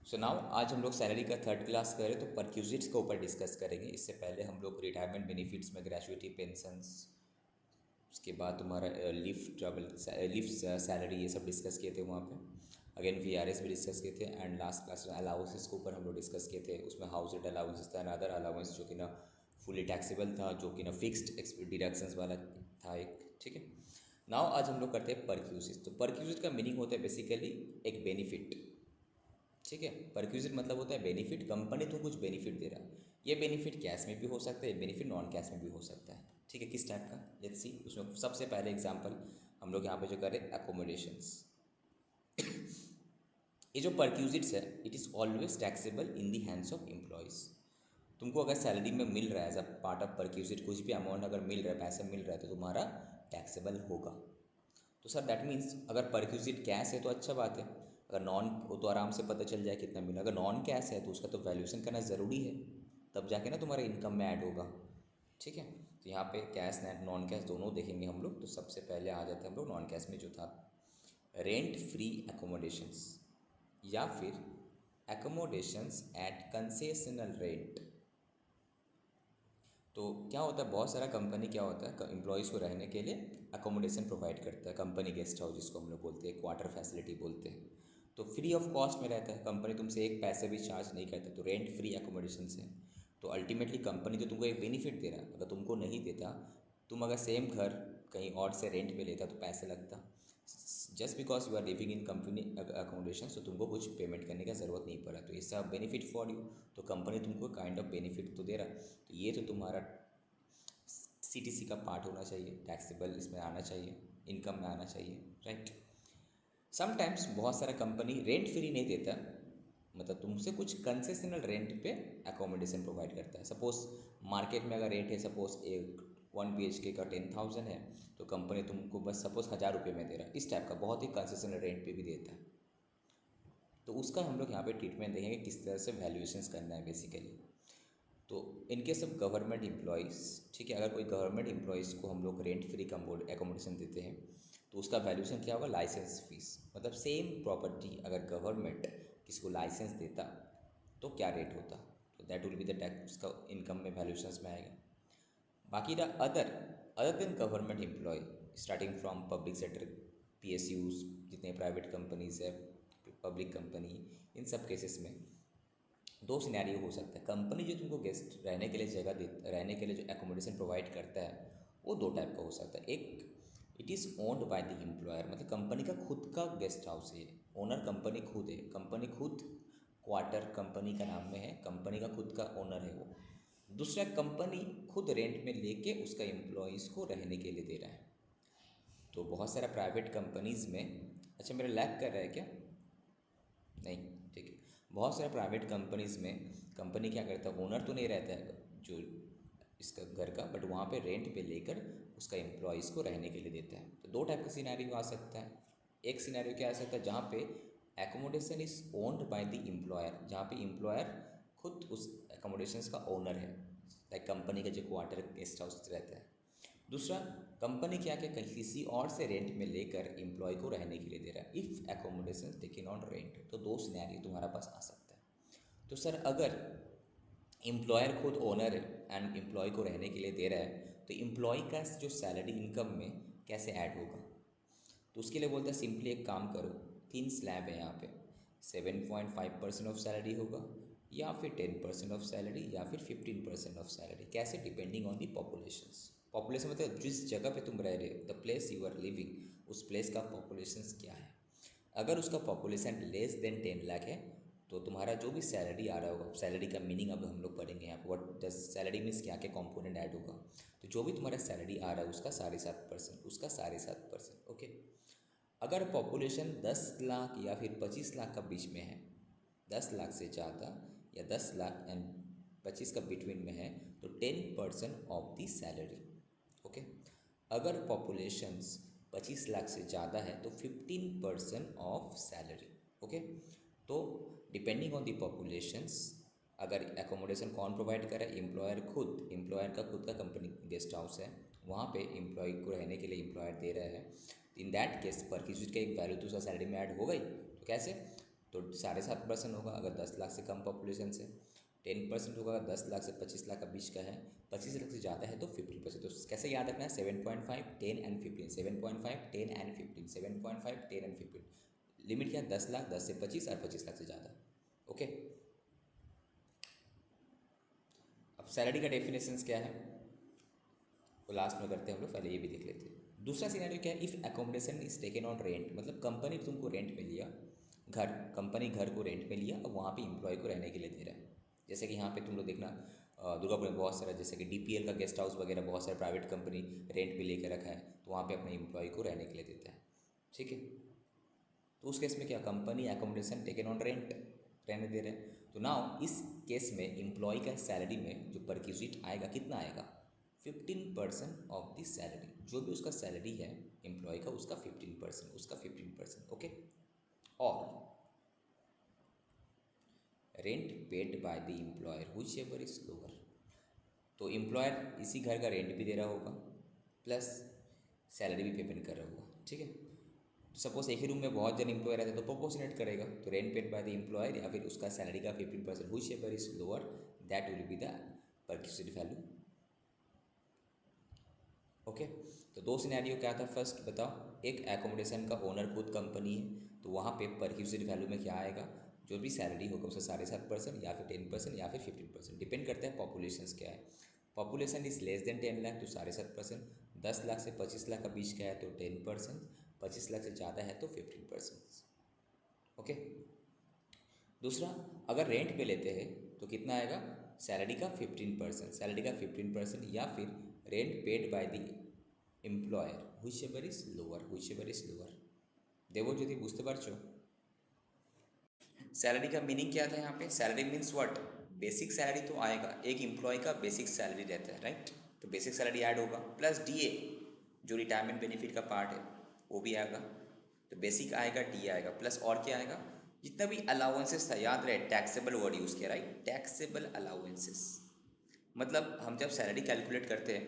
So now आज हम लोग सैलरी का थर्ड क्लास करें तो परक्यूजिट्स के ऊपर डिस्कस करेंगे। इससे पहले हम लोग रिटायरमेंट बेनिफिट्स में ग्रेजुएटी पेंशंस, उसके बाद तुम्हारा लीव ट्रैवल लीव सैलरी, ये सब डिस्कस किए थे वहाँ पे। अगेन वीआरएस भी डिस्कस किए थे एंड लास्ट क्लास में अलाउंसेस के ऊपर हम लोग डिस्कस किए थे। उसमें हाउस रेंट अलाउंसेस था एंड अदर अलाउंस जो कि ना फुली टैक्सेबल था, जो कि ना फिक्स्ड डिडक्शंस वाला था एक। ठीक है, नाउ आज हम लोग करते हैं परक्यूजिट। तो परक्यूजिट का मीनिंग होता है बेसिकली एक बेनिफिट। ठीक है, परक्यूजिट मतलब होता है बेनिफिट, कंपनी तो कुछ बेनिफिट दे रहा है। ये बेनिफिट कैश में भी हो सकता है, ये बेनिफिट नॉन कैश में भी हो सकता है। ठीक है, किस टाइप का, लेट्स सी। उसमें सबसे पहले एग्जांपल हम लोग यहाँ पे जो करें अकोमोडेशंस। ये जो परक्यूजिट्स है, it is always taxable in the hands of employees. तुमको अगर सैलरी में मिल रहा है as a part of perquisite, कुछ भी अमाउंट अगर मिल रहा है, पैसा मिल रहा है, तो तुम्हारा टैक्सेबल होगा। तो सर दैट मीन्स अगर परक्यूजिट कैश है तो अच्छा बात है, अगर नॉन हो तो आराम से पता चल जाए कितना मिला। अगर नॉन कैश है तो उसका तो वैल्यूएशन करना ज़रूरी है, तब जाके ना तुम्हारे इनकम में ऐड होगा। ठीक है, तो यहाँ पे कैश एंड नॉन कैश दोनों देखेंगे हम लोग। तो सबसे पहले आ जाते हैं हम लोग नॉन कैश में, जो था रेंट फ्री एकोमोडेशंस या फिर एकोमोडेशंस एट कंसेशनल रेंट। तो क्या होता है, बहुत सारा कंपनी क्या होता है एम्प्लॉयज़ को रहने के लिए अकोमोडेशन प्रोवाइड करता है। कंपनी गेस्ट हाउस जिसको हम लोग बोलते हैं, क्वार्टर फैसिलिटी बोलते हैं। तो फ्री ऑफ कॉस्ट में रहता है, कंपनी तुमसे एक पैसे भी चार्ज नहीं करता। तो रेंट फ्री एकोमोडेशन से तो अल्टीमेटली कंपनी तो तुमको एक बेनिफिट दे रहा है। अगर तुमको नहीं देता, तुम अगर सेम घर कहीं और से रेंट पे लेता तो पैसे लगता। Just because you are living in company accommodation, तो तुमको कुछ पेमेंट करने का ज़रूरत नहीं पड़ा। तो इससे बेनिफिट फॉर यू, तो कंपनी तुमको काइंड ऑफ बेनिफिट तो दे रहा। तो ये तो तुम्हारा सीटीसी का पार्ट होना चाहिए, टैक्सेबल इसमें आना चाहिए, इनकम में आना चाहिए, राइट। समटाइम्स बहुत सारा कंपनी रेंट फ्री नहीं देता, मतलब तुमसे कुछ कंसेशनल रेंट पे अकोमोडेशन प्रोवाइड करता है। सपोज मार्केट में अगर रेट है, सपोज एक 1 BHK का 10,000 है, तो कंपनी तुमको बस सपोज 1,000 रुपये में दे रहा है। इस टाइप का बहुत ही कंसेशनल रेंट पे भी देता है। तो उसका हम लोग यहाँ पे ट्रीटमेंट देखेंगे, किस तरह से वैल्यूएशंस करना है बेसिकली। तो इनकेस ऑफ गवर्नमेंट एम्प्लॉयज़, ठीक है, अगर कोई गवर्नमेंट एम्प्लॉयज़ को हम लोग रेंट फ्री एकोमोडेशन देते हैं, तो उसका वैल्यूशन क्या होगा, लाइसेंस फीस। मतलब सेम प्रॉपर्टी अगर गवर्नमेंट किसी को लाइसेंस देता तो क्या रेट होता, तो that will be the tax, उसका इनकम में वैल्यूशंस में आएगा। बाकी the other other than government employee, starting from public sector, PSUs, जितने प्राइवेट कंपनीज है, पब्लिक कंपनी, इन सब केसेस में दो सिनेरियो हो सकता है। कंपनी जो तुमको गेस्ट रहने के लिए जगह दे, रहने के लिए जो एकोमोडेशन प्रोवाइड करता है, वो दो टाइप का हो सकता है। एक, it is owned by the employer, मतलब कंपनी का खुद का गेस्ट हाउस है, ओनर कंपनी खुद है, कंपनी खुद क्वार्टर कंपनी का नाम में है, कंपनी का खुद का ओनर है वो। दूसरा, कंपनी खुद रेंट में लेके उसका एम्प्लॉयज़ को रहने के लिए दे रहा है। तो बहुत सारा प्राइवेट कंपनीज़ में, अच्छा मेरा लैग कर रहा है क्या, नहीं, ठीक है। बहुत सारे प्राइवेट कंपनीज़ में कंपनी क्या करता है, ओनर तो नहीं रहता है जो इसका घर का, बट वहाँ पे रेंट पे लेकर उसका एम्प्लॉयज़ को रहने के लिए देता है। तो दो टाइप का सिनेरियो आ सकता है। एक सिनेरियो क्या आ सकता है, जहाँ पे accommodation is owned by the employer, जहाँ पे एम्प्लॉयर खुद उस एकोमोडेशंस का ओनर है, लाइक कंपनी का जो क्वार्टर गेस्ट हाउस रहता है। दूसरा, कंपनी क्या क्या किसी और से रेंट में लेकर एम्प्लॉय को रहने के लिए दे रहा है, if accommodation taken on rent. तो दो सिनेरियो तुम्हारा पास आ सकता है। तो सर अगर एम्प्लॉयर खुद ओनर है एंड एम्प्लॉय को रहने के लिए दे रहा है, तो एम्प्लॉय का जो सैलरी इनकम में कैसे ऐड होगा, तो उसके लिए बोलता है सिंपली एक काम करो, 3 स्लैब है यहाँ पे, 7.5% ऑफ सैलरी होगा, या फिर 10% ऑफ सैलरी, या फिर 15% ऑफ सैलरी। कैसे, depending on the populations. Population मतलब जिस जगह पे तुम रह रहे हो, the place you are living, उस प्लेस का पॉपुलेशंस क्या है। अगर उसका पॉपुलेशन लेस देन 10 लाख है, तो तुम्हारा जो भी सैलरी आ रहा होगा, सैलरी का मीनिंग अब हम लोग पढ़ेंगे यहाँ पर, व्हाट डज सैलरी मीन्स, क्या क्या कंपोनेंट ऐड होगा। तो जो भी तुम्हारा सैलरी आ रहा है उसका 7.5%, उसका 7.5%, ओके। अगर पॉपुलेशन 10 लाख या फिर 25 लाख का बीच में है, 10 लाख से ज़्यादा या 10 लाख एंड 25 का बिटवीन में है, तो 10% ऑफ दी सैलरी, ओके। अगर पॉपुलेशंस 25 लाख से ज़्यादा है तो 15% ऑफ सैलरी, ओके। तो डिपेंडिंग ऑन दी पॉपुलेशंस, अगर एकोमोडेशन कौन प्रोवाइड कर रहा है, एम्प्लॉयर खुद, एम्प्लॉयर का खुद का कंपनी गेस्ट हाउस है, वहाँ पे एम्प्लॉय को रहने के लिए एम्प्लॉयर दे रहा है, इन दैट केस परक्यूजिट का एक वैल्यू तो उसका सैलरी में ऐड हो गई। तो कैसे, तो 7.5% होगा अगर 10 लाख से कम पॉपुलेशन से, 10% होगा अगर 10 लाख से 25 लाख का बीच का है, 25 लाख से ज़्यादा है तो 15%। तो कैसे याद रखना है, 7.5, 10 एंड 15, 7.5, 10 एंड 15, 7.5, 10 एंड 15। लिमिट क्या है, 10 लाख, 10 से 25 और 25 लाख से ज़्यादा। ओके, अब सैलरी का डेफिनेशंस क्या है वो लास्ट में करते हैं हम लोग, पहले ये भी देख लेते हैं। दूसरा सिनेरियो क्या है, if accommodation is taken on rent, मतलब कंपनी तुमको रेंट पे लिया घर, कंपनी घर को रेंट पे लिया, अब वहाँ पे एम्प्लॉय को रहने के लिए दे रहा है। जैसे कि यहाँ पे तुम लोग देखना दुर्गापुर में बहुत सारा, जैसे कि DPL का गेस्ट हाउस वगैरह बहुत सारा प्राइवेट कंपनी रेंट पे लेकर रखा है, तो वहाँ पे अपने एम्प्लॉय को रहने के लिए देता है। ठीक है, तो उस केस में क्या, company accommodation taken on rent रहने दे रहे हैं। तो नाउ इस केस में एम्प्लॉय का सैलरी में जो परक्यूजिट आएगा कितना आएगा, 15% ऑफ द सैलरी, जो भी उसका सैलरी है एम्प्लॉय का उसका 15%, उसका 15%। ओके, और rent paid by the employer which ever is lower, तो एम्प्लॉयर इसी घर का रेंट भी दे रहा होगा प्लस सैलरी भी पेमेंट कर रहा होगा। ठीक है, तो सपोज एक ही रूम में बहुत जन एम्प्लॉय रहते हैं तो प्रोपोर्शनेट करेगा, तो rent paid by the employer या फिर उसका सैलरी का 15% which ever is lower that will be the perquisite value. Okay, तो दो सिनेरियो क्या था, फर्स्ट बताओ, एक एकोमोडेशन का ओनर खुद कंपनी है, तो वहाँ पे परक्यूजिट वैल्यू में क्या आएगा, जो भी सैलरी होगा उसका 7.5% या फिर 10% या फिर 15%, डिपेंड करता है पॉपुलेशन क्या है। Population is less than 10 lakh तो 7.5%, 10 लाख से 25 लाख का बीच का है तो 10%, 25 लाख से ज़्यादा है तो 15%। ओके, दूसरा, अगर रेंट पे लेते हैं तो कितना आएगा, सैलरी का 15%, सैलरी का 15% या फिर rent paid by the employer which ever is lower, which ever is lower. দেবো যদি বুঝতে পারছো सैलरी का मीनिंग क्या था यहाँ पे, salary means what, basic salary तो आएगा, एक एम्प्लॉय का बेसिक सैलरी रहता है राइट, तो बेसिक सैलरी ऐड होगा प्लस DA जो रिटायरमेंट बेनिफिट का पार्ट है वो भी आएगा, तो बेसिक आएगा, DA आएगा प्लस और क्या आएगा, जितना भी अलाउंसेस था, याद रहे टैक्सेबल वर्ड यूज़ किया राइट, टैक्सेबल अलाउंसेस। मतलब हम जब सैलरी कैलकुलेट करते हैं,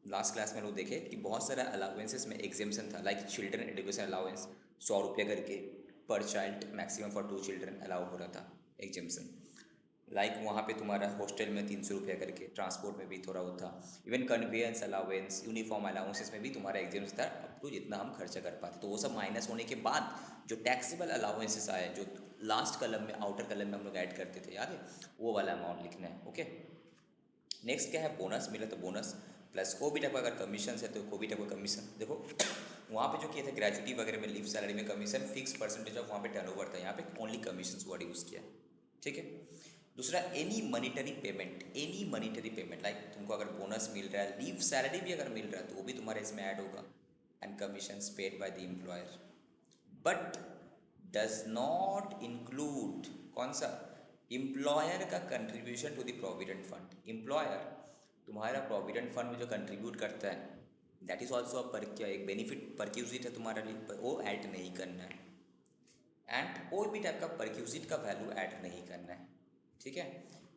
लास्ट क्लास में लोग देखे कि बहुत सारा अलाउंसेस में एग्जेम्पशन था, लाइक चिल्ड्रन एजुकेशन अलाउंस 100 रुपये करके पर child, maximum for 2 children allow हो रहा था एग्जेम्पशन, लाइक वहाँ पे तुम्हारा हॉस्टल में 300 रुपये करके, ट्रांसपोर्ट में भी थोड़ा वो था, even convince allowance, uniform allowances में भी तुम्हारा एग्जाम्स था अप टू जितना हम खर्चा कर पाते, तो वो सब माइनस होने के बाद जो टैक्सेबल अलाउंसेस आए, जो लास्ट कलम में, आउटर कलम में हम लोग ऐड करते थे, याद है, वो वाला अमाउंट लिखना है। ओके, नेक्स्ट क्या है, बोनस मिला तो बोनस प्लस को भी टाइप अगर कमीशन है तो को भी टाइप का कमीशन। देखो वहाँ पे जो किया था ग्रेजुटी वगैरह में, लीव सैलरी में कमीशन, फिक्स परसेंटेज ऑफ वहाँ पे टर्नओवर था, यहाँ पे ओनली कमीशन वर्ड यूज़ किया। ठीक है, दूसरा, any monetary payment, any monetary payment, like तुमको अगर बोनस मिल रहा है, लीव सैलरी भी अगर मिल रहा है तो वो भी तुम्हारे इसमें ऐड होगा, and commission paid by the employer, but does not include कौन सा, एम्प्लॉयर का contribution to the provident fund. Employer तुम्हारा प्रोविडेंट फंड में जो कंट्रीब्यूट करता है दैट इज ऑल्सो पर क्या एक बेनिफिट परक्यूजिट है तुम्हारे लिए, वो ऐड नहीं करना है, एंड कोई भी टाइप का परक्यूजिट का वैल्यू ऐड नहीं करना है। ठीक है,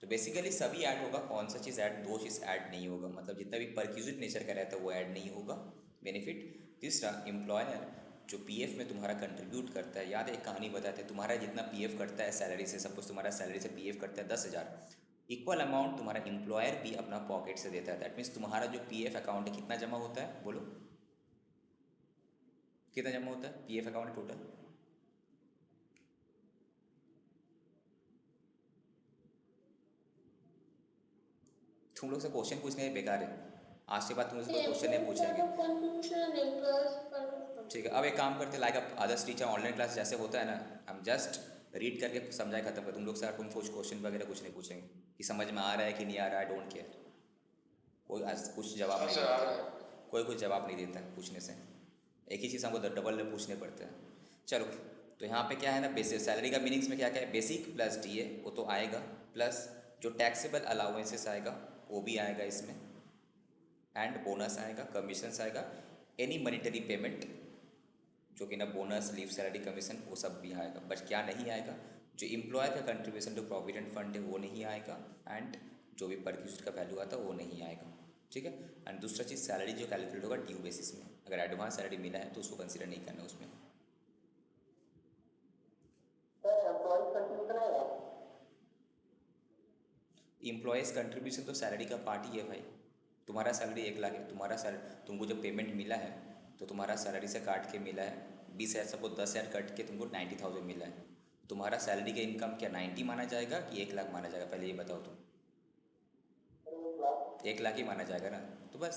तो बेसिकली सभी ऐड होगा, कौन सा चीज़ ऐड, दो चीज़ ऐड नहीं होगा, मतलब जितना भी परक्यूजिट नेचर का रहता है वो ऐड नहीं होगा बेनिफिट। तीसरा, एम्प्लॉयर जो PF में तुम्हारा कंट्रीब्यूट करता है, याद है एक कहानी बताते हैं, तुम्हारा जितना PF करता है सैलरी से, सपोज तुम्हारा सैलरी से PF करता है 10,000, इक्वल अमाउंट तुम्हारा एम्प्लॉयर भी अपना पॉकेट से देता है, दैट मीन्स तुम्हारा जो PF अकाउंट है कितना जमा होता है, बोलो कितना जमा होता है PF अकाउंट टोटल, तुम लोग से क्वेश्चन पूछने बेकार है, आज के बाद तुम लोग से कोई क्वेश्चन नहीं पूछेंगे। ठीक है, अब एक काम करते, लाइक अब अदर्स टीचर ऑनलाइन क्लास जैसे होता है ना, हम जस्ट रीड करके समझाए खत्म कर, तुम लोग से तुम कुछ क्वेश्चन वगैरह कुछ नहीं पूछेंगे कि समझ में आ रहा है कि नहीं आ रहा है, डोंट केयर, कोई कुछ जवाब नहीं देता, कोई कुछ जवाब नहीं देता है पूछने से, एक ही चीज़ हमको डबल पूछने पड़ते हैं। चलो, तो यहाँ पे क्या है ना, बेसिक सैलरी का मीनिंग्स में क्या क्या है, बेसिक प्लस DA वो तो आएगा, प्लस जो टैक्सेबल अलाउंसेस आएगा वो भी आएगा इसमें, एंड बोनस आएगा, कमीशंस आएगा, एनी मनीटरी पेमेंट जो कि ना बोनस, लीव सैलरी, कमीशन वो सब भी आएगा, बट क्या नहीं आएगा, जो एम्प्लॉयर का कंट्रीब्यूशन टू प्रोविडेंट फंड है वो नहीं आएगा, एंड जो भी परक्यूजिट का वैल्यू आता है वो नहीं आएगा। ठीक है, एंड दूसरा चीज़, सैलरी जो कैलकुलेट होगा ड्यू बेसिस में, अगर एडवांस सैलरी मिला है तो उसको कंसिडर नहीं करना उसमें। एम्प्लॉयज़ कंट्रीब्यूशन तो सैलरी का पार्ट ही है भाई। तुम्हारा सैलरी 1 लाख है, तुम्हारा तुमको जब पेमेंट मिला है तो तुम्हारा सैलरी से काट के मिला है 20,000, सपोज 10,000 कट के तुमको 90,000 मिला है। तुम्हारा सैलरी का इनकम क्या 90 माना जाएगा कि 1 लाख माना जाएगा, पहले ये बताओ तुम। 1 लाख ही माना जाएगा ना। तो बस,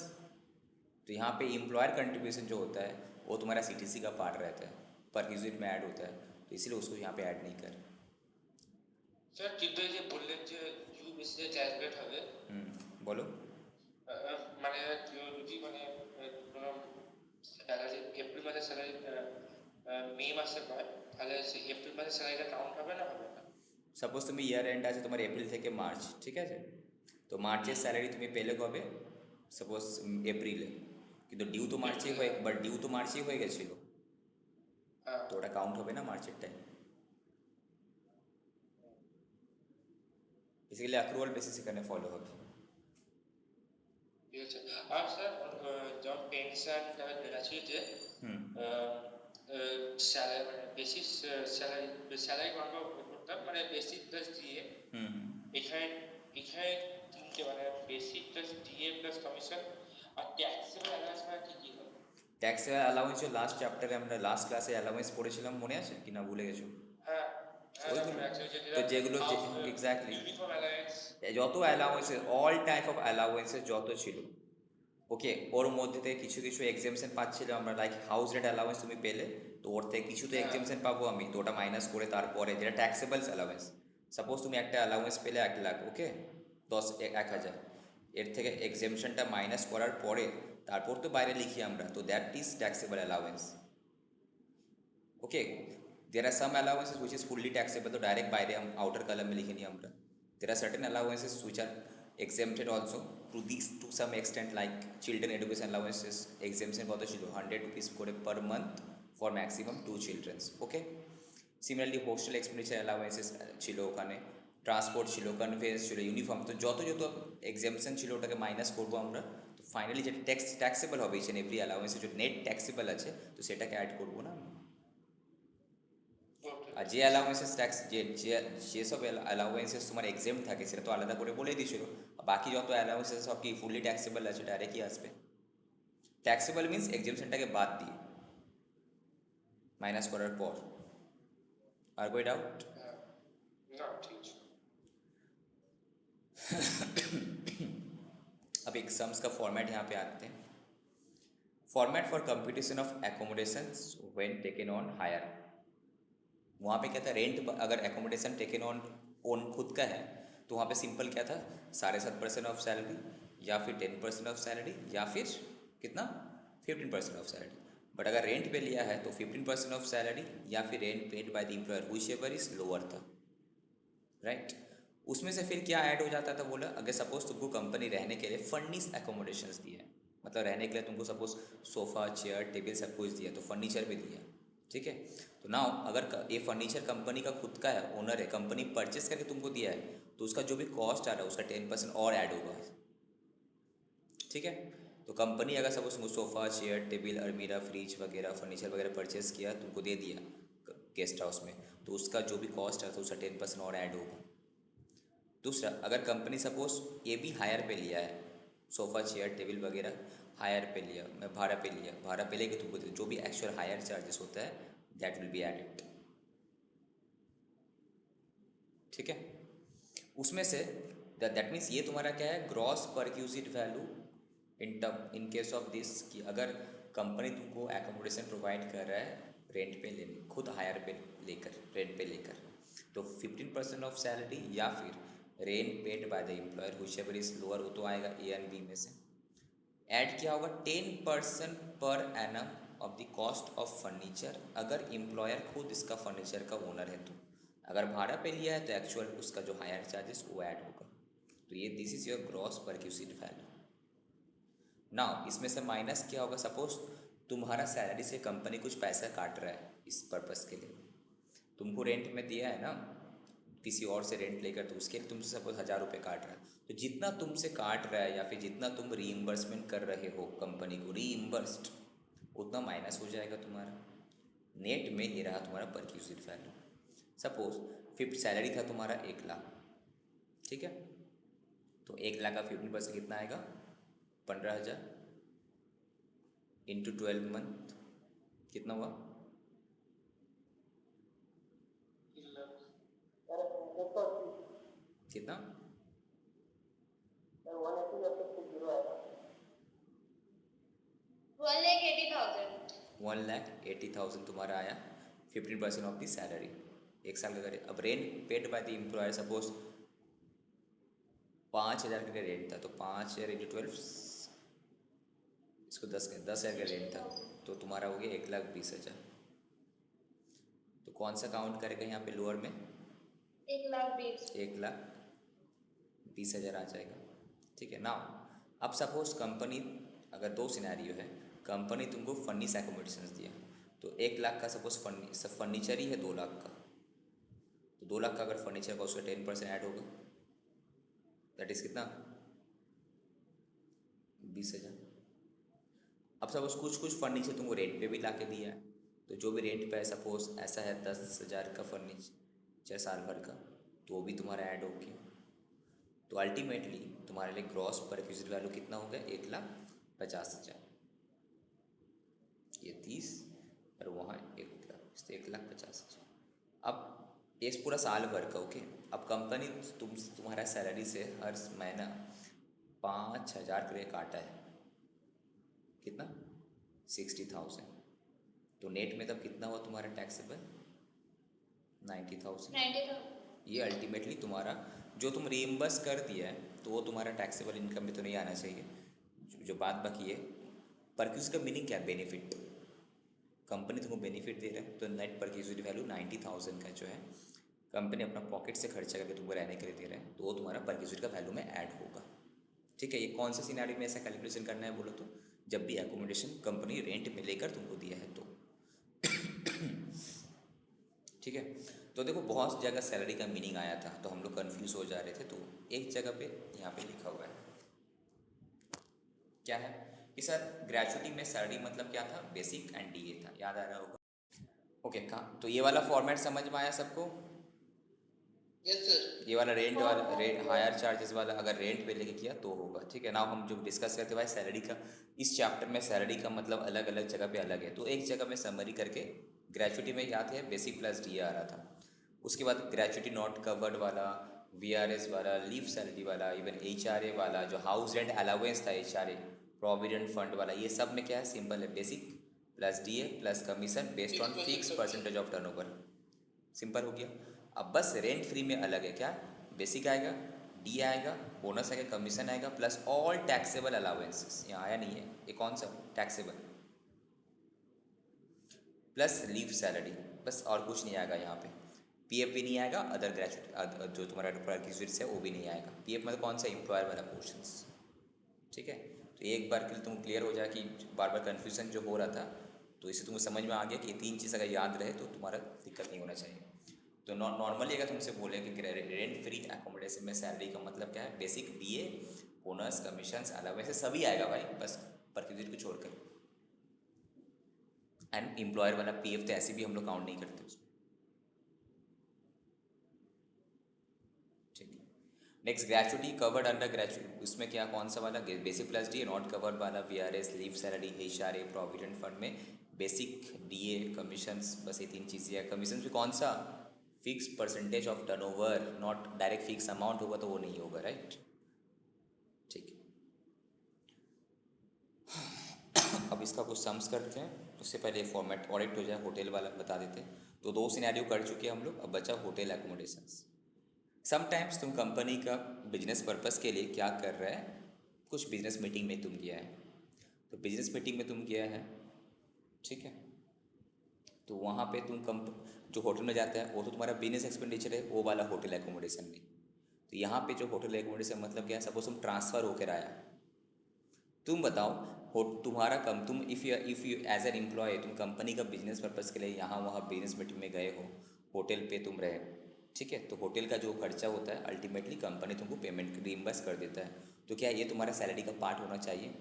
तो यहाँ पे एम्प्लॉयर कंट्रीब्यूशन जो होता है वो तुम्हारा सीटीसी का पार्ट रहता है, पर यूनिट में ऐड होता है, तो इसलिए उसको यहाँ पे ऐड नहीं कर। স্যার কিন্তু এই যে বললেন যে ইউ বেসিসে ক্যালকুলেট হবে, बोलो। মানে যদি মানে কোনো স্যালারি এপ্রিল মাসের স্যালারি মে মাসে পায়, তাহলে সেই এপ্রিল মাসের স্যালারিটা কাউন্ট হবে না, হবে না? सपोज तुम्हें ईयर एंड आज तुम्हारे एप्रिल थे मार्च, ठीक है, तो मार्चेर सैलरी तुम्हें पेले कब, सपोज एप्रिले, কিন্তু ডিউ তো মার্চেই হয়ে, বাট ডিউ তো মার্চেই হয়ে গেছিলো, তো ওটা কাউন্ট হবে না মার্চের টাইম। বেসিক্যালি অ্যাক্রুয়াল বেসিস এখানে ফলো হবে। ঠিক আছে। আর স্যার যখন পেনশন গ্র্যাচুইটিতে স্যালারি মানে বেসিস স্যালারি স্যালারি আমরা করতাম মানে বেসিক প্লাস ডিএ, এখানে এখানে তিনটে মানে basic plus DA plus commission আর ট্যাক্সেবল অ্যালাউন্স মানে কি হবে? ট্যাক্সেবল অ্যালাউন্স লাস্ট চ্যাপ্টারে আমরা লাস্ট ক্লাসে অ্যালাউন্স পড়েছিলাম, মনে আছে কি না ভুলে গেছো? হ্যাঁ ওইগুলো তো যেগুলো এক্স্যাক্টলি ইউনিফর্ম অ্যালাউন্স, যত allowances, all type of allowances যত ছিল, ওকে, ওর মধ্যে থেকে কিছু কিছু এক্সামশন পাচ্ছিলাম আমরা, লাইক হাউস রেন্ট অ্যালাউন্স তুমি পেলে, তো ওর থেকে কিছু তো এক্সামশন পাবো আমি, তো ওটা মাইনাস করে তারপরে যেটা ট্যাক্সেবল অ্যালাউন্স, সাপোজ তুমি একটা অ্যালাউন্স পেলে 1 লাখ, ওকে, 1,000, এর থেকে এক্সামশনটা মাইনাস করার পরে তারপর তো বাইরে লিখি আমরা, তো that is taxable allowance. Okay, there are some allowances which is fully taxable, तो डायरेक्ट বাইরে आउटर कलम में लिखे नहीं আমরা। There are certain allowances which are exempted also to some extent, like children education allowances exemption কত ছিল 100 rupees করে per month for maximum 2 children, okay. Similarly hostel expenditure allowances ছিল ওখানে, ট্রান্সপোর্ট ছিল, কনভেন্স ছিল, ইউনিফর্ম, তো যত যত এক্সামশন ছিল ওটাকে মাইনাস করবো আমরা, তো ফাইনালি যেটা ট্যাক্সেবল হবে ইচ এন্ড এভরি অ্যালাউন্সে, যে নেট ট্যাক্সেবল আছে, তো সেটাকে অ্যাড করবো না। আর যে অ্যালাউন্সেস ট্যাক্স যেসব অ্যালাউন্সেস তোমার এক্সেম্ট থাকে সেটা তো আলাদা করে বলে দিয়েছিল, বাকি যত অ্যালাউন্সেস সব কি ফুললি ট্যাক্সেবল আছে, ডাইরেক্টই আসবে। ট্যাক্সেবল মিন্স এক্সেমশনটাকে বাদ দিয়ে মাইনাস করার পর। আর कोई डाउट? না ঠিক আছে। अब एक सम्स का फॉर्मेट यहाँ पे आते हैं। Format for computation of accommodations when taken on hire. वहाँ पे क्या था, रेंट अगर एकोमोडेशन टेकन ऑन ओन खुद का है तो वहाँ पे सिंपल क्या था, 7.5% ऑफ सैलरी, या फिर 10% ऑफ सैलरी, या फिर कितना 15% ऑफ सैलरी। बट अगर रेंट पे लिया है तो 15% ऑफ सैलरी, या फिर rent paid by the employer whichever is lower था, राइट। उसमें से फिर क्या ऐड हो जाता था बोला, अगर सपोज तुमको कंपनी रहने के लिए फर्निश एकोमोडेशंस दिया है, मतलब रहने के लिए तुमको सपोज सोफ़ा चेयर टेबल सब कुछ दिया, तो फर्नीचर भी दिया, ठीक है। तो नाउ अगर ये फर्नीचर कंपनी का खुद का है, ओनर है, कंपनी परचेस करके तुमको दिया है, तो उसका जो भी कॉस्ट आ रहा है उसका 10% और ऐड होगा, ठीक है। तो कंपनी अगर सपोज तुमको सोफ़ा चेयर टेबल अलमीरा फ्रिज वगैरह फर्नीचर वगैरह परचेस किया, तुमको दे दिया गेस्ट हाउस में, तो उसका जो भी कॉस्ट आता है उसका 10% और ऐड होगा। दूसरा, अगर कंपनी सपोज ये भी हायर पे लिया है, सोफ़ा चेयर टेबल वगैरह हायर पे लिया, मैं भाड़ा पे लिया, भाड़ा पे लेके तुमको जो भी एक्चुअल हायर चार्जेस होता है दैट विल बी एडेड, ठीक है। उसमें से दैट मीन्स ये तुम्हारा क्या है, gross perquisite value in case of this, कि अगर कंपनी तुमको एकोमोडेशन प्रोवाइड कर रहा है रेंट पे लेने, खुद हायर पे लेकर, रेंट पे लेकर, तो 15% ऑफ सैलरी या फिर rent paid by the employer whichever is lower, वो तो आएगा ए एंड बी में से। ऐड किया होगा 10% per annum of the cost of furniture, अगर एम्प्लॉयर खुद इसका फर्नीचर का ओनर है तो। अगर भाड़ा पे लिया है तो एक्चुअल उसका जो हायर चार्जेस वो ऐड होगा। तो ये this is your gross perquisite value. Now इसमें से माइनस क्या होगा, सपोज तुम्हारा सैलरी से कंपनी कुछ पैसा काट रहा है इस पर्पस के लिए, तुमको रेंट में दिया है ना किसी और से रेंट लेकर, तो उसके लिए तुमसे सपोज 1,000 रुपये काट रहा है, तो जितना तुमसे काट रहा है या फिर जितना तुम रीइम्बर्समेंट कर रहे हो कंपनी को, रीइम्बर्स्ड, उतना माइनस हो जाएगा तुम्हारा। नेट में ये रहा तुम्हारा perquisite value. Suppose fifth salary था तुम्हारा 1 लाख, ठीक है, तो 1 लाख का 15% कितना आएगा? 15,000 इंटू 12 मंथ कितना हुआ? कितना? 1,80,000 तुम्हारा आया 15% ऑफ द सैलरी 1 साल का करें। अब rent paid by the employer suppose 5,000 का रेंट था, तो 5,000 इंटू 12 इसको 10,000 का रेंट था, तो तुम्हारा हो गया 1,20,000। तो कौन सा काउंट करेगा यहाँ पे लोअर में? 1,20,000 आ जाएगा। ठीक है ना। अब सपोज कंपनी, अगर 2 सिनेरियो है, कंपनी तुमको फर्निश एकोमोडेशंस दिया, तो 1 लाख का सपोज फर्नीचर ही है 2 लाख का, तो 2 लाख का अगर फर्नीचर का उसका 10% ऐड होगा, दैट इज़ कितना? 20,000। अब सपोज कुछ फर्नीचर तुमको रेंट पे भी ला के दिया है, तो जो भी रेंट पे है सपोज ऐसा है 10,000 का फर्नीचर साल भर का, तो वो भी तुम्हारा ऐड हो गया। तो अल्टीमेटली तुम्हारे लिए ग्रॉस पर एक्विजिट वैल्यू कितना हो गया? 1,50,000। ये 30 और वहाँ 1,00,000, तो 1,50,000। अब ये पूरा साल भर का, ओके। अब कंपनी तुम्हारा सैलरी से हर महीना 5,000 के लिए काटा है, कितना? 60,000। तो नेट में तब कितना हुआ तुम्हारा टैक्सेबल? 90,000। ये अल्टीमेटली तुम्हारा जो तुम रीइम्बर्स कर दिया है, तो वो तुम्हारा टैक्सेबल इनकम में तो नहीं आना चाहिए। जो बात बाकी है, परक्यूज का मीनिंग क्या है? बेनिफिट। कंपनी तुमको बेनिफिट दे रहा है, तो नेट परक्यूजिट वैल्यू 90,000 का जो है कंपनी अपना पॉकेट से खर्चा करके तुमको रहने के लिए दे रहा है, तो वो तुम्हारा परक्यूजिट का वैल्यू में ऐड होगा। ठीक है। ये कौन सा सिनेरियो में ऐसा कैलकुलेशन करना है बोलो तो? जब भी एकोमोडेशन कंपनी रेंट में लेकर तुमको दिया है तो। ठीक है। तो देखो बहुत जगह सैलरी का मीनिंग आया था, तो हम लोग कन्फ्यूज़ हो जा रहे थे, तो एक जगह पे यहाँ पे लिखा हुआ है, क्या है कि सर ग्रेजुएटी में सैलरी मतलब क्या था? बेसिक एंड डीए था, याद आ रहा होगा। ओके कहाँ? तो ये वाला फॉर्मेट समझ में आया सबको? Yes sir. ये वाला रेंट हायर चार्जेस वाला अगर रेंट पे लेके किया तो होगा। ठीक है ना। हम जो डिस्कस करते भाई सैलरी का, इस चैप्टर में सैलरी का मतलब अलग अलग जगह पे अलग है। तो एक जगह में समरी करके ग्रेजुएटी में याद है बेसिक प्लस डी आ रहा था, उसके बाद ग्रेजुएटी नॉट कवर्ड वाला, वीआरएस वाला, लीव सैलरी वाला, इवन एचआरए वाला, जो हाउस रेंट अलाउंस था एचआरए, प्रोविडेंट फंड वाला, ये सब में क्या है? सिंपल है, basic plus DA plus commission based on fix percentage of turnover. Simple हो गया। अब बस रेंट फ्री में अलग है, क्या? बेसिक आएगा, डी आएगा, बोनस आएगा, कमीशन आएगा, प्लस ऑल टैक्सेबल अलाउंसेस। यहाँ आया नहीं है, ये कौन सा टैक्सेबल? प्लस लीव सैलरी, बस और कुछ नहीं आएगा यहाँ पे। पीएफ भी नहीं आएगा, अदर ग्रेजुएट जो तुम्हारा ग्रेजुएट्स है वो भी नहीं आएगा। पीएफ मतलब कौन सा? एम्प्लॉयर वाला पोर्शंस। ठीक है। तो एक बार के लिए तुम क्लियर हो जाए कि बार बार कन्फ्यूजन जो हो रहा था, तो इससे तुमको समझ में आ गया कि ये 3 चीज़ अगर याद रहे तो तुम्हारा दिक्कत नहीं होना चाहिए। तो नॉर्मली अगर तुमसे बोले कि रेंट फ्री एकोमोडेशन में सैलरी का मतलब क्या है? Basic DA, bonus, commissions, allowances सभी आएगा भाई, बस परक्यूजिट को छोड़कर। एंड एम्प्लॉयर वाला पीएफ तो ऐसे भी हम लोग काउंट नहीं करते उसमें। ठीक है। Next gratuity covered under gratuity, उसमें क्या कौन सा वाला? Basic plus DA, not covered वाला VRS, leave salary, HRA, provident fund में बेसिक डीए, कमीशंस, बस ये 3 चीज़ें हैं। कमीशन भी कौन सा? Fix percentage of turnover, not direct fix amount होगा तो वो नहीं होगा, राइट। ठीक है। अब इसका कुछ सम्स करते हैं, उससे पहले फॉर्मेट ऑडिट हो जाए, होटल वाला बता देते हैं। तो 2 सिनेरियो कर चुके हैं हम लोग, अब बचा होटल एकोमोडेशंस। समटाइम्स तुम कंपनी का बिजनेस पर्पस के लिए क्या कर रहा है? कुछ बिजनेस मीटिंग में तुम गया है, तो बिजनेस मीटिंग में तुम गया है, ठीक है। तो वहाँ पे तुम जो होटल में जाता है वो तो तुम्हारा बिजनेस एक्सपेंडिचर है, वो वाला होटल एकोमोडेशन नहीं। तो यहाँ पे जो होटल एकोमोडेशन मतलब क्या है? सपोज तुम ट्रांसफ़र होकर आया, तुम बताओ तुम्हारा तुम if you as an employee तुम कंपनी का बिजनेस पर्पज़ के लिए यहाँ वहाँ बिजनेस मीटिंग में गए हो, होटल पे तुम रहे, ठीक है। तो होटल का जो खर्चा होता है अल्टीमेटली कंपनी तुमको पेमेंट रीइंबर्स कर देता है। तो क्या ये तुम्हारा सैलरी का पार्ट होना चाहिए?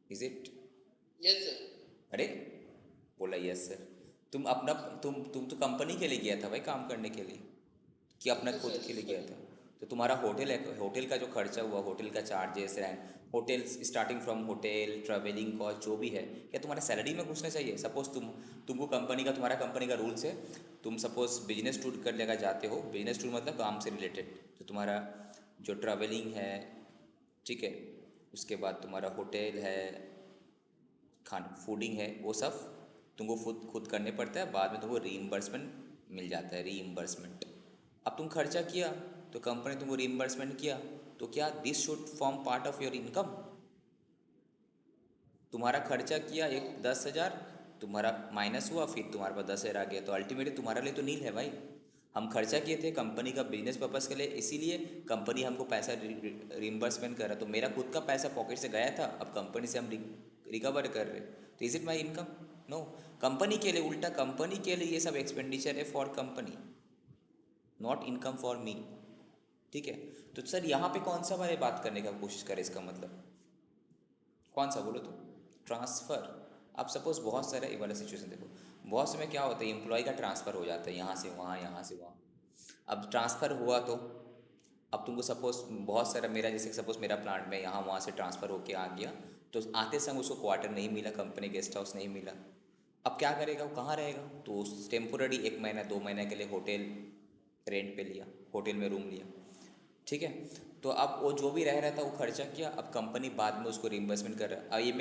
Is it? Yes sir. अरे बोला यस सर। तुम तो कंपनी के लिए गया था भाई काम करने के लिए, कि अपना खुद के लिए गया था? तो तुम्हारा होटल है, होटल का जो खर्चा हुआ, होटल का charges, rent, hotel starting from hotel, travelling cost जो भी है, क्या तुम्हारा सैलरी में घुसना चाहिए? सपोज तुमको कंपनी का, तुम्हारा कंपनी का रूल्स है, तुम सपोज बिजनेस टूर करने का जाते हो, बिजनेस टूर मतलब काम से रिलेटेड, तो तुम्हारा जो ट्रैवलिंग है, ठीक है, उसके बाद तुम्हारा होटल है, फूडिंग है, वो सब तुमको खुद खुद करने पड़ता है, बाद में तुमको रीइम्बर्समेंट मिल जाता है, रीइम्बर्समेंट। अब तुम खर्चा किया तो कंपनी तुमको रीइम्बर्समेंट किया, तो क्या this should form part of your income? तुम्हारा खर्चा किया एक 10,000, तुम्हारा माइनस हुआ, फिर तुम्हारे पास 10,000 आ गया, तो अल्टीमेटली तुम्हारे लिए तो नील है भाई। हम खर्चा किए थे कंपनी का बिजनेस पर्पज़ के लिए, इसीलिए कंपनी हमको पैसा रिम्बर्समेंट कर रहा, तो मेरा खुद का पैसा पॉकेट से गया था, अब कंपनी से हम रिकवर कर रहे, तो is it my income? No. Company के लिए उल्टा, कंपनी के लिए ये सब एक्सपेंडिचर है for company, not income for me. ठीक है, तो सर यहाँ पे कौन सा वाले बात करने का कोशिश करें, इसका मतलब कौन सा बोलो तो? ट्रांसफ़र। अब सपोज़ बहुत सारे ये वाला सिचुएशन देखो, बहुत समय क्या होता है, एम्प्लॉय का ट्रांसफ़र हो जाता है यहाँ से वहाँ, यहाँ से वहाँ। अब ट्रांसफ़र हुआ तो अब तुमको सपोज़ बहुत सारा, मेरा जैसे सपोज़ मेरा प्लांट में यहाँ वहाँ से ट्रांसफ़र होके आ गया, तो आते समय उसको क्वार्टर नहीं मिला, कंपनी गेस्ट हाउस नहीं मिला, अब क्या करेगा, वो कहाँ रहेगा? तो टेम्पोररी 1 महीना 2 महीने के लिए होटल रेंट पे लिया, होटल में रूम लिया, ठीक है। तो अब वो जो भी रह रहा था वो खर्चा किया, अब कंपनी बाद में उसको रिम्बर्समेंट कर रहा है। अब ये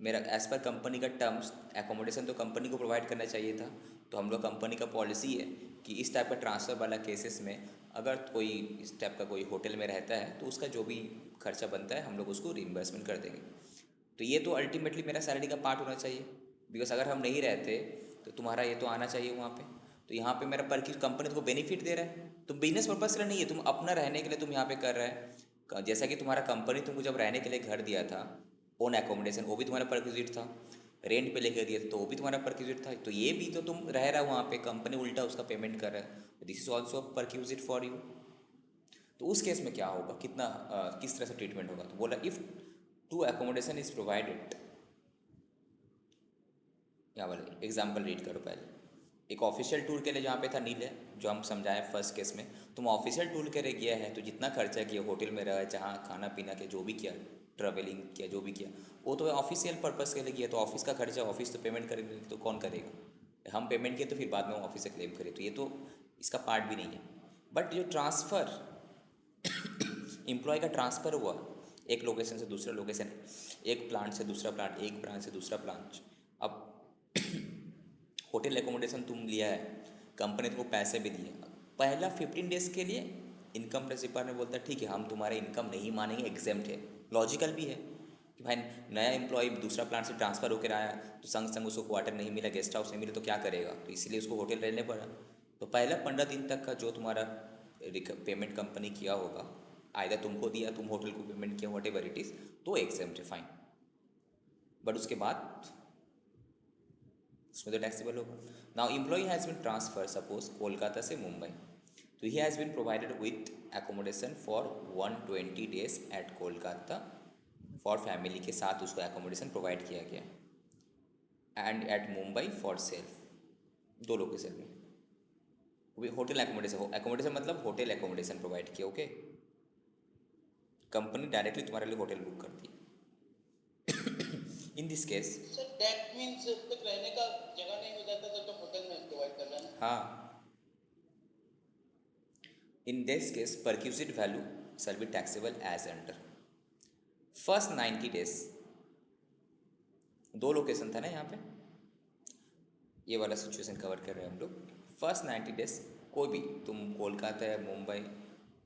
मेरा एज़ पर कंपनी का टर्म्स, एकोमोडेशन तो कंपनी को प्रोवाइड करना चाहिए था, तो हम लोग कंपनी का पॉलिसी है कि इस टाइप का ट्रांसफ़र वाला केसेस में अगर कोई इस टाइप का कोई होटल में रहता है तो उसका जो भी खर्चा बनता है हम लोग उसको रिम्बर्समेंट कर देंगे। तो ये तो अल्टीमेटली मेरा सैलरी का पार्ट होना चाहिए, बिकॉज अगर हम नहीं रहते तो तुम्हारा ये तो आना चाहिए वहाँ पे। तो यहाँ पे मेरा पर कंपनी तुमको बेनिफिट दे रहा है, तुम बिजनेस पर्पज़ के लिए नहीं है, तुम अपना रहने के लिए तुम यहाँ पे कर रहे हैं। जैसा कि तुम्हारा कंपनी तुमको जब रहने के लिए घर दिया था, ओन एकोमोडेशन, वो भी तुम्हारा परक्विजिट था, रेंट पे लेकर दिया था तो वो भी तुम्हारा परक्विजिट था, तो ये भी तो तुम रह रहा हो वहाँ पे, कंपनी उल्टा उसका पेमेंट कर रहा है, this is also perquisite for you. तो उस केस में क्या होगा, कितना किस तरह से ट्रीटमेंट होगा? तो बोला if two accommodation is provided, क्या बोले एग्जाम्पल रीड करो पहले। एक ऑफिशियल टूर के लिए जहाँ पे था नील है, जो हम समझाएं फर्स्ट केस में, तुम ऑफिशियल टूर के लिए गया है तो जितना खर्चा किया, होटल में रहा, जहाँ खाना पीना के जो भी किया, ट्रैवलिंग किया, जो भी किया, वो तो ऑफिशियल पर्पज़ के लिए किया, तो ऑफिस का खर्चा ऑफिस तो पेमेंट करेंगे, तो कौन करेगा? हम पेमेंट किए तो फिर बाद में वो ऑफिस से क्लेम करें, तो ये तो इसका पार्ट भी नहीं है। बट जो ट्रांसफ़र, एम्प्लॉय का ट्रांसफ़र हुआ एक लोकेशन से दूसरा लोकेशन, एक प्लांट से दूसरा प्लांट, एक ब्रांच से दूसरा ब्रांच, अब होटल एकोमोडेशन तुम लिया है, कंपनी तुमको पैसे भी दिए, पहला 15 डेज़ के लिए इनकम टैक्स डिपार्टमेंट बोलता है ठीक है हम तुम्हारा इनकम नहीं मानेंगे, एग्जेम्प्ट है। लॉजिकल भी है कि भाई नया एम्प्लॉय दूसरा प्लांट से ट्रांसफ़र होकर आया तो संग संग उसको क्वार्टर नहीं मिला, गेस्ट हाउस नहीं मिला, तो क्या करेगा? तो इसीलिए उसको होटल रहने पड़ा। तो पहला 15 दिन तक का जो तुम्हारा पेमेंट कंपनी किया होगा, आइदर तुमको दिया, तुम होटल को पेमेंट किया, वट एवर इट इज़, तो एग्जेम्प्ट है, फाइन। बट उसके बाद उसमें तो टैक्सेबल होगा। Now employee has been transfer suppose Kolkata से मुंबई, तो he has been provided with accommodation for 120 days at Kolkata, for family के साथ उसको एकोमोडेशन प्रोवाइड किया गया, and at Mumbai for self, दो लोकेशन में वो होटल एकोमोडेशन, एकोमोडेशन मतलब होटल एकोमोडेशन प्रोवाइड किया, ओके। कंपनी डायरेक्टली तुम्हारे लिए होटल बुक करती है। In this case sir that means जब तक रहने का जगह नहीं हो जाता तो होटल में प्रोवाइड कर रहा है ना? हाँ, in this case perquisite value shall be taxable as under first 90 days। दो लोकेशन था ना यहाँ पे, ये वाला सिचुएशन कवर कर रहे हैं हम लोग। फर्स्ट 90 डेज कोई भी, तुम कोलकाता या मुंबई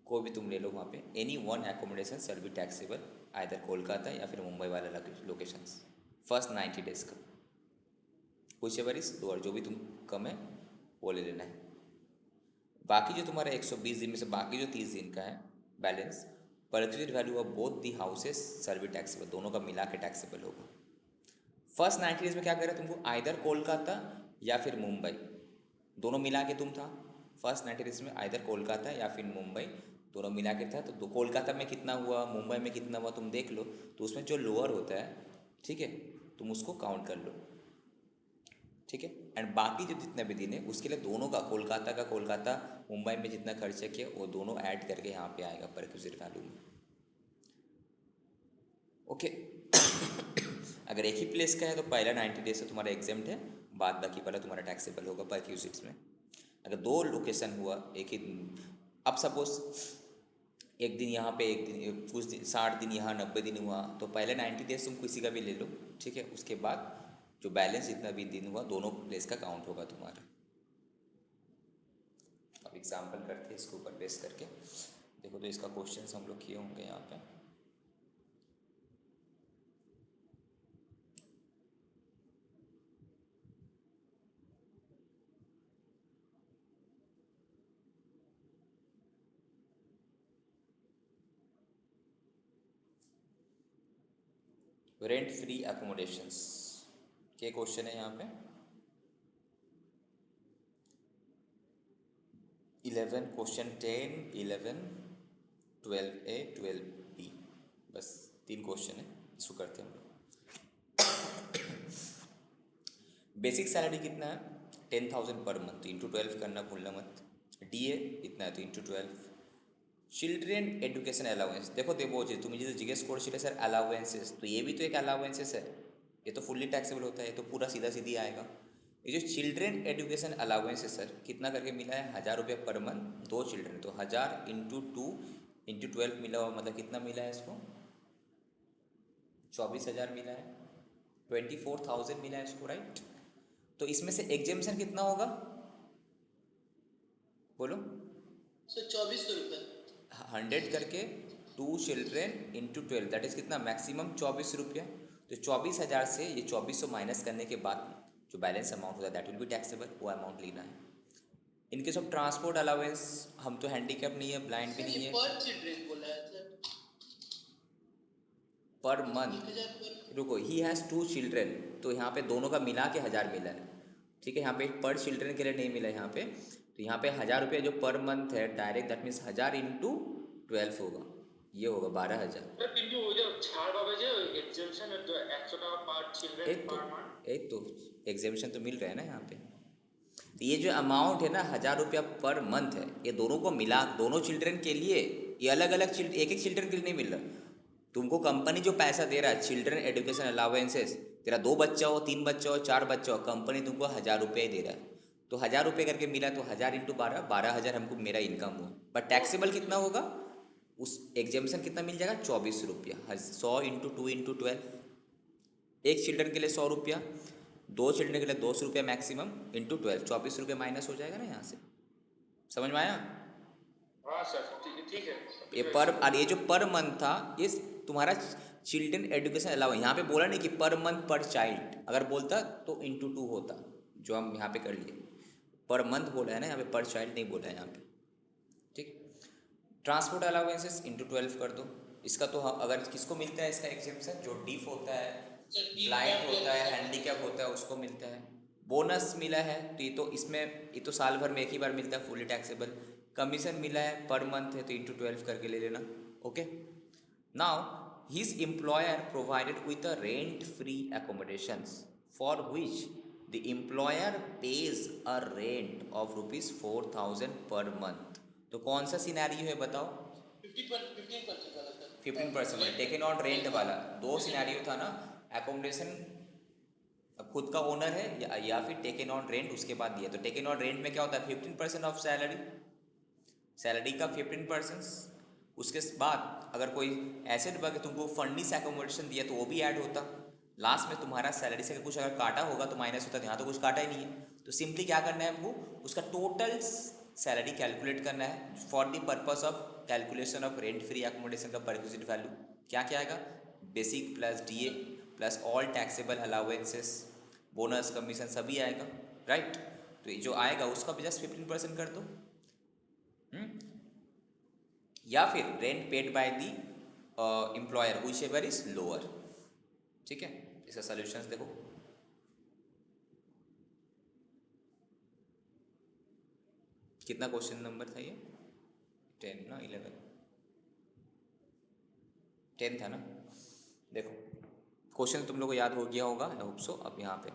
कोई भी तुम ले लो, वहाँ पे any one accommodation shell be taxable either Kolkata या फिर मुंबई वाला लोकेशंस, फर्स्ट 90 डेज का कुछ एवर इस दो, और जो भी तुम कम है वो ले लेना है। बाकी जो तुम्हारा 120 दिन में से बाकी जो 30 दिन का है balance, perquisite value of both the houses shell be taxable, दोनों का मिला के टैक्सेबल होगा। फर्स्ट 90 डेज में क्या करें तुमको, आइदर कोलकाता या फिर मुंबई, दोनों मिला के तुम था। फर्स्ट 90 डेज में आइदर कोलकाता या फिर मुंबई दोनों मिला के था, तो कोलकाता में कितना हुआ, मुंबई में कितना हुआ तुम देख लो, तो उसमें जो लोअर होता है, ठीक है, तुम उसको काउंट कर लो, ठीक है। एंड बाकी जो जितने भी दिन है उसके लिए दोनों का कोलकाता मुंबई में जितना खर्चा किया वो दोनों ऐड करके यहाँ पे आएगा परक्यूजिट वैल्यू में। ओके। अगर एक ही प्लेस का है तो पहला 90 डेज से तुम्हारा एग्जाम्प्ट है, बाद बाकी वाला तुम्हारा टैक्सेबल होगा परक्यूजिट्स में। अगर दो लोकेशन हुआ एक ही दिन, अब सपोज एक दिन यहाँ पे एक दिन कुछ दिन 60 दिन यहाँ 90 दिन हुआ, तो पहले 90 डेज तुम किसी का भी ले लो, ठीक है। उसके बाद जो बैलेंस जितना भी दिन हुआ दोनों प्लेस का काउंट होगा तुम्हारा। अब एग्जाम्पल करते हैं इसके ऊपर बेस करके। देखो तो इसका क्वेश्चन हम लोग किए होंगे यहाँ पे। रेंट फ्री एकोमोडेशंस के क्वेश्चन है यहाँ पे 11 क्वेश्चन 10 11 12A 12B, बस 3 क्वेश्चन है, इसको करते हैं हम लोग। बेसिक सैलरी कितना है 10,000 पर मंथ, इंटू 12 करना भूलना मत। DA इतना है तो इंटू 12। चिल्ड्रेन एजुकेशन अलाउंस, देखो वो चीज़ तुम्हें जैसे जिज्ञेस कोड चाहिए सर अलाउंसेस, तो ये भी तो एक अलाउंसेस है, ये तो फुल्ली टैक्सेबल होता है, ये तो पूरा सीधा सीधी आएगा। ये जो चिल्ड्रेन एजुकेशन अलाउंस है सर कितना करके मिला है 1,000 रुपये पर मंथ, 2 चिल्ड्रेन, तो 1,000 इंटू 2 इंटू 12 मिला हुआ, मतलब कितना मिला है इसको 24,000 मिला है, 24,000 मिला है इसको, राइट। तो इसमें से एग्जेम्पशन कितना होगा बोलो सर 2400 रुपये 100 करके 2 चिल्ड्रेन इंटू 12 दैट इज़ कितना मैक्सिमम 24 रुपया। तो 24,000 से ये 2400 माइनस करने के बाद जो बैलेंस अमाउंट होता है दैट विल बी टैक्सेबल, वो अमाउंट लेना है। In case of transport allowance हम तो हैंडीकैप नहीं है, ब्लाइंड भी नहीं है। पर चिल्ड्रेन बोला है सर, पर मंथ 1,000 पर। रुको, ही हैज़ 2 चिल्ड्रेन, तो यहाँ पे दोनों का मिला के 1,000 मिला है, ठीक है। यहाँ पे पर चिल्ड्रेन के लिए नहीं मिला है यहाँ पे, तो यहाँ पे 1,000 रुपये जो पर मंथ है डायरेक्ट दैट मीन्स 1,000 इंटू 12 होगा, ये होगा 12,000। কিন্তু ওই যে ছাড় পাবে যে এক্সেমশন 100 টাকা পার চিলড্রেন পার মান্থ, एक तो एग्जेम्पशन तो मिल रहा है ना यहाँ पे। तो ये जो अमाउंट है ना 1,000 रुपया पर मंथ है, ये दोनों को मिला, दोनों चिल्ड्रन के लिए, ये अलग अलग एक एक चिल्ड्रन के लिए नहीं मिल रहा। तुमको कंपनी जो पैसा दे रहा है चिल्ड्रन एजुकेशन अलाउंसेस, तेरा 2 बच्चा हो 3 बच्चा हो 4 बच्चा हो, कंपनी तुमको 1,000 रुपये ही दे रहा है, तो 1,000 रुपये करके मिला, तो 1,000 इंटू 12 12,000 हमको मेरा इनकम हुआ। बट टैक्सेबल कितना होगा उस एग्जेम्पशन कितना मिल जाएगा 24 रुपया, 100 इंटू 2 इंटू 12, एक चिल्ड्रन के लिए 100 रुपया, 2 चिल्ड्रन के लिए 200 रुपया मैक्सिमम इंटू 12, 24 रुपये माइनस हो जाएगा ना यहाँ से, समझ में आया। हाँ सर ठीक है। ये पर, और ये जो पर मंथ था ये तुम्हारा चिल्ड्रन एजुकेशन अलाउंस, यहाँ पे बोला नहीं कि पर मंथ पर चाइल्ड, अगर बोलता तो इंटू 2 होता, जो हम यहाँ पे कर लिए, पर मंथ बोला है ना यहाँ पे, पर चाइल्ड नहीं बोला है यहाँ पे, ठीक। ट्रांसपोर्ट अलाउंसेस इंटू 12 कर दो, इसका तो अगर किसको मिलता है इसका एग्जेम्पशन, जो डीफ होता है, ब्लाइंड होता है, हैंडीकैप होता है, उसको मिलता है। बोनस मिला है तो ये तो इसमें ये तो साल भर में एक ही बार मिलता है, फुली टैक्सेबल। कमीशन मिला है पर मंथ है तो इंटू 12 करके ले लेना, okay. Now his employer provided with a rent free accommodations for which the employer pays a rent of ₹4,000 per month. तो कौन सा सिनेरियो है बताओ, 15% वाला सर, 15% टेकन ऑन रेंट वाला। दो सिनेरियो था ना, एकोमोडेशन खुद का ओनर है या फिर टेकन ऑन रेंट उसके बाद दिया। तो टेकन ऑन रेंट में क्या होता है 15% ऑफ सैलरी, सैलरी का 15%। उसके बाद अगर कोई एसेट बगे तुमको फंडिस एकोमोडेशन दिया तो वो भी ऐड होता। लास्ट में तुम्हारा सैलरी से कुछ अगर काटा होगा तो माइनस होता, यहाँ तो कुछ काटा ही नहीं है। तो सिंपली क्या करना है हमको, उसका टोटल सैलरी कैलकुलेट करना है for the purpose of calculation of rent free accommodation का परक्यूजिट वैल्यू। क्या क्या आएगा, basic plus DA plus all taxable allowances, bonus commission सभी आएगा, राइट। तो ये जो आएगा उसका भी जस्ट 15% कर दो। या फिर rent paid by the employer which ever is lower, ठीक है। इसका सॉल्यूशंस देखो, कितना क्वेश्चन नंबर था ये 10 ना 11 10 था ना। देखो क्वेश्चन तुम लोग को याद हो गया होगा, आई होप सो। अब यहाँ पे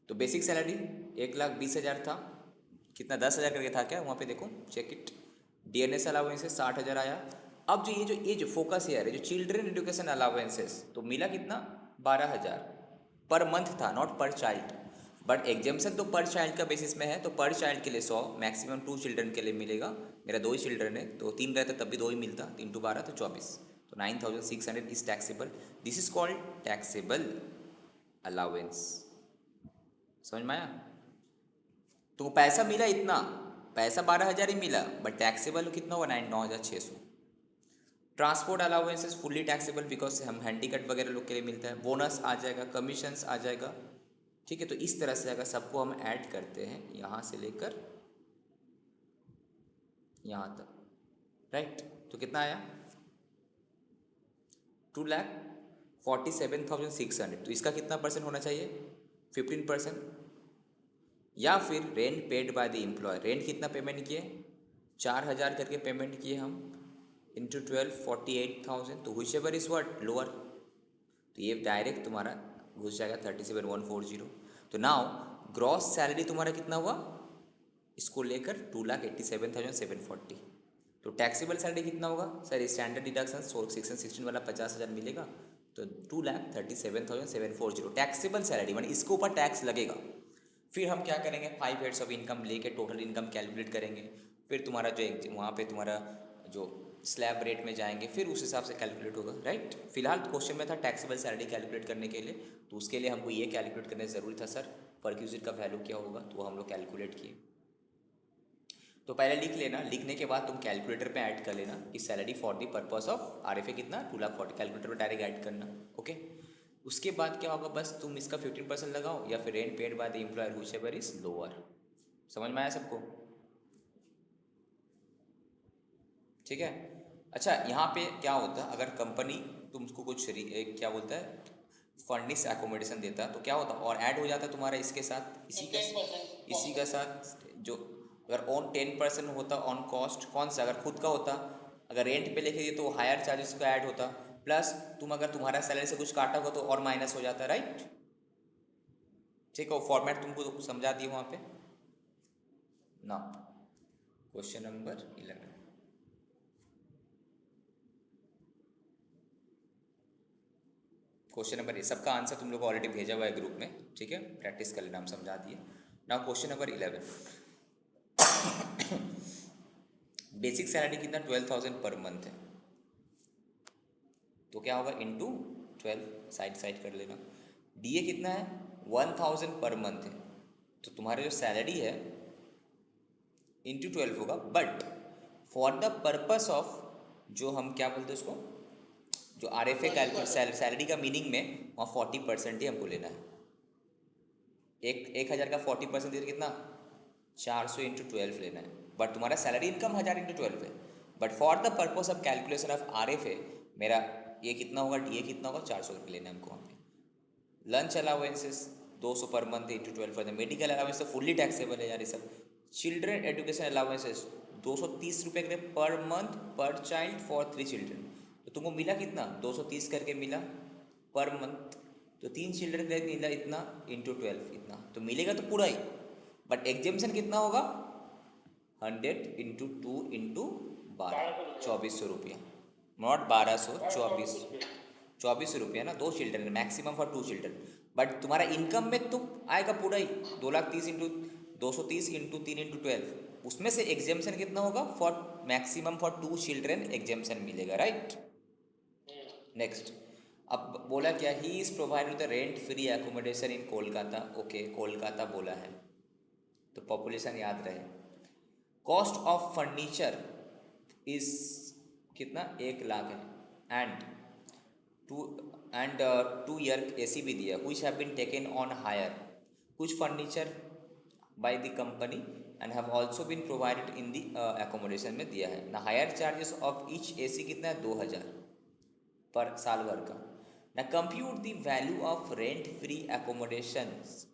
तो बेसिक सैलरी 1,20,000 था, कितना 10,000 करके था क्या वहाँ पे देखो, चेक इट। DNS अलाउंसेस 60,000 आया। अब जो फोकस ईयर है, जो चिल्ड्रन एजुकेशन अलाउंसेस, तो मिला कितना 12,000 पर मंथ था, नॉट पर चाइल्ड। बट एग्जाम्सन तो पर चाइल्ड का बेसिस में है, तो पर चाइल्ड के लिए 100, मैक्सिमम 2 चिल्ड्रन के लिए मिलेगा। मेरा 2 ही चिल्ड्रन है तो 3 रहता तब भी 2 ही मिलता, 3 × 12 तो 24, तो 9,600 is taxable. This is called taxable allowance. समझ में आया? तो पैसा मिला इतना, पैसा 12,000 ही मिला, बट टैक्सेबल कितना हुआ 9,600। Transport allowances fully taxable, because हम हैंडीकट वगैरह लोग के लिए मिलता है। बोनस आ जाएगा, कमीशंस आ जाएगा, ठीक है। तो इस तरह से अगर सबको हम ऐड करते हैं यहाँ से लेकर यहाँ तक, राइट, तो कितना आया 2,47,600। तो इसका कितना परसेंट होना चाहिए 15%। या फिर rent paid by the employee, rent कितना पेमेंट किए 4,000 करके पेमेंट किए हम, इंटू 12 48,000, तो which ever is what lower, तो ये डायरेक्ट तुम्हारा घुस जाएगा 37,140। तो नाउ ग्रॉस सैलरी तुम्हारा कितना हुआ इसको लेकर 2,87,740। तो टैक्सेबल सैलरी कितना होगा सर, स्टैंडर्ड डिडक्शन सेक्शन 16 वाला 50,000 मिलेगा, तो 2,37,740 टैक्सेबल सैलरी, मानी इसके ऊपर टैक्स लगेगा। फिर हम क्या करेंगे 5 हेड्स ऑफ इनकम लेके टोटल इनकम कैलकुलेट करेंगे, फिर तुम्हारा जो वहाँ पे तुम्हारा जो स्लैब रेट में जाएंगे, फिर उस हिसाब से कैलकुलेट होगा, राइट। फिलहाल क्वेश्चन में था टैक्सेबल सैलरी कैलकुलेट करने के लिए, तो उसके लिए हमको ये कैलकुलेट करना ज़रूरी था सर परक्यूजिट का वैल्यू क्या होगा, तो हम लोग कैलकुलेट किए। तो पहले लिख लेना, लिखने के बाद तुम कैलकुलेटर पे ऐड कर लेना कि salary for the purpose of RFA कितना 2,40,000, कैलकुलेटर पे डायरेक्ट ऐड करना, ओके। उसके बाद क्या होगा, बस तुम इसका 15% लगाओ या फिर rent paid by the employer whichever is lower. समझ में आया सबको, ठीक है। अच्छा यहाँ पे क्या होता है, अगर कंपनी तुमको कुछ क्या बोलता है फर्निश एकोमोडेशन देता है, तो क्या होता और ऐड हो जाता है तुम्हारा इसके साथ, इसी का साथ जो अगर ऑन 10% होता ऑन कॉस्ट, कौन सा अगर खुद का होता, अगर रेंट पे लेके दिए तो हायर चार्जेस का ऐड होता, प्लस तुम अगर तुम्हारा सैलरी से कुछ काटा होगा तो और माइनस हो जाता, राइट। ठीक है, वो फॉर्मेट तुमको तो समझा दिए वहाँ पे ना। क्वेश्चन नंबर 11, क्वेश्चन नंबर, ये सबका आंसर तुम लोग को ऑलरेडी भेजा हुआ है ग्रुप में, ठीक है, प्रैक्टिस कर लेना, हम समझा दिए। Now question number 11, basic salary कितना 12,000 पर मंथ है, तो क्या होगा इंटू 12, साइड कर लेना। DA कितना है 1,000 पर मंथ है, तो तुम्हारा जो सैलरी है इंटू 12 होगा, but for the purpose of जो हम क्या बोलते हैं उसको, जो RFA कैलकुलेट सैलरी का मीनिंग में वहाँ 40% ही हमको लेना है। 1,000 का 40% दे कितना 400 इंटू 12 लेना है, बट तुम्हारा सैलरी इनकम 1,000 इंटू 12 है, but for the purpose of calculation of RFA मेरा ये कितना होगा, DA कितना होगा 400 रुपये लेना है हमको वहाँ पे। Lunch allowances 200 per month into 12 for the medical allowance तो फुल्ली टैक्सेबल है यार ये सब। चिल्ड्रन एजुकेशन अलाउंसेस 230 रुपये के पर मंथ पर चाइल्ड फॉर 3 चिल्ड्रन, तो तुमको मिला कितना 230 करके मिला पर मंथ, तो 3 चिल्ड्रन के लिए मिला इतना इंटू 12 इतना, तो मिलेगा तो पूरा ही, बट एग्जाम्शन कितना होगा 100 इंटू 2 इंटू 12 2400 रुपया, नॉट 1200 24 रुपया ना, 2 children maximum for 2 children, but तुम्हारा इनकम में तो आएगा पूरा ही 2,30,000 इंटू 230 इंटू 3 इंटू 12, उसमें से एग्जाम्शन कितना होगा for maximum for 2 children exemption मिलेगा, राइट। नेक्स्ट, अब बोला क्या, he is provided the rent free accommodation in Kolkata, okay Kolkata बोला है तो पॉपुलेशन याद रहे। कॉस्ट ऑफ फर्नीचर इज कितना 1,00,000 है, एंड 2 ईयर AC भी दिया, which have been taken on hire, कुछ furniture by the company and have also been provided in the accommodation में दिया है ना। Higher charges of each AC कितना है 2,000 पर साल भर का ना। Compute the value of rent free accommodations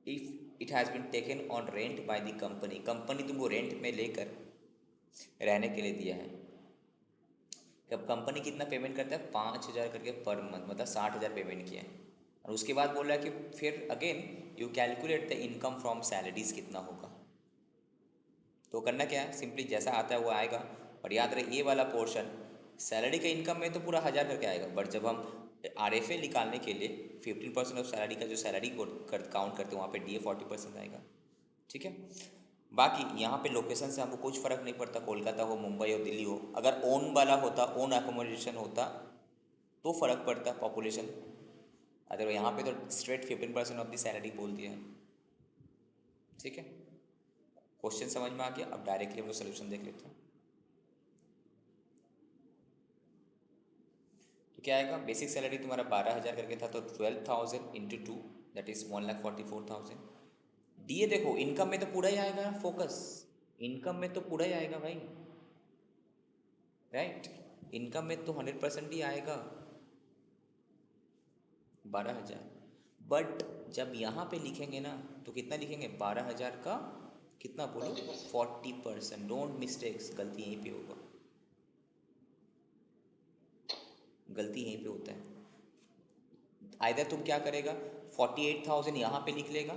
if it has been taken on rent by the company, company तुमको रेंट में लेकर रहने के लिए दिया है। कब कंपनी कितना पेमेंट करता है 5,000 करके पर मंथ, मतलब 60,000 पेमेंट किया है, और उसके बाद बोल रहा है कि फिर again you calculate the income from salaries कितना होगा। तो करना क्या है, सिंपली जैसा आता है वो आएगा। और याद रहे ये वाला पोर्शन सैलरी का इनकम में तो पूरा 1000 करके आएगा, बट जब हम RFA निकालने के लिए 15% ऑफ सैलरी का जो सैलरी काउंट करते हैं वहाँ पे DA 40% आएगा। ठीक है, बाकी यहाँ पे लोकेशन से हमको कुछ फ़र्क नहीं पड़ता, कोलकाता हो, मुंबई हो, दिल्ली हो। अगर ओन वाला होता, ओन एकोमोडेशन होता तो फ़र्क पड़ता पॉपुलेशन। अगर यहाँ पे तो स्ट्रेट 15% ऑफ द सैलरी बोल दिया है। ठीक है, क्वेश्चन समझ में आ गया। अब डायरेक्टली हम लोग सोल्यूशन देख लेते हैं। तो क्या आएगा, बेसिक सैलरी तुम्हारा 12,000 करके था, तो 12,000 इंटू 2 दैट इज़ 1,44,000। DA देखो इनकम में तो पूरा ही आएगा, फोकस इनकम में तो पूरा ही आएगा भाई, राइट। इनकम में तो 100% ही आएगा 12,000। बट जब यहाँ पे लिखेंगे ना तो कितना लिखेंगे, 12,000 का कितना बोलो, 40%। डोंट मिस्टेक्स, गलती यहीं पे होगा, गलती यहीं पे होता है। आइदर तुम क्या करेगा, 48,000 यहाँ पे लिख लेगा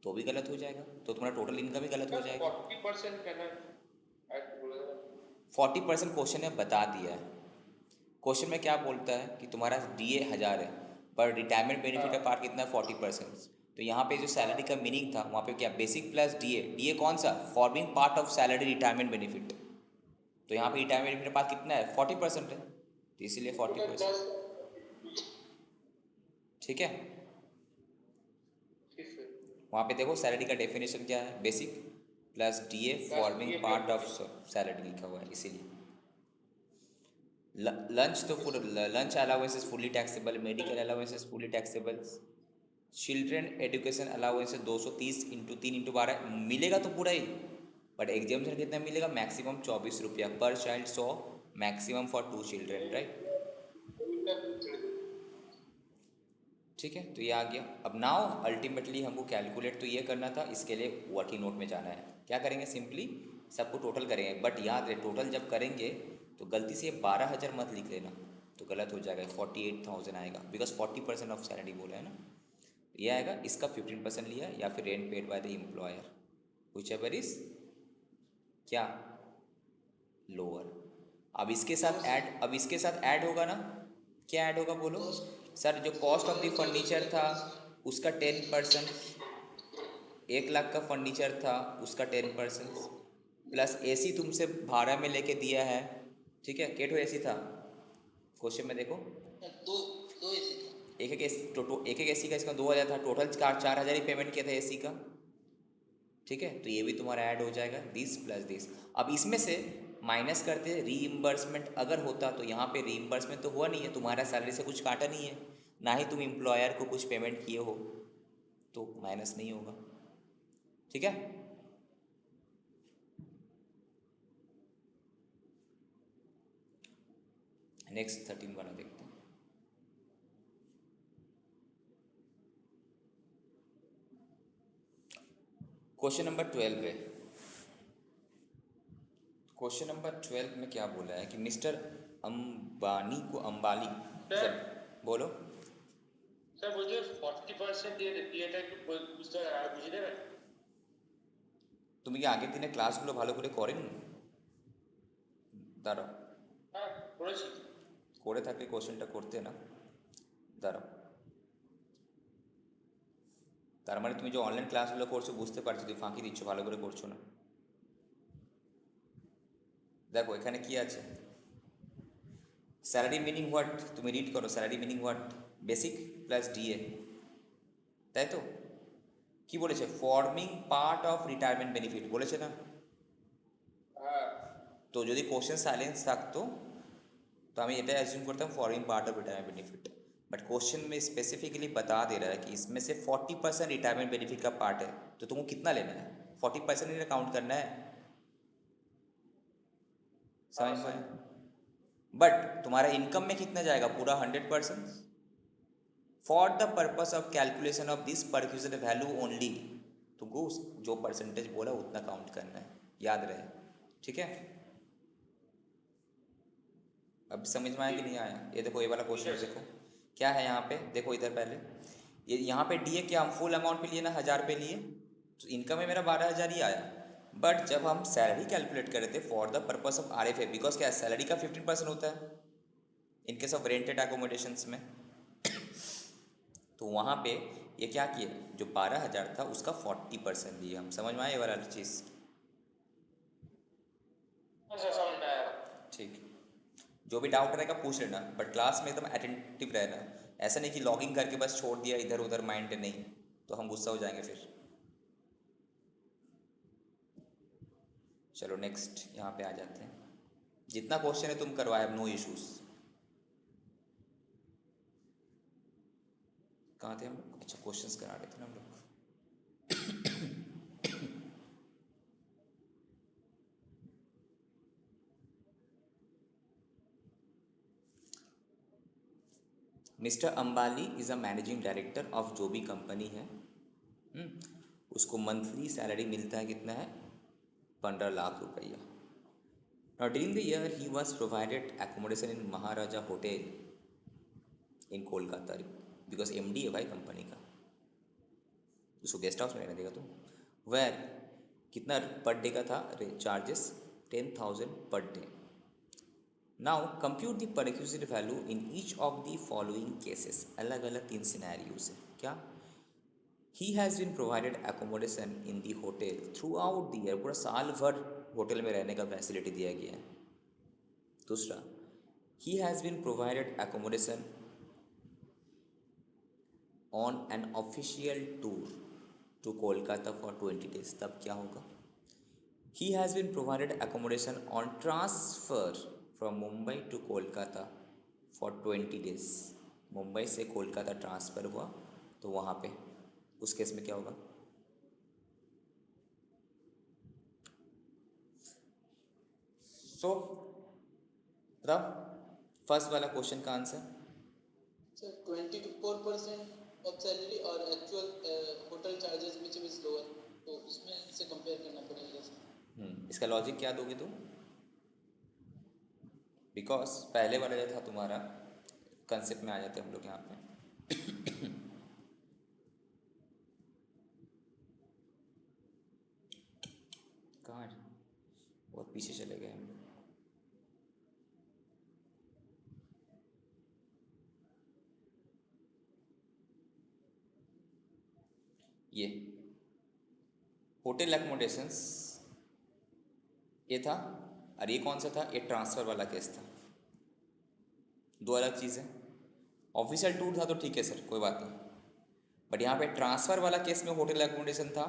तो भी गलत हो जाएगा, तो तुम्हारा टोटल इनकम ही गलत हो जाएगा। 40% कहना बोला था। 40% क्वेश्चन ने बता दिया है। क्वेश्चन में क्या बोलता है कि तुम्हारा DA 1000 है, पर रिटायरमेंट बेनिफिट का पार्ट कितना है, 40%। तो यहाँ पे जो सैलरी का मीनिंग था वहाँ पे क्या, बेसिक प्लस DA कौन सा, forming part of salary retirement benefit. तो यहाँ पे रिटायरमेंट बेनिफिट का पार्ट कितना है, 40% है, तो इसीलिए 40%। ठीक है, वहाँ पे देखो सैलरी का डेफिनेशन क्या है, basic plus DA forming part of salary लिखा हुआ है, इसीलिए। लंच तो lunch allowances fully taxable, medical allowances fully taxable, children education allowances 230 into 3 into 12 मिलेगा तो पूरा ही, बट एग्जाम्शन कितना मिलेगा, मैक्सिमम 24 रुपया पर child, 100 maximum for 2 children, right. ठीक है, तो ये आ गया। अब नाउ अल्टीमेटली हमको कैलकुलेट तो ये करना था, इसके लिए वर्किंग नोट में जाना है। क्या करेंगे, सिंपली सबको टोटल करेंगे, बट याद रहे टोटल जब करेंगे तो गलती से 12,000 मत लिख लेना, तो गलत हो जाएगा, 48,000 आएगा, बिकॉज 40% ऑफ सैलरी बोला है ना। ये आएगा, इसका 15% लिया, या फिर rent paid by the employer, which ever is क्या लोअर। अब इसके साथ ऐड होगा ना, क्या ऐड होगा बोलो सर, जो कॉस्ट ऑफ द फर्नीचर था उसका 10%, 1,00,000 का फर्नीचर था उसका 10%, प्लस AC तुमसे भाड़ा में लेके दिया है। ठीक है, केटो AC था क्वेश्चन में देखो, दो ऐसे थे। एक एक AC का इसका 2,000 था, टोटल 4,000 ही पेमेंट किया था AC का। ठीक है, तो ये भी तुम्हारा ऐड हो जाएगा, दिस प्लस दिस। अब इसमें से माइनस करते रीइम्बर्समेंट अगर होता, तो यहाँ पे रीइम्बर्समेंट तो हुआ नहीं है, तुम्हारा सैलरी से कुछ काटा नहीं है, ना ही तुम एम्प्लॉयर को कुछ पेमेंट किए हो, तो माइनस नहीं होगा। ठीक है, नेक्स्ट 13 वाला देखते हैं। क्वेश्चन नंबर 12 है। क्वेश्चन नंबर 12 में क्या बोला है कि मिस्टर अंबानी सर बोलो। सर वो जो 40% दिया था বুঝতে বুঝে নেবেন। তুমি কি আগের দিনে ক্লাসগুলো ভালো করে করেন? দাঁড়াও, হ্যাঁ করেছি। করে থাকলে কোশ্চেনটা করতে না। দাঁড়াও, তার মানে তুমি যে অনলাইন ক্লাসগুলো করছো বুঝতে পারছো, তুমি ফাঁকি দিচ্ছ, ভালো করে করছো না। দেখো এখানে কি আছে, স্যালারি মিনিং হোয়াট, তুমি রিড করো, salary meaning what, basic plus DA, তাই তো। কি বলেছে, forming part of retirement benefit বলেছে না। হ্যাঁ তো যদি কোশ্চেন साइलेंस থাকতো तो हमें ये एज्यूम करता हूँ forming part of retirement benefit, but question में स्पेसिफिकली बता दे रहा है कि इसमें से 40% रिटायरमेंट बेनिफिट का पार्ट है, तो तुमको कितना लेना है, 40% ही काउंट करना है, समझ में। बट तुम्हारा इनकम में कितना जाएगा, पूरा 100%। For the purpose of calculation of this percussion value only, तुमको जो परसेंटेज बोला उतना काउंट करना है, याद रहे। ठीक है, अब समझ में आया कि नहीं आया। ये देखो ये वाला क्वेश्चन देखो, क्या है यहाँ पे, देखो इधर पहले ये यहाँ पे डी ए क्या हम फुल अमाउंट पे लिए ना, 1000 पे लिए, तो इनकम में मेरा 12,000 ही आया। बट जब हम सैलरी कैलकुलेट कर रहे थे for the purpose of R F A, because क्या सैलरी का 15% होता है in case of rented accommodations में, तो वहाँ पे ये क्या किए, जो 12,000 था उसका 40% दिया हम। समझ में आया ये वाला चीज़? अच्छा समझ में आया। ठीक, जो भी डाउट रहेगा पूछ लेना, बट क्लास में एकदम अटेंटिव रहना। ऐसा नहीं कि लॉगिंग करके बस छोड़ दिया इधर उधर माइंड नहीं, तो हम गुस्सा हो जाएंगे फिर। चलो नेक्स्ट यहाँ पे आ जाते हैं। जितना क्वेश्चन है तुम करवाए, नो इश्यूज। कहाँ थे हम लोग? अच्छा क्वेश्चंस करा रहे थे ना हम लोग। Mister Ambani is a managing director of जो भी कंपनी है, उसको मंथली सैलरी मिलता है कितना है, 15 लाख रुपया। Now during the year he was provided accommodation in Maharaja hotel in Kolkata, because MD है भाई कंपनी का, उसको गेस्ट हाउस में रहने देगा तुम। वेर कितना पर डे का था charges, 10,000 per day. Now compute the perquisite value in each of the following cases, अलग अलग 3 सिनेरियोज है। क्या? He has been provided accommodation in the hotel throughout the year, पूरा साल भर होटल में रहने का फैसिलिटी दिया गया है। दूसरा, he has been provided accommodation on an official tour to Kolkata for 20 days, तब क्या होगा? He has been provided accommodation on transfer from Mumbai to Kolkata for 20 days, Mumbai से कोलकाता ट्रांसफ़र हुआ तो वहाँ पे उस केस में क्या होगा? सो बताओ फर्स्ट वाला क्वेश्चन का आंसर। सर 24% ऑफ सैलरी और actual hotel charges which is lower, तो उसमें से कंपेयर करना पड़ेगा सर। इसका लॉजिक क्या दोगे तुम? बिकॉज पहले वाला जो था तुम्हारा कंसेप्ट में आ जाते हम लोग यहाँ पे। कहाँ बहुत पीछे चले गए हम लोग। ये होटल एकोमोडेशंस ये था, और ये कौन सा था? ये ट्रांसफ़र वाला केस था। दो अलग चीज़ें। ऑफिशियल टूर था तो ठीक है सर, कोई बात नहीं, बट यहाँ पे ट्रांसफ़र वाला केस में होटल एकोमोडेशन था,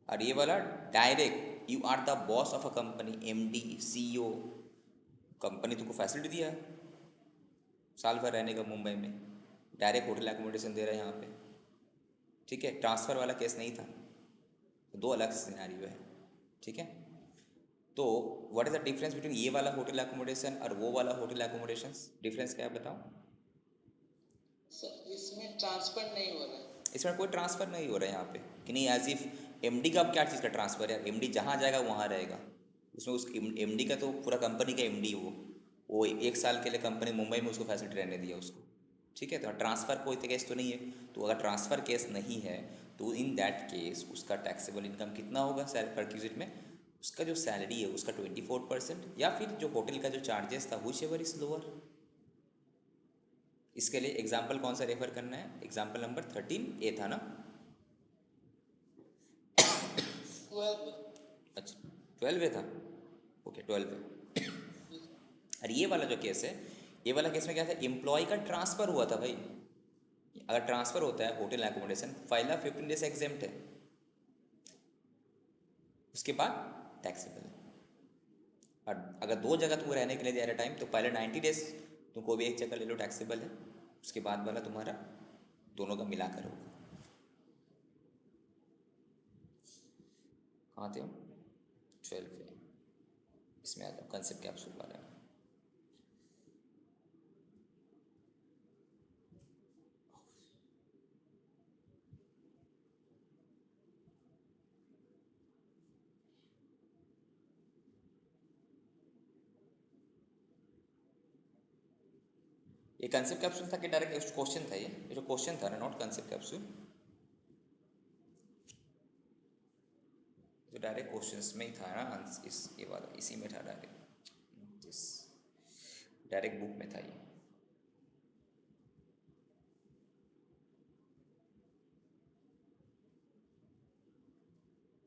और ये वाला direct you are the boss of a company, MD CEO, company तुमको फैसिलिटी दिया है साल भर रहने का मुंबई में, डायरेक्ट होटल एकोमोडेशन दे रहा है यहाँ पे, ठीक है। ट्रांसफ़र वाला केस नहीं था, तो दो अलग सिनेरियो है, ठीक है। तो what is the difference between ये वाला होटल एकोमोडेशन और वो वाला होटल एकोमोडेशन? डिफरेंस क्या है बताओ? सर इसमें ट्रांसफर नहीं हो रहा है। इसमें कोई ट्रांसफ़र नहीं हो रहा है यहाँ पे कि नहीं, एज इफ एमडी का अब क्या चीज़ का ट्रांसफ़र है? एमडी जहाँ जाएगा वहाँ रहेगा, उसमें उस एमडी का तो पूरा कंपनी का एमडी वो 1 साल के लिए कंपनी मुंबई में उसको फैसिलिटी रहने दिया उसको, ठीक है। तो ट्रांसफ़र कोई केस तो नहीं है, तो अगर ट्रांसफ़र केस नहीं है तो इन दैट केस उसका टैक्सेबल इनकम कितना होगा परक्यूजिट में? उसका जो सैलरी है उसका 24%, या फिर जो होटल का जो चार्जेस था व्हिच एवर इज़ लोअर। इसके लिए एग्जाम्पल कौन सा रेफर करना है? एग्जाम्पल नंबर 13A था ना? 12। अच्छा 12A था, ओके 12A। और ये वाला जो केस है, ये वाला केस में क्या था? एम्प्लॉय का ट्रांसफ़र हुआ था भाई। अगर ट्रांसफ़र होता है होटल एकोमोडेशन, पहला 15 days एग्जेम्प्ट है, उसके बाद टैक्सेबल है। और अगर 2 जगह तुमको रहने के लिए दे रहा टाइम, तो पहले 90 days तुम कोई भी एक जगह ले लो टैक्सेबल है, उसके बाद वाला तुम्हारा दोनों का मिलाकर होगा। कहाँ थे हम? 12A। इसमें आ जाओ कंसेप्ट कैप्सूल वाला। ये कंसेप्ट कैप्सूल था कि डायरेक्ट क्वेश्चन था? ये जो क्वेश्चन था ना, नॉट कंसेप्ट कैप्सूल, जो डायरेक्ट क्वेश्चंस में ही था ना, ये वाला इसी में था डायरेक्ट, इस डायरेक्ट बुक में था ये।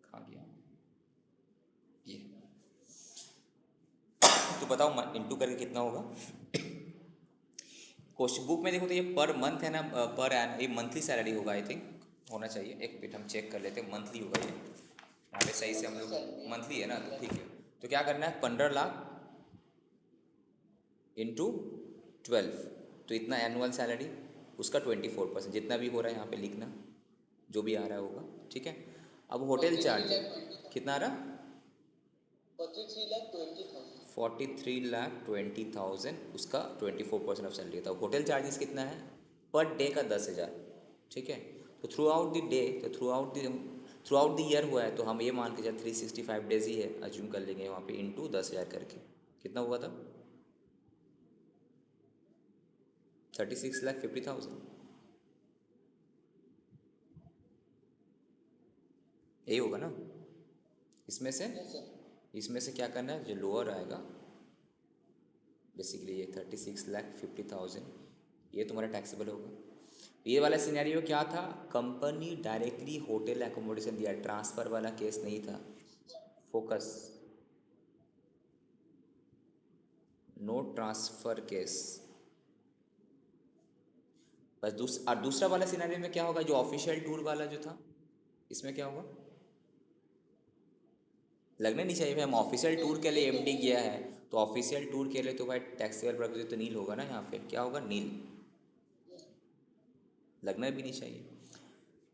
कहाँ गया ये? तो बताओ इंटू करके कितना होगा? क्वेश्चन बुक में देखो तो ये पर मंथ है ना, पर एन, ये मंथली सैलरी होगा आई थिंक, होना चाहिए। एक मिनट हम चेक कर लेते हैं, मंथली होगा ये यहाँ पे सही से हम लोग, मंथली है ना, तो ठीक है। तो क्या करना है, 15 लाख इंटू 12, तो इतना एनुअल सैलरी, उसका 24% जितना भी हो रहा है यहाँ पे लिखना, जो भी आ रहा होगा, ठीक है। अब होटल चार्ज कितना आ रहा? 43,20,000, उसका 24% ऑफ सैलरी था। होटल चार्जेस कितना है पर डे का? 10,000, ठीक है। तो थ्रू आउट द डे, तो थ्रू आउट द ईयर हुआ है, तो हम ये मान के चल 365 डेज ही है, अज्यूम कर लेंगे वहाँ पे, इंटू 10,000 करके कितना हुआ था? 36,50,000, यही होगा ना। इसमें से क्या करना है, जो लोअर आएगा बेसिकली ये 36,50,000, ये तुम्हारा टैक्सेबल होगा। ये वाला सिनेरियो क्या था, कंपनी डायरेक्टली होटल एकोमोडेशन दिया, ट्रांसफ़र वाला केस नहीं था। Focus, no transfer case. बस दूसरा वाला सिनेरियो में क्या होगा, जो ऑफिशियल टूर वाला जो था, इसमें क्या होगा? लगना नहीं चाहिए भाई, हम ऑफिशियल टूर के लिए एमडी किया है, तो ऑफिशियल टूर के लिए तो भाई टैक्सेबल पर्पज तो नील होगा ना, यहाँ पे क्या होगा, नील, लगना भी नहीं चाहिए।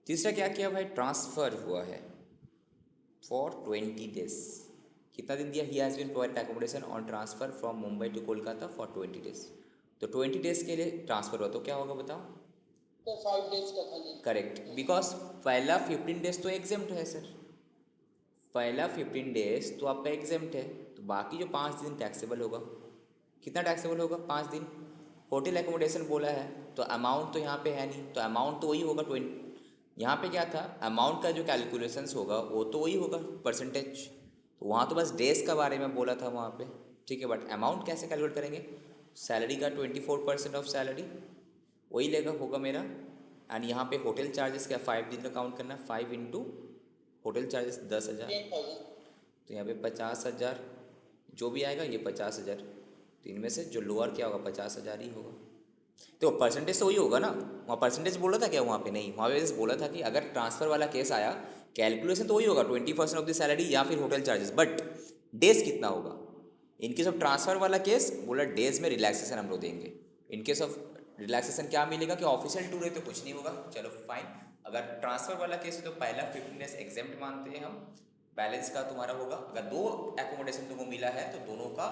तीसरा क्या किया भाई, ट्रांसफ़र हुआ है फॉर 20 डेज, कितना दिन दिया, he has been provided accommodation on transfer from Mumbai to Kolkata for 20 days, तो 20 डेज के लिए ट्रांसफ़र हुआ, तो क्या होगा बताओ? तो 5 डेज का खाली, करेक्ट, बिकॉज पहला 15 डेज तो एग्जेम्प्ट है सर, पहला 15 डेज तो आपका एग्जेम्प्ट है, तो बाकी जो 5 दिन टैक्सेबल होगा। कितना टैक्सेबल होगा? 5 दिन। होटल एकोमोडेशन बोला है, तो अमाउंट तो यहाँ पे है नहीं, तो अमाउंट तो वही होगा 20, यहाँ पे क्या था, अमाउंट का जो कैलकुलेशंस होगा वो तो वही होगा परसेंटेज, तो वहाँ तो बस डेज का बारे में बोला था वहाँ पे, ठीक है। बट अमाउंट कैसे कैलकुलेट करेंगे, सैलरी का 24% ऑफ सैलरी वही लेगा, होगा मेरा। एंड यहाँ पे होटल चार्जेस क्या, 5 दिन का काउंट करना, 5 इंटू होटल चार्जेस 10,000, 10,000। तो यहाँ पे 50,000 जो भी आएगा, ये 50,000, तो इनमें से जो लोअर क्या होगा, 50,000 ही होगा। तो परसेंटेज तो वही होगा ना, वहाँ परसेंटेज बोला था क्या, वहाँ पे नहीं, वहाँ पे बस बोला था कि अगर ट्रांसफ़र वाला केस आया, कैलकुलेशन तो वही होगा 20% ऑफ द सैलरी या फिर होटल चार्जेस, बट डेज कितना होगा। इनकेस ऑफ ट्रांसफ़र वाला केस बोला डेज में रिलैक्सेशन हम लोग देंगे, इनकेस ऑफ रिलैक्सेशन क्या मिलेगा कि ऑफिशियल टूर है तो कुछ नहीं होगा, चलो फाइन। अगर ट्रांसफ़र वाला केस है तो पहला 15 डेज एग्जेम्प्ट मानते हैं हम, बैलेंस का तुम्हारा होगा, अगर 2 एकोमोडेशन तुमको मिला है तो दोनों का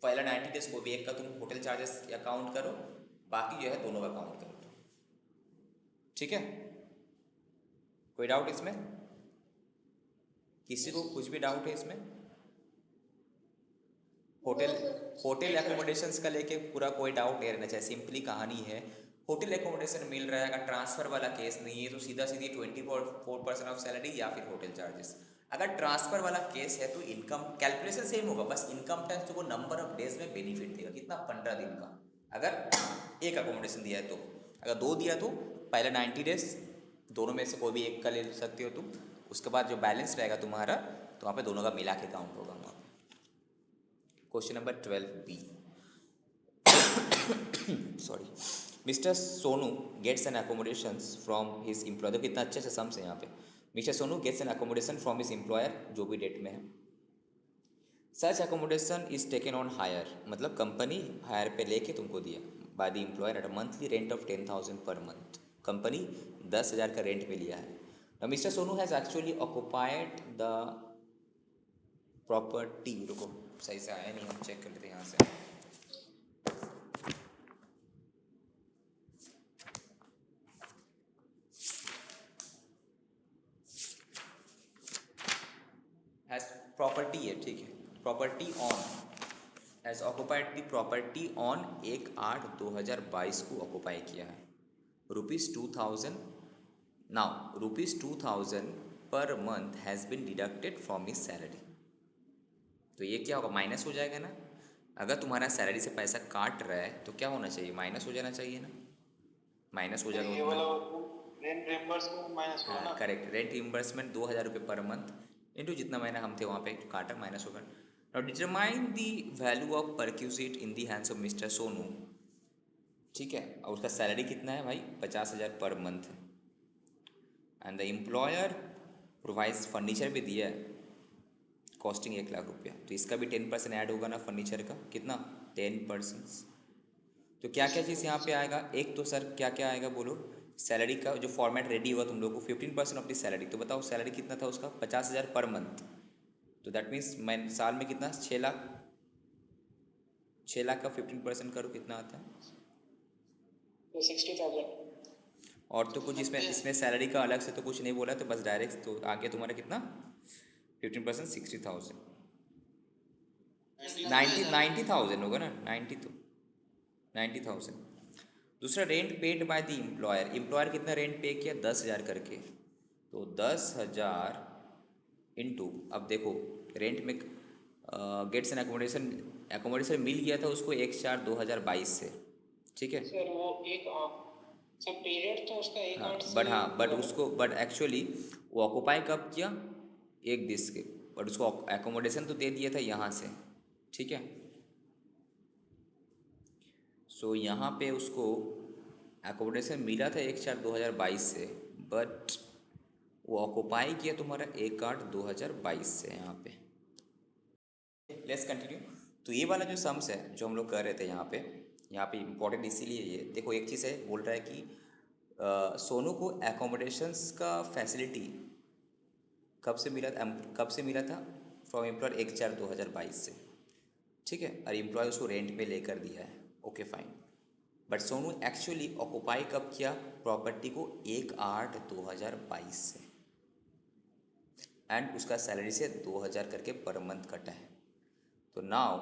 पहला 90 डेज को भी एक का तुम होटल चार्जेस अकाउंट करो, बाकी जो है दोनों का काउंट करो, ठीक है। कोई डाउट इसमें, किसी को कुछ भी डाउट है इसमें? होटल एकोमोडेशंस का लेके पूरा कोई डाउट नहीं रहना चाहिए, सिंपली कहानी है, होटल एकोमोडेशन मिल रहा है, अगर ट्रांसफ़र वाला केस नहीं है तो सीधा सीधी 24% ऑफ सैलरी या फिर होटल चार्जेस। अगर ट्रांसफ़र वाला केस है तो इनकम कैलकुलेशन सेम होगा, बस इनकम टैक्स तो वो नंबर ऑफ डेज में बेनिफिट देगा, कितना, 15 दिन का। अगर एक अकोमोडेशन दिया है तो, अगर 2 दिया तो पहले 90 डेज, दोनों में से कोई भी एक का ले सकते हो तुम, उसके बाद जो बैलेंस रहेगा तुम्हारा, तो वहाँ पे दोनों का मिला के काउंट होगा वहाँ पे। Question number 12B, sorry, Mister Sonu gets an accommodation from his employer, तो कितना अच्छे से सम्स है यहाँ पे, Mister Sonu gets an accommodation from his employer, जो भी डेट में है, such accommodation is taken on hire, मतलब कंपनी हायर पे लेके तुमको दिया, by the employer at a monthly rent of 10,000 per month, company 10,000 का रेंट पे लिया है। Now mister Sonu has actually occupied the property, रुको सही से आया नहीं, हम चेक कर लेते हैं यहाँ से, हैज़ प्रॉपर्टी है, ठीक है, property on has occupied the property on 1/8/2022 को ऑक्यूपाई किया है। ₹2000 now ₹2000 per month has been deducted from his salary. तो ये क्या होगा, माइनस हो जाएगा ना। अगर तुम्हारा सैलरी से पैसा काट रहा है तो क्या होना चाहिए, माइनस हो जाना चाहिए ना। माइनस हो जाएगा ये उतना। वाला रेंट रिम्बर्समेंट माइनस होगा हाँ ना। करेक्ट, रेंट रिम्बर्समेंट 2,000 रुपये पर मंथ इंटू जितना महीना हम थे वहाँ पे काटा, माइनस होगा। Now determine the value of perquisite in the hands of mister Sonu. ठीक है, और उसका सैलरी कितना है भाई, 50,000 पर मंथ है। And the employer provides, furniture भी दिया है, कॉस्टिंग 1,00,000 रुपया। तो इसका भी 10% ऐड होगा ना फर्नीचर का, कितना 10%। तो क्या क्या चीज़ यहाँ पे आएगा, एक तो सर क्या क्या आएगा बोलो। सैलरी का जो फॉर्मेट रेडी हुआ तुम लोग को 15% ऑफ द सैलरी। तो बताओ सैलरी कितना था उसका, 50,000 पर मंथ। तो दैट मीन्स मैं साल में कितना, 6 लाख। 6 लाख का 15% करो कितना आता है, तो 60,000। और तो कुछ इसमें इसमें सैलरी का अलग से तो कुछ नहीं बोला, तो बस डायरेक्ट तो आ गया तुम्हारा कितना, 15% 60,000। 90,000 होगा ना, 90,000। दूसरा rent paid by the employer. Employer कितना रेंट पे किया, 10,000 करके। तो 10,000 इंटू, अब देखो रेंट में गेट्स एंड एकोमोडेशन, एकोमोडेशन मिल गया था उसको 1/4/2022 से। ठीक है, सर वो एक सर पीरियड तो उसका 1/8 से हाँ बट हुआ है। उसको, बट एक्चुअली वो ऑक्यूपाई कब किया, 1 दिस के, बट उसको एकोमोडेशन तो दे दिया था यहाँ से। ठीक है, सो यहाँ पे उसको एकोमोडेशन मिला था 1/4/2022 से, बट वो ऑक्यूपाई किया तुम्हारा 1/8/2022 से यहाँ पे। Let's continue. तो ये वाला जो सम्स है जो हम लोग कर रहे थे यहाँ पे इम्पोर्टेंट इसीलिए, ये देखो एक चीज़ है, बोल रहा है कि सोनू को एकोमोडेशंस का फैसिलिटी कब से मिला था, कब से मिला था, फ्रॉम एम्प्लॉयर 1/4/2022 से। ठीक है, और एम्प्लॉय उसको रेंट पे लेकर दिया है, okay fine. But Sonu actually occupy कब किया प्रॉपर्टी को, 1/8/2022 से, एंड उसका सैलरी से 2,000 करके पर मंथ कटा है। तो नाउ,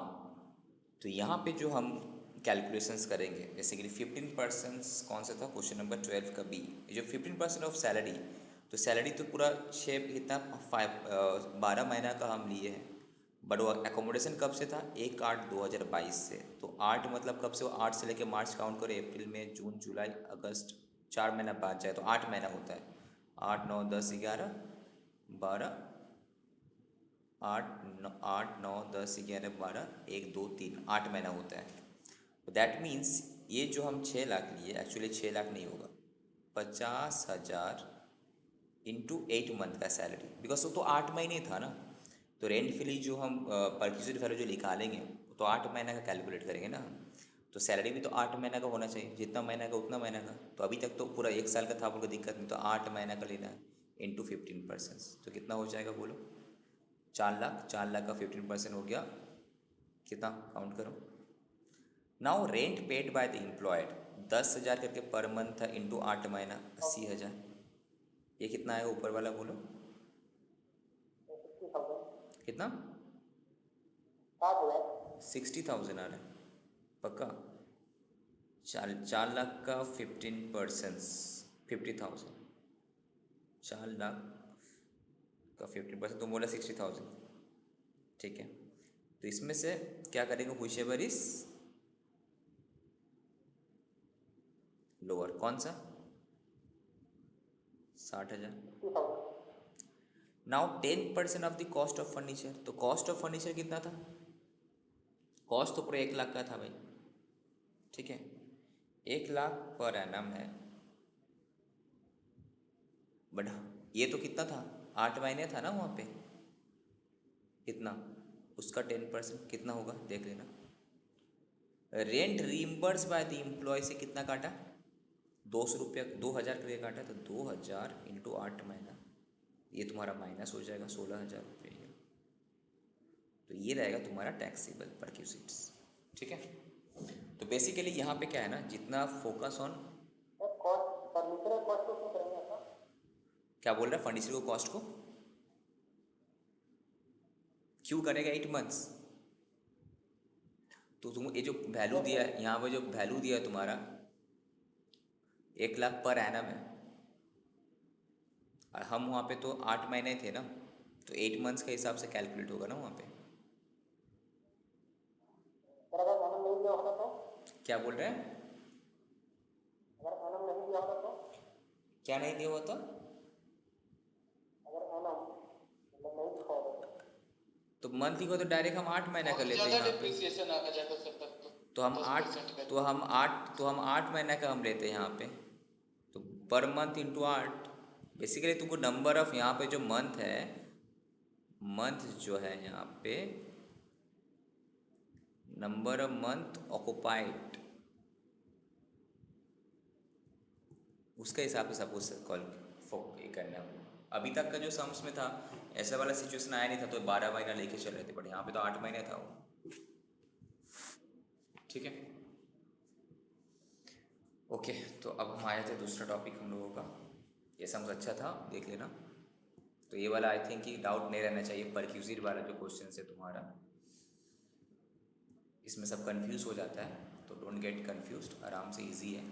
तो यहाँ पे जो हम कैलकुलेशंस करेंगे बेसिकली 15% कौन सा था, क्वेश्चन नंबर 12 का बी, जो 15% ऑफ सैलरी। तो सैलरी तो पूरा 6 कितना 12 महीना का हम लिए हैं, बट वो एकोमोडेशन कब से था, 1/8/2022 से। तो 8 मतलब कब से, वो 8 से लेकर मार्च काउंट करो, अप्रैल मई जून जुलाई अगस्त, 4 महीना बाद जाए तो 8 महीना होता है। 8 9 10 11 12, 8 9 10 11 12 1 2 3, 8 महीना होता है। तो दैट मीन्स ये जो हम 6 लाख लिए, एक्चुअली 6 लाख नहीं होगा, 50,000 इंटू 8 मंथ का सैलरी, बिकॉज वो तो 8 महीने था ना। तो रेंट फ्री जो हम परक्यूजिट वैल्यू जो निकालेंगे तो 8 महीने का कैलकुलेट करेंगे ना हम। तो सैलरी भी तो 8 महीने का होना चाहिए, जितना महीना का उतना महीना का। तो अभी तक तो पूरा 1 साल का था, आपको दिक्कत नहीं, तो 8 महीने का लेना है इंटू 15%। तो कितना हो जाएगा बोलो, 4 लाख। 4 लाख का 15% हो गया कितना, काउंट करो। Now rent paid by the employed 10,000 करके पर मंथ था, इंटू 8 महीना 80,000। ये कितना आएगा ऊपर वाला बोलो, कितना, 60,000 आ रहा है पक्का। 4 लाख का 15%, 50,000। 4 लाख का 15% तुम बोला 60,000, ठीक है। तो इसमें से क्या करेंगे, व्हिचएवर इज लोअर, कौन सा, 60,000। Now 10% of the cost of furniture. तो कॉस्ट ऑफ फर्नीचर कितना था, कॉस्ट तो पूरा 1 लाख का था भाई, ठीक है। 1 लाख पर एनम है, बट ये तो कितना था, 8 महीने था ना वहाँ पे, कितना, उसका 10% कितना होगा देख लेना। Rent reimburse by the employee से कितना काटा, 200 रुपया, 2,000 करके काटा। तो 2,000 इंटू 8 महीना, ये तुम्हारा माइनस हो जाएगा 16,000 रुपये। तो ये रहेगा तुम्हारा टैक्सेबल परक्यूजिट्स, ठीक है। तो बेसिकली यहाँ पे क्या है ना, जितना फोकस ऑन, क्या बोल रहा है, फर्नीचर को कॉस्ट को क्यों करेगा 8 मंथ्स, तो तुम ये जो वैल्यू दिया है यहाँ पे, जो वैल्यू दिया है तुम्हारा 1 लाख पर एनम है, और हम वहाँ पे तो 8 महीने थे ना, तो 8 मंथ्स के हिसाब से कैलकुलेट होगा ना वहाँ पे। सर अगर एनम नहीं दिया होता तो? क्या बोल रहे हैं? अगर एनम नहीं दिया होता तो? क्या नहीं दिया हुआ था? अगर एनम मतलब नहीं दिखा होता तो मंथली को तो डायरेक्ट हम 8 महीना कर लेते हैं ज़्यादा यहाँ पे। डिप्रिसिएशन आ जाएगा सर तब तो। तो हम 10% का। तो हम 8 महीना का हम लेते हैं यहाँ पे, तो पर मंथ इंटू 8, बेसिकली तुमको नंबर ऑफ यहाँ पे जो मंथ है, मंथ जो है यहाँ पे नंबर ऑफ मंथ ऑक्युपाइड, उसके हिसाब से सबको कॉल करना है। अभी तक का जो सम्स में था ऐसा वाला सिचुएशन आया नहीं था, तो 12 महीना लेके चल रहे थे, बट यहाँ पे तो 8 महीने था वो। ठीक है, ओके। तो अब हम आए थे दूसरा टॉपिक हम लोगों का, ये सम्स अच्छा था, देख लेना। तो ये वाला आई थिंक कि डाउट नहीं रहना चाहिए, परक्यूजिट वाला जो क्वेश्चन है तुम्हारा, इसमें सब कंफ्यूज हो जाता है, तो डोंट गेट कंफ्यूज्ड, आराम से इजी है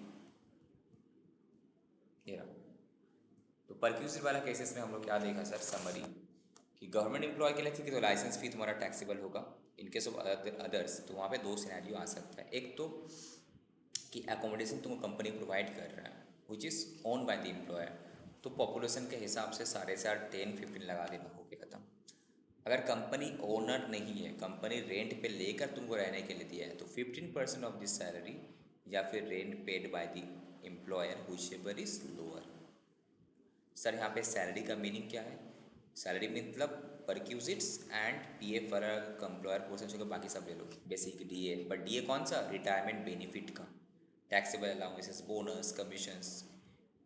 ये रहा। तो परक्यूजिट वाला केसेस में हम लोग क्या देखा सर, समरी, कि गवर्नमेंट एम्प्लॉय के लिए ठीक है तो लाइसेंस फी तुम्हारा टैक्सेबल होगा। इन केस ऑफ अदर्स तो वहाँ पे 2 सिनेरियो आ सकता है। एक तो कि एकोमोडेशन तुमको कंपनी प्रोवाइड कर रहा है which is own by the employer, तो पॉपुलेशन के हिसाब से 4.5 10-15 लगा देना, हो गया खत्म। अगर कंपनी ओनर नहीं है, कंपनी रेंट पे लेकर तुमको रहने के लिए दिया है, तो 15% ऑफ दिस सैलरी या फिर rent paid by the employer whichever is lower. Sir यहाँ पे सैलरी का मीनिंग क्या है? सैलरी मतलब परक्यूजिट्स एंड पीएफ वाला एम्प्लॉयर पोर्शन छोड़ बाकी सब ले लो, बेसिक डीए, बट डीए कौन सा? रिटायरमेंट बेनिफिट का, टैक्सेबल अलाउंसेस, बोनस, कमीशंस,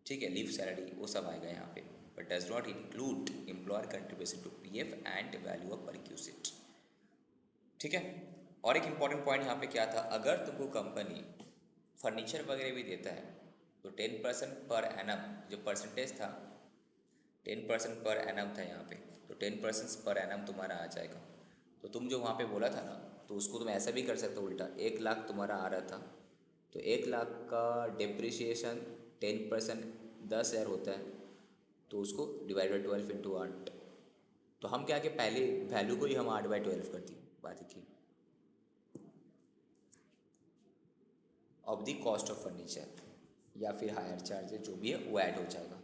ठीक है, लीव सैलरी, वो सब आएगा यहाँ पे, but does not include employer contribution to PF and value of perquisite. ठीक है, और एक इम्पॉर्टेंट पॉइंट यहाँ पे क्या था, अगर तुमको कंपनी फर्नीचर वगैरह भी देता है तो 10% पर एनम जो परसेंटेज था, 10% पर एनम था यहाँ पे, तो 10% पर एनम तुम्हारा आ जाएगा। तो तुम जो वहाँ पे बोला था ना, तो उसको तुम ऐसा भी कर सकते हो उल्टा, 1 लाख तुम्हारा आ रहा था, तो 1 लाख का डिप्रिसिएशन 10% 10,000 होता है, तो उसको डिवाइड बाई 12 इंटू 8, तो हम क्या कि पहले वैल्यू को ही हम 8/12 कर दिए, बात की of the cost of furniture या फिर हायर चार्जेस जो भी है वो ऐड हो जाएगा।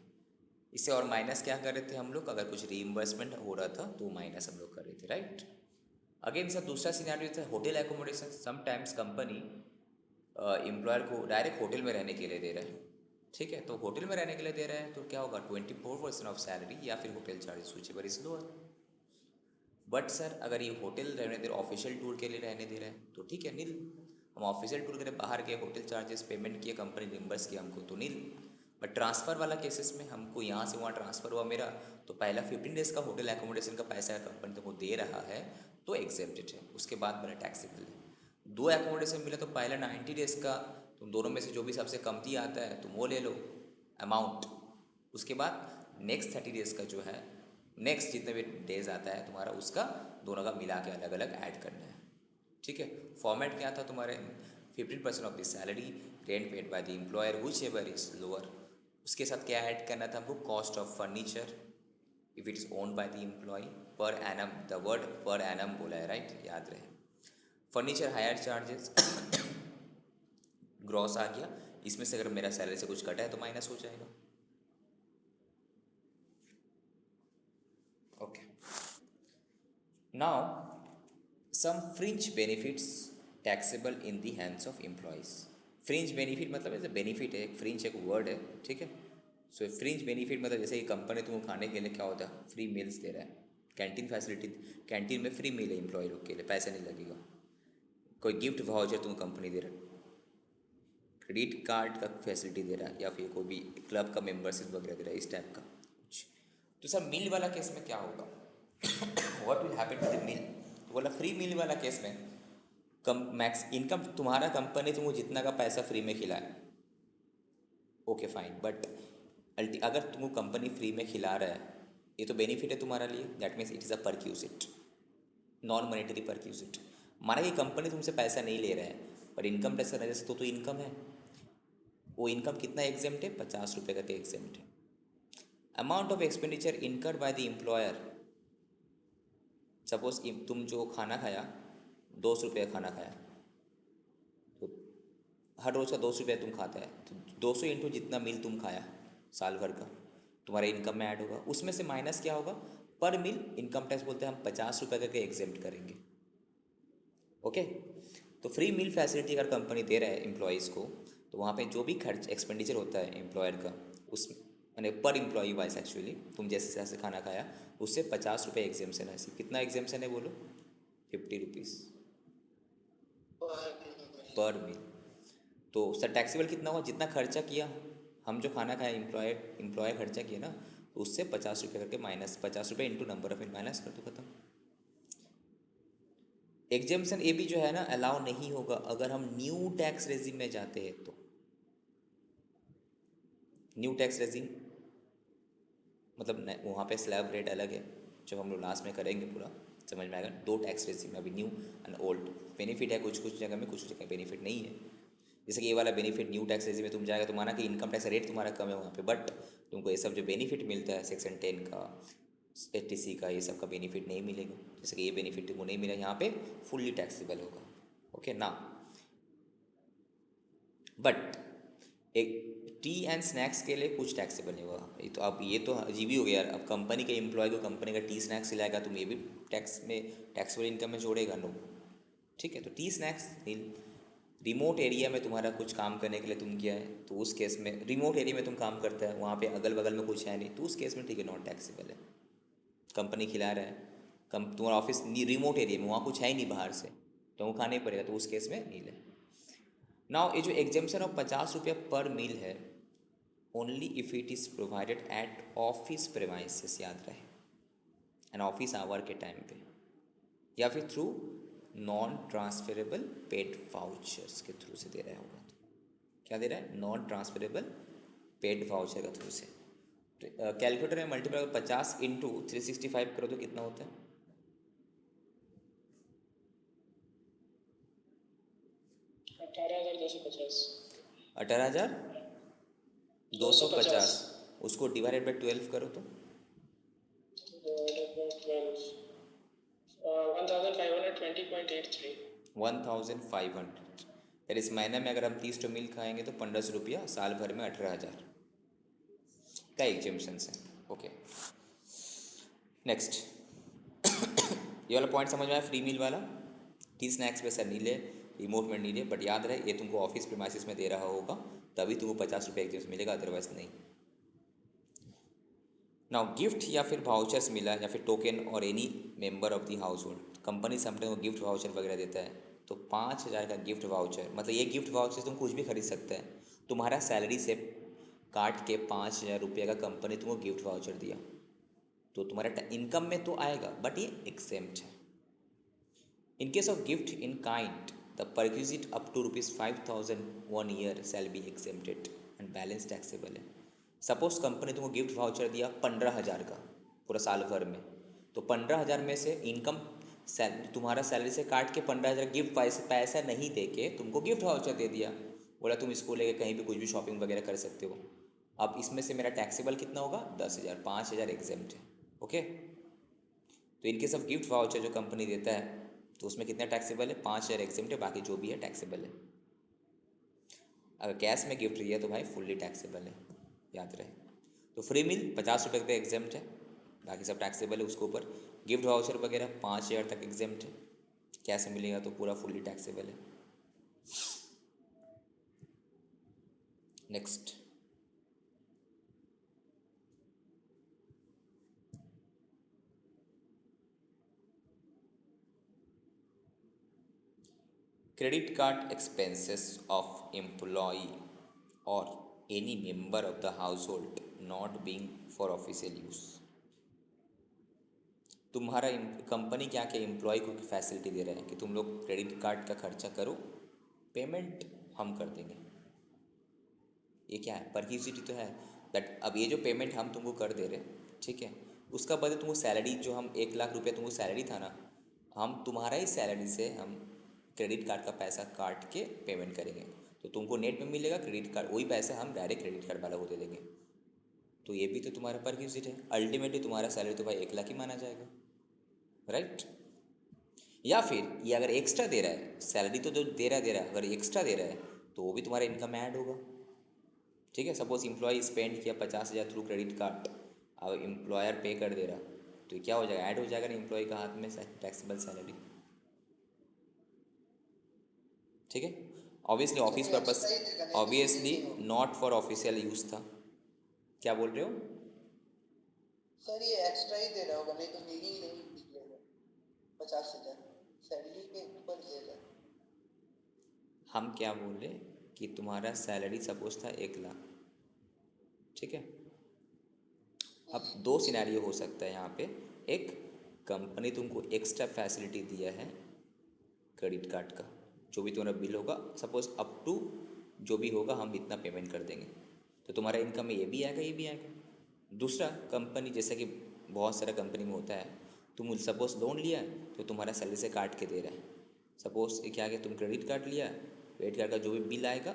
इससे और माइनस क्या कर रहे थे हम लोग, अगर कुछ रीइंबर्समेंट हो रहा था तो माइनस हम लोग कर रहे थे, राइट। अगेन सर दूसरा सिनेरियो था hotel accommodation. Sometimes company employer को डायरेक्ट होटल में रहने के लिए दे रहा है, ठीक है, तो होटल में रहने के लिए दे रहा है तो क्या होगा, 24% ऑफ सैलरी या फिर hotel charges whichever is lower. But sir अगर ये होटल रहने दे रहा, ऑफिशियल टूर के लिए रहने दे रहा है तो ठीक है, नील, हम ऑफिशियल टूर के लिए बाहर गए, होटल चार्जेस पेमेंट किए, कंपनी रिम्बर्स किया हमको, तो नील। बट ट्रांसफ़र वाला केसेस में हमको यहाँ से वहाँ ट्रांसफ़र हुआ मेरा, तो पहला 15 डेज़ का होटल एकोमोडेशन का पैसा कंपनी तुमको दे रहा है तो एग्जेम्प्टेड है, उसके बाद मेरा टैक्सेबल है। 2 एकोमोडेशन मिला तो पहला 90 डेज़ का, तुम दोनों में से जो भी सबसे कमती आता है तुम वो ले लो अमाउंट, उसके बाद नेक्स्ट 30 डेज़ का जो है, नेक्स्ट जितने भी डेज आता है तुम्हारा, उसका दोनों का मिला के अलग अलग ऐड करना है, ठीक है। फॉर्मेट क्या था तुम्हारे, 15% of the salary, rent paid by the employer whichever is lower, उसके साथ क्या ऐड करना था हमको, cost of furniture if it is owned by the employee, per annum, the word per annum बोला है, राइट, याद रहे। फर्नीचर हायर चार्जेस ग्रॉस आ गया, इसमें से अगर मेरा सैलरी से कुछ कटा है तो माइनस हो जाएगा, okay. Now some fringe benefits taxable in the hands of employees. Fringe benefit मतलब ऐसे बेनिफिट है, एक फ्रिंज एक वर्ड है, ठीक है। सो फ्रिंज बेनिफिट मतलब जैसे कि कंपनी तुमको खाने के लिए क्या होता है, फ्री मील्स दे रहा है, कैंटीन फैसिलिटी, कैंटीन में फ्री मील है एम्प्लॉय लोग के लिए, पैसा नहीं लगेगा। कोई गिफ्ट वाउचर तुमको कंपनी दे रहा है, क्रेडिट कार्ड का फैसिलिटी दे रहा है, या फिर कोई भी क्लब का मेम्बरशिप वगैरह दे रहा है, इस टाइप का कुछ। तो सर मील वाला केस में क्या होगा, what will happen to the meal, तो बोला फ्री मील वाला केस में कम मैक्स इनकम तुम्हारा, कंपनी तुमको जितना का पैसा फ्री में खिलाए, ओके फाइन, बट अगर तुमको कंपनी फ्री में खिला रहा है, ये तो बेनिफिट है तुम्हारा लिए, that means it is a perquisite, non monetary perquisite. माना कि कंपनी तुमसे पैसा नहीं ले रहा है पर इनकम टैक्स का जैसे तो इनकम है, वो इनकम कितना एग्जेम्प्ट है, 50 रुपये करके एग्जेम्प्ट है। Amount of expenditure incurred by the employer, suppose तुम जो खाना खाया 200 रुपये का खाना खाया, तो हर रोज़ का 200 रुपये तुम खाता है, तो 200 इंटू जितना मील तुम खाया साल भर का तुम्हारे इनकम में ऐड होगा, उसमें से माइनस क्या होगा, पर मील इनकम टैक्स बोलते हैं हम 50 रुपये करके एग्जेम्प्ट करेंगे। ओके, तो फ्री मील फैसिलिटी अगर कंपनी दे रहा है एम्प्लॉयज़ को, तो वहाँ पे जो भी खर्च एक्सपेंडिचर होता है एम्प्लॉयर का, उस मैंने पर एम्प्लॉई वाइज एक्चुअली तुम जैसे जैसे खाना खाया उससे 50 रुपये एग्जेम्पशन है। कितना एग्जेम्पशन है बोलो, 50 रुपीज़ पर मील। तो सर टैक्सेबल कितना हुआ, जितना खर्चा किया, हम जो खाना खाया एम्प्लॉयर खर्चा किया ना, तो उससे 50 रुपये करके माइनस, 50 रुपये इंटू नंबर ऑफ माइनस कर दो, खत्म। एग्जेम्पशन ए भी जो है ना अलाउ नहीं होगा अगर हम न्यू टैक्स रेजिम में जाते हैं तो। न्यू टैक्स रेजिम मतलब वहाँ पे स्लैब रेट अलग है, जब हम लोग लास्ट में करेंगे पूरा समझ में आएगा। 2 टैक्स रेजिम, अभी न्यू एंड ओल्ड। बेनिफिट है कुछ कुछ जगह में, कुछ जगह बेनिफिट नहीं है। जैसे कि ये वाला बेनिफिट न्यू टैक्स रेजिम में तुम जाएगा तो माना कि इनकम टैक्स रेट तुम्हारा कम है वहाँ पे, बट तुमको ये सब जो बेनिफिट मिलता है सेक्शन 10 का, एटीसी का, ये सब का बेनिफिट नहीं मिलेगा। जैसे कि ये बेनिफिट तुमको नहीं मिला, यहाँ पे फुल्ली टैक्सेबल होगा। ओके ना, बट एक टी एंड स्नैक्स के लिए कुछ टैक्सेबल नहीं होगा। ये तो अब ये तो अजीब ही हो गया यार, अब कंपनी के एम्प्लॉय को कंपनी का टी स्नैक्स खिलाएगा, तुम ये भी टैक्स में टैक्सेबल इनकम में जोड़ेगा? नो, ठीक है। तो टी स्नैक्स रिमोट एरिया में तुम्हारा कुछ काम करने के लिए तुम किया है, तो उस केस में रिमोट एरिया में तुम काम करता है, वहाँ पे अगल बगल में कुछ है नहीं, तो उस केस में ठीक है, नॉट टैक्सेबल है। कंपनी खिला रहा है, तुम्हारा ऑफिस रिमोट एरिया में, वहाँ कुछ है ही नहीं बाहर से, तो वो खाना ही पड़ेगा, तो उस केस में नहीं ले। नाउ ये जो एग्जेम्पशन ऑफ 50 रुपये पर मील है, only if it is provided at office premises, याद रहे, एंड ऑफिस आवर के टाइम पे, या फिर through non transferable paid vouchers के थ्रू से दे रहा होगा। तो क्या दे रहा है, नॉन ट्रांसफरेबल पेड वाउचर के थ्रू से। कैलकुलेटर में मल्टीप्लाई 50 इंटू 365 करो तो कितना होता है, 18,250। उसको डिवाइडेड बाई 12 करो तो 1520.83 दैट इस महीने में अगर हम 30 मील खाएंगे तो 1500 रुपया, साल भर में 18,000 का एग्जेम्पशन है। ओके, नेक्स्ट ये वाला पॉइंट समझ में आया, फ्री मील वाला। टी स्नैक्स पे सर नहीं ले, रिमोट में नहीं ले, बट याद रहे ये तुमको ऑफिस प्रीमाइसेस में दे रहा होगा तभी तुमको 50 रुपये एग्जेम्पशन मिलेगा, अदरवाइज नहीं। नाउ गिफ्ट या फिर वाउचर्स मिला या फिर टोकन और any member of the house hold, company sometime को गिफ्ट वाउचर वगैरह देता है, तो 5,000 का गिफ्ट वाउचर, मतलब ये गिफ्ट वाउचर तुम कुछ भी खरीद सकते हैं। तुम्हारा सैलरी से काट के 5,000 रुपये का कंपनी तुमको गिफ्ट वाउचर दिया, तो तुम्हारा इनकम में तो आएगा, बट ये एग्जेम्प्ट है। In case of gift in kind the perquisite up to ₹5,000 1 year shall be exempted and balance taxable है। सपोज कंपनी तुमको गिफ्ट वाउचर दिया 15,000 का पूरा साल भर में, तो 15,000 में से इनकम तुम्हारा सैलरी से काट के 15,000 गिफ्ट पैसा नहीं दे के तुमको गिफ्ट वाउचर दे दिया, बोला तुम इसको लेके कहीं भी कुछ भी शॉपिंग वगैरह कर सकते हो। अब इसमें से मेरा टैक्सेबल कितना होगा, 10,000, 5,000 एग्जेम्प्ट है। ओके, तो इन केस ऑफ गिफ्ट वाउचर जो कंपनी देता है तो उसमें कितना टैक्सेबल है, 5,000 एग्जेम्प्ट है, बाकी जो भी है टैक्सेबल है। अगर कैश में गिफ्ट दिया तो भाई फुल्ली टैक्सेबल है, याद रहे। तो फ्री मील 50 रुपये तक एग्जेम्प्ट है, बाकी सब टैक्सेबल है। उसके ऊपर गिफ्ट वाउचर वगैरह 5,000 तक एग्जेम्प्ट है, कैश में मिलेगा तो पूरा फुल्ली टैक्सेबल है। Next, credit card expenses of employee और any member of the household not being for official use. तुम्हारा कंपनी क्या क्या एम्प्लॉय को फैसिलिटी दे रहा है कि तुम लोग क्रेडिट कार्ड का खर्चा करो, पेमेंट हम कर देंगे। ये क्या है, परक्यूजिटी तो है दैट अब ये जो पेमेंट हम तुमको कर दे रहे हैं, ठीक है, उसका बदले तुमको सैलरी जो हम 1 लाख रुपया तुमको सैलरी था ना, हम तुम्हारा ही सैलरी से हम क्रेडिट कार्ड का पैसा काट के पेमेंट करेंगे, तो तुमको नेट में मिलेगा क्रेडिट कार्ड, वही पैसा हम डायरेक्ट क्रेडिट कार्ड वाला को दे देंगे। तो ये भी तो तुम्हारा पर यूजिट है। अल्टीमेटली तुम्हारा सैलरी तो भाई 1 लाख ही माना जाएगा, राइट। या फिर ये अगर एक्स्ट्रा दे रहा है, सैलरी तो जो दे रहा है, अगर एक्स्ट्रा दे रहा है तो वो भी तुम्हारा इनकम में ऐड होगा। ठीक है, सपोज एम्प्लॉय स्पेंड किया 50,000 थ्रू क्रेडिट कार्ड, अब एम्प्लॉयर पे कर दे रहा, तो क्या हो जाएगा, ऐड हो जाएगा ना एम्प्लॉय का हाथ में टैक्सेबल सैलरी। ठीक है, obviously office purpose, obviously not for official use था। क्या बोल रहे हो? सर ये एक्स्ट्रा ही दे रहा होगा, नहीं तो नीली ही नहीं निकलेगा 50,000 सैलरी के ऊपर दे रहा है। हम क्या बोल रहे कि तुम्हारा सैलरी सपोज था 1 लाख, ठीक है। अब 2 सिनेरियो हो सकता है यहाँ पे। एक, कंपनी तुमको एक्स्ट्रा फैसिलिटी दिया है क्रेडिट कार्ड का, जो भी तुम्हारा बिल होगा सपोज अप टू जो भी होगा हम इतना पेमेंट कर देंगे, तो तुम्हारा इनकम में ये भी आएगा, ये भी आएगा। दूसरा, कंपनी जैसा कि बहुत सारा कंपनी में होता है, तुम सपोज लोन लिया तो तुम्हारा सैलरी से काट के दे रहा है। सपोज क्या कि तुम क्रेडिट कार्ड लिया, क्रेडिट कार्ड का जो भी बिल आएगा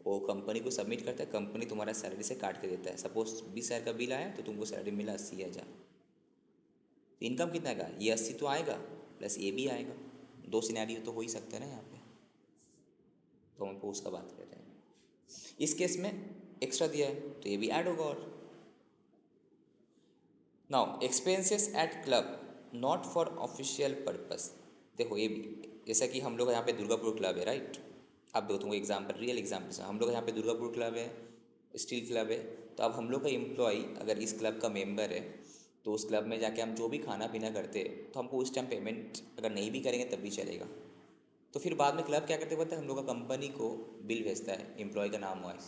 वो कंपनी को सबमिट करता है, कंपनी तुम्हारा सैलरी से काट के देता है। सपोज 20,000 का बिल आया तो तुमको सैलरी मिला 80,000, तो इनकम कितना आएगा, ये 80 तो आएगा प्लस ये भी आएगा। 2 सिनेरियो तो हो ही सकता है ना यहाँ पे, तो हम उसका बात कर रहे हैं। इस केस में एक्स्ट्रा दिया है तो ये भी ऐड होगा। और now expenses at club not for official purpose. देखो ये भी, जैसा कि हम लोग यहाँ पे दुर्गापुर क्लब है, राइट। अब दो तुमको एग्जाम्पल, रियल एग्जाम्पल से, हम लोग यहाँ पे दुर्गापुर क्लब है, स्टील क्लब है, तो अब हम लोग का एम्प्लॉय अगर इस क्लब का मेंबर है तो उस क्लब में जाके हम जो भी खाना पीना करते हैं तो हमको उस टाइम पेमेंट अगर नहीं भी करेंगे तब भी चलेगा। तो फिर बाद में क्लब क्या करते पता है, हम लोग का कंपनी को बिल भेजता है एम्प्लॉय का नाम वाइज,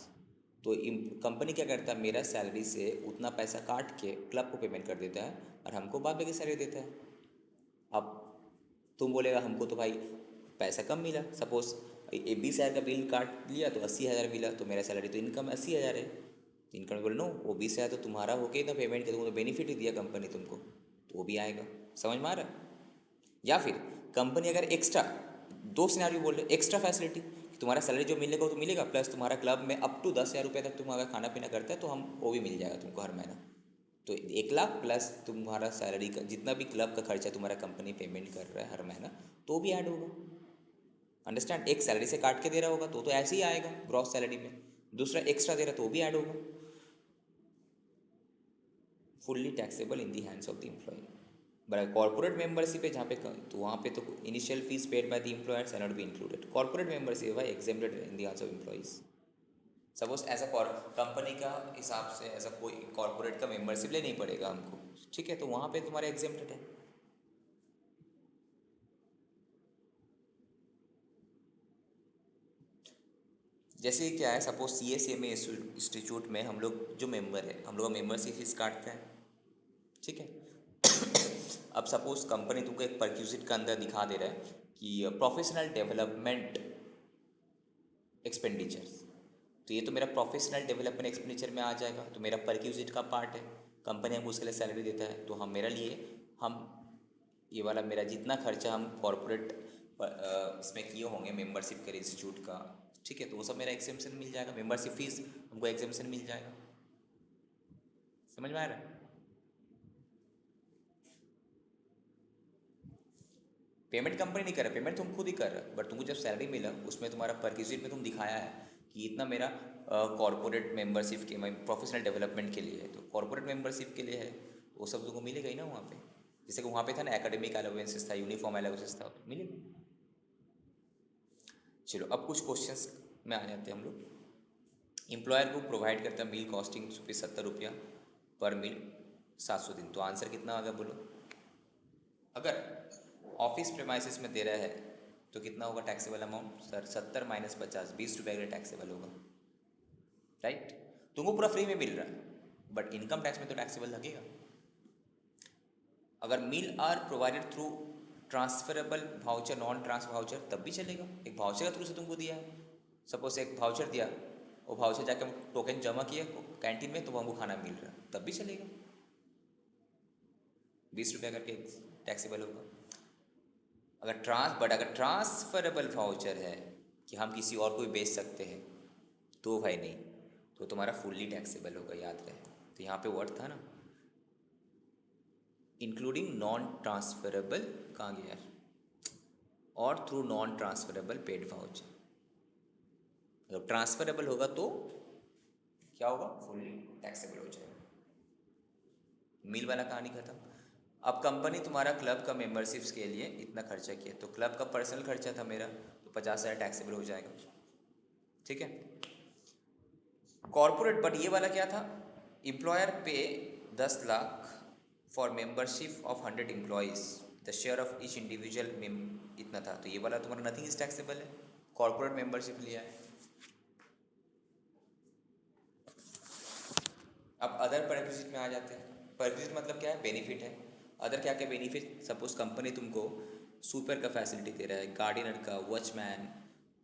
तो कंपनी क्या करता है, मेरा सैलरी से उतना पैसा काट के क्लब को पेमेंट कर देता है और हमको बाद में की सैलरी देता है। अब तुम बोलेगा हमको तो भाई पैसा कम मिला, सपोज 20,000 का बिल काट लिया तो 80,000 मिला, तो मेरा सैलरी तो इनकम 80,000 है। तो इनकम बोले नो, वो 20,000 तो तुम्हारा होके इतना पेमेंट किया, तुमको बेनिफिट ही दिया कंपनी तुमको, तो वो भी आएगा। समझ में आ रहा है? या फिर कंपनी अगर एक्स्ट्रा, 2 सिनेरियो बोल रहे, एक्स्ट्रा फैसिलिटी, तुम्हारा सैलरी जो मिलेगा वो तो मिलेगा, प्लस तुम्हारा क्लब में अप टू 10,000 रुपये तक तुम अगर खाना पीना करता है तो हम वो भी मिल जाएगा तुमको हर महीना। तो 1 लाख प्लस तुम्हारा सैलरी का जितना भी क्लब का खर्चा तुम्हारा कंपनी पेमेंट कर रहा है हर महीना, तो भी ऐड होगा। अंडरस्टैंड? एक सैलरी से काट के दे रहा होगा तो ऐसे ही आएगा ग्रॉस सैलरी में, दूसरा एक्स्ट्रा दे रहा तो वो भी ऐड होगा। Fully taxable in the hands of the employee. But corporate membership है जहाँ पे, तो वहाँ पे तो initial fees paid by the employer can not be included. Corporate membership है exempted in the hands of employees. Suppose ऐसा कंपनी का हिसाब से ऐसा कोई कॉर्पोरेट का मेंबरशिप ले नहीं पड़ेगा हमको, ठीक है, तो वहाँ पे तुम्हारा एग्जेम्प्टेड है। जैसे क्या है, सपोज CSMA इंस्टीट्यूट में हम लोग जो मेंबर है, हम लोग मेंबरशिप फीस काटते हैं, ठीक है। अब सपोज कंपनी तुमको एक परक्यूजिट का अंदर दिखा दे रहा है कि प्रोफेशनल डेवलपमेंट एक्सपेंडिचर्स, तो ये तो मेरा प्रोफेशनल डेवलपमेंट एक्सपेंडिचर में आ जाएगा, तो मेरा परक्यूजिट का पार्ट है, कंपनी हमको उसके लिए सैलरी देता है, तो हम मेरा लिए हम ये वाला मेरा जितना खर्चा हम कॉर्पोरेट इसमें किए होंगे मेंबरशिप के इंस्टीट्यूट का, ठीक है, तो वो सब मेरा एग्जेम्पशन मिल जाएगा, मेंबरशिप फीस हमको एग्जेम्पशन मिल जाएगा। समझ में आ रहा है? पेमेंट कंपनी नहीं कर रहा, पेमेंट तुम खुद ही कर रहा है, बट तुमको जब सैलरी मिला उसमें तुम्हारा परक्यूजिट में तुम दिखाया है कि इतना मेरा कॉर्पोरेट मेंबरशिप के, मैं प्रोफेशनल डेवलपमेंट के लिए है, तो कॉर्पोरेट मेंबरशिप के लिए है, वो सब तुमको मिलेगा ही ना वहाँ पे। जैसे कि वहाँ पे था ना एकेडमिक अलाउंसेस था, यूनिफॉर्म अलाउंसेस था, तो मिलेगा। चलो अब कुछ क्वेश्चंस में आ जाते हैं हम लोग। एम्प्लॉयर को प्रोवाइड करता है मील कॉस्टिंग ₹70 पर मील 700 दिन, तो आंसर कितना आ गया बोलो? अगर ऑफिस प्रेमाइसिस में दे रहा है तो कितना होगा टैक्सेबल अमाउंट? सर 70 - 50, ₹20 का टैक्सेबल होगा, राइट। तुमको पूरा फ्री में मिल रहा है बट इनकम टैक्स में तो टैक्सेबल लगेगा। अगर meal are provided through transferable voucher, non transfer voucher, तब भी चलेगा। एक वाउचर का थ्रू से तुमको दिया है, सपोज एक वाउचर दिया, वो वाउचर जाके हम टोकन जमा किया कैंटीन में, तो वो हमको खाना मिल रहा है, तब भी चलेगा, ₹20 करके टैक्सेबल होगा। अगर ट्रांसफरेबल वाउचर है कि हम किसी और को भी बेच सकते हैं तो भाई नहीं, तो तुम्हारा फुल्ली टैक्सेबल होगा, याद रहे। तो यहाँ पे वर्ड था ना इंक्लूडिंग नॉन ट्रांसफरेबल, कहाँ गया यार, और through non transferable paid voucher. मतलब ट्रांसफरेबल होगा तो क्या होगा, फुल्ली टैक्सेबल हो जाएगा। मील वाला कहानी खत्म। अब कंपनी तुम्हारा क्लब का मेंबरशिप्स के लिए इतना खर्चा किया, तो क्लब का पर्सनल खर्चा था मेरा, तो 50,000 टैक्सेबल हो जाएगा, ठीक है। कॉर्पोरेट, बट ये वाला क्या था, एम्प्लॉयर पे 10 lakh for membership of 100 employees, the share of each individual इतना था, तो ये वाला तुम्हारा नथिंग इज टैक्सेबल है, कॉर्पोरेट मेंबरशिप लिया है। अब अदर परक्विजिट में आ जाते हैं। परक्विजिट मतलब क्या है, बेनिफिट है। अदर क्या क्या बेनिफिट, सपोज कंपनी तुमको सुपर का फैसिलिटी दे रहा है, गार्डनर का, वॉचमैन,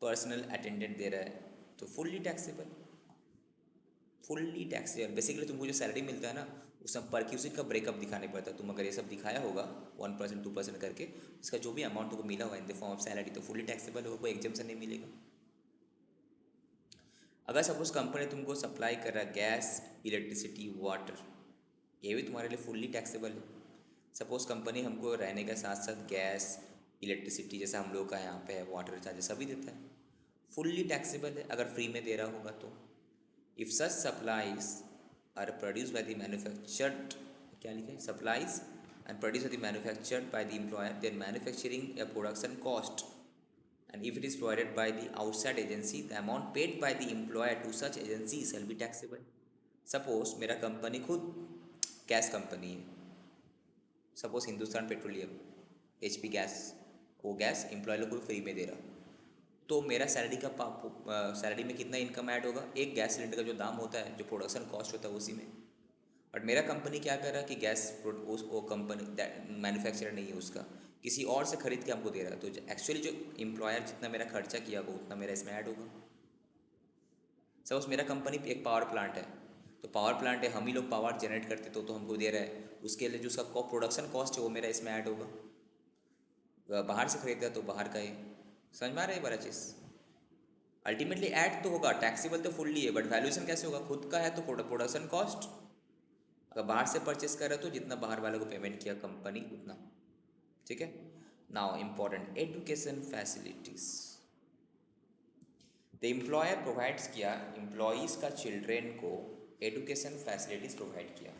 पर्सनल अटेंडेंट दे रहा है, तो fully taxable, fully taxable. Basically तुमको जो सैलरी मिलता है ना, उसमें परक्विजिट का ब्रेकअप दिखाने पड़ता है। तुम अगर ये सब दिखाया होगा 1% 2% करके, इसका जो भी अमाउंट तुमको मिला हुआ in the form of salary, तो फुल्ली टैक्सेबल होगा, कोई एग्जेम्पशन नहीं मिलेगा। अगर सपोज कंपनी तुमको सप्लाई कर रहा है गैस, इलेक्ट्रिसिटी, वाटर, ये भी तुम्हारे लिए फुल्ली टैक्सेबल है। सपोज कंपनी हमको रहने के साथ साथ गैस, इलेक्ट्रिसिटी, जैसा हम लोग का यहाँ पे है, वाटर चार्जेस सभी देता है, फुल्ली टैक्सेबल है अगर फ्री में दे रहा होगा तो। If such supplies are produce by the manufactured, क्या लिखा है, supplies and produce by the manufactured by the employer, then manufacturing या production cost, and if it is provided by the outside agency, the amount paid by the employer to such agency shall be taxable. Suppose मेरा company खुद gas company है, suppose Hindustan petroleum, HP gas, वो gas employ लोग को free में दे रहा, तो मेरा सैलरी में कितना इनकम ऐड होगा, एक गैस सिलेंडर का जो दाम होता है, जो प्रोडक्शन कॉस्ट होता है उसी में। बट मेरा कंपनी क्या कर रहा है कि गैस वो कंपनी मैन्युफैक्चरर नहीं है, उसका किसी और से खरीद के हमको दे रहा है, तो एक्चुअली जो एम्प्लॉयर जितना मेरा खर्चा किया वो उतना मेरा इसमें ऐड होगा। सपोज मेरा कंपनी एक पावर प्लांट है, तो पावर प्लांट है, हम ही लोग पावर जनरेट करते तो हमको दे रहा है, उसके लिए जो उसका प्रोडक्शन कॉस्ट है वो मेरा इसमें ऐड होगा। बाहर से खरीदता है तो बाहर का ही, समझ में आ रहा है बड़ा चीज़। अल्टीमेटली ऐड तो होगा, टैक्सेबल तो फुल्ली है, बट वैल्यूएशन कैसे होगा, खुद का है तो प्रोडक्शन कॉस्ट, अगर बाहर से परचेस कर रहे हो तो जितना बाहर वाले को पेमेंट किया कंपनी उतना, ठीक है। Now important, education facilities. The employer provides किया, एम्प्लॉयज़ का चिल्ड्रेन को एजुकेशन फैसिलिटीज़ प्रोवाइड किया,